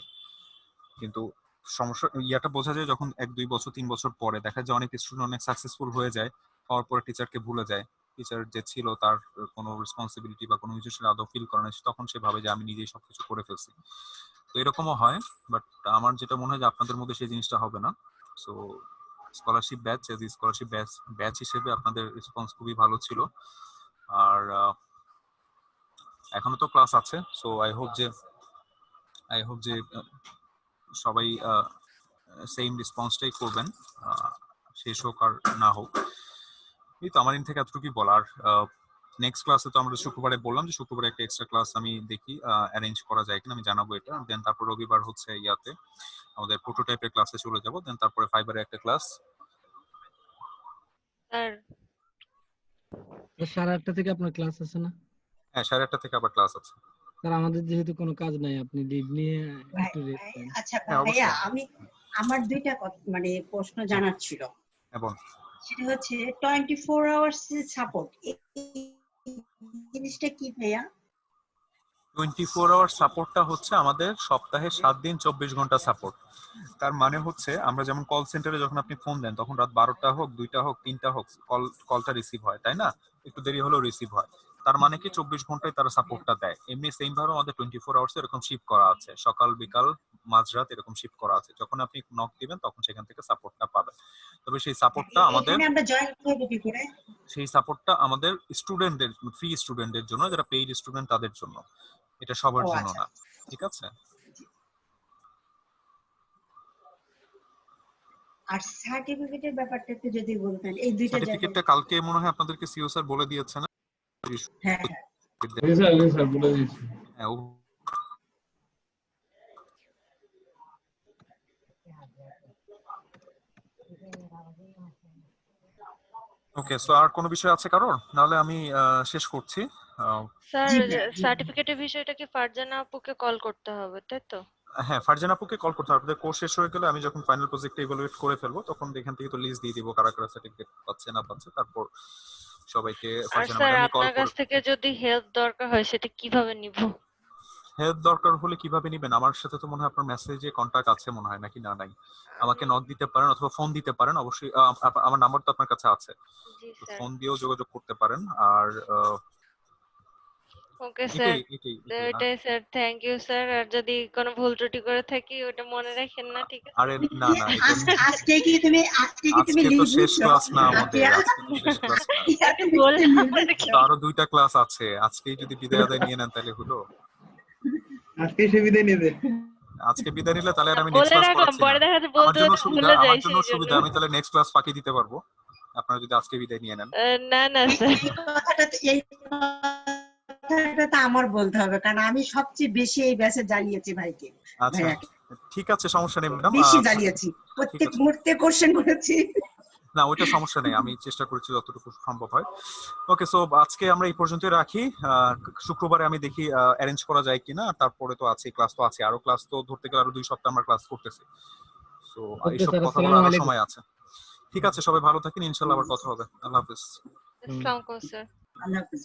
কিন্তু সমস্যা ইয়াটা বোঝা যায় যখন 1-2 বছর 3 বছর পরে দেখা যায় অনেক স্টুডেন্ট অনেক সাকসেসফুল হয়ে যায়, হওয়ার পরে টিচারকে ভুলে যায়। টিচার যে ছিল তার কোনো রেসপন্সিবিলিটি বা কোনো কিছু সে আদৌ ফিল করে না, তখন সে ভাবে যে আমি নিজেই সবকিছু করে ফেলছি। তো এরকমও হয়, বাট আমার যেটা মনে হয় যে আপনাদের মধ্যে সেই জিনিসটা হবে না। So scholarship batch, scholarship batch হিসেবে আপনাদের রেসপন্স খুবই ভালো ছিল। আর এখনো তো ক্লাস আছে, সো আই হোপ যে সবাই সেম রেসপন্সটাই করবেন, শেষ হোক আর না হোক। এই তো আমার থেকে এতটুকুই বলার। নেক্সট ক্লাসে তো আমরা শুক্রবারে বললাম যে শুক্রবারে একটা এক্সট্রা ক্লাস আমি দেখি অ্যারেঞ্জ করা যায় কিনা, আমি জানাবো এটা। দেন তারপর রবিবার হচ্ছে ইয়াতে আমাদের প্রোটোটাইপের ক্লাসে চলে যাব। দেন তারপরে ফাইবারে একটা ক্লাস। স্যার 8:30 থেকে আপনার ক্লাস আছে না? হ্যাঁ 8:30 থেকে আবার ক্লাস আছে। স্যার আমাদের যেহেতু কোনো কাজ নাই, আপনি লিভ নিয়ে একটু রেস্ট নেন। আচ্ছা ভাইয়া, আমার দুইটা মানে প্রশ্ন জানার ছিল। এবং সেটা হচ্ছে 24 আওয়ার্স সাপোর্ট, এই জিনিসটা কি ভাইয়া? 24 আওয়ার সাপোর্টটা হচ্ছে আমাদের সপ্তাহে 7 দিন 24 ঘন্টা সাপোর্ট। তার মানে হচ্ছে আমরা যেমন কল সেন্টারে যখন আপনি ফোন দেন তখন রাত 12টা হোক, 2টা হোক, 3টা হোক কলটা রিসিভ হয়, তাই না? একটু দেরি হলেও রিসিভ হয়। তার মানে কি 24 ঘন্টায় তারা সাপোর্টটা দেয়। এমনি সেম ভাবে আমাদের 24 আওয়ার্স এরকম শিফট করা আছে, সকাল বিকাল মাঝরাত এরকম শিফট করা আছে। যখন আপনি নক দিবেন তখন সেখান থেকে সাপোর্টটা পাবেন। তবে সেই সাপোর্টটা আমাদের স্টুডেন্টদের, ফ্রি স্টুডেন্টদের জন্য, যারা পেইড স্টুডেন্ট তাদের জন্য, এটা সবার জন্য না। ঠিক আছে? আর সার্টিফিকেটের ব্যাপারটা একটু যদি বলতেন। এই দুইটা সার্টিফিকেটটা কালকে মনে হয় আপনাদেরকে সিও স্যার বলে দিয়েছে না? হ্যাঁ স্যার বলে দিয়েছি। হ্যাঁ ওকে, সো আর কোনো বিষয় আছে কারোর? নাহলে আমি শেষ করছি। স্যার সার্টিফিকেটের বিষয়টা কি ফারজানা আপুকে কল করতে হবে, তাই তো? হ্যাঁ ফারজানা আপুকে কল করতে হবে। আপনাদের কোর্স শেষ হয়ে গেলে আমি যখন ফাইনাল প্রজেক্ট ইভালুয়েট করে ফেলবো তখন এখান থেকে তো লিস্ট দিয়ে দিব কারা কারা সার্টিফিকেট পাচ্ছে না পাচ্ছে। তারপর সবাইকে ফারজানা ম্যাডামই কল আপনার কাছ থেকে যদি হেল্প দরকার হয় সেটা কিভাবে নিব? হেল্প দরকার হলে কিভাবে নিবেন? আমার সাথে তো মনে হয় আপনার মেসেজে কন্টাক্ট আছে মনে হয়, নাকি না নাই? আমাকে নক দিতে পারেন অথবা ফোন দিতে পারেন। অবশ্যই আমার নাম্বার তো আপনার কাছে আছে, ফোন দিয়েও যোগাযোগ করতে পারেন। আর ওকে স্যার, এটাই স্যার। Thank you sir. আর যদি কোনো ভুল ত্রুটি করে থাকি ওটা মনে রাখেন না, ঠিক আছে? আরে না না, আজকে কি তুমি তো শেষ ক্লাস না আমাদের, আজকে তো শেষ ক্লাস না, আরো 2টা ক্লাস আছে। আজকেই যদি বিদায় আদায় নিয়ে নেন তাহলে হলো। আজকে সে বিদায় নেবে, আজকে বিদায় নিলে তাহলে আর আমি নেক্সট ক্লাস করাচ্ছি না। আমার জন্য সুবিধা, আমি তাহলে নেক্সট ক্লাস ফাঁকি দিতে পারবো আপনারা যদি আজকে বিদায় নিয়ে নেন। না না স্যার, এই কথাটা তো আমার বলতে হবে, কারণ আমি সবচেয়ে বেশি এই ব্যাচে জ্বালিয়েছি ভাইকে। আচ্ছা ঠিক আছে, সমস্যা নেই ম্যাডাম, বেশি জ্বালিয়েছি, প্রত্যেক মুহূর্তে কোশ্চেন করেছি। না ওইটা সমস্যা নেই, আমি চেষ্টা করেছি যতটুকু সম্ভব হয়। ওকে, সো আজকে আমরা এই পর্যন্তই রাখি। শুক্রবারে আমি দেখি অ্যারেঞ্জ করা যায় কিনা। তারপরে তো আছে ক্লাস, তো আছে আরো ক্লাস, তো ধরতে গেলে আরো 2 সপ্তাহ আমরা ক্লাস করতেছি। সো এইসব কথা বলার আরো সময় আছে। ঠিক আছে, সবাই ভালো থাকেন, ইনশাআল্লাহ আবার কথা হবে। আল্লাহ হাফেজ। আসসালামু আলাইকুম স্যার। আল্লাহ হাফেজ।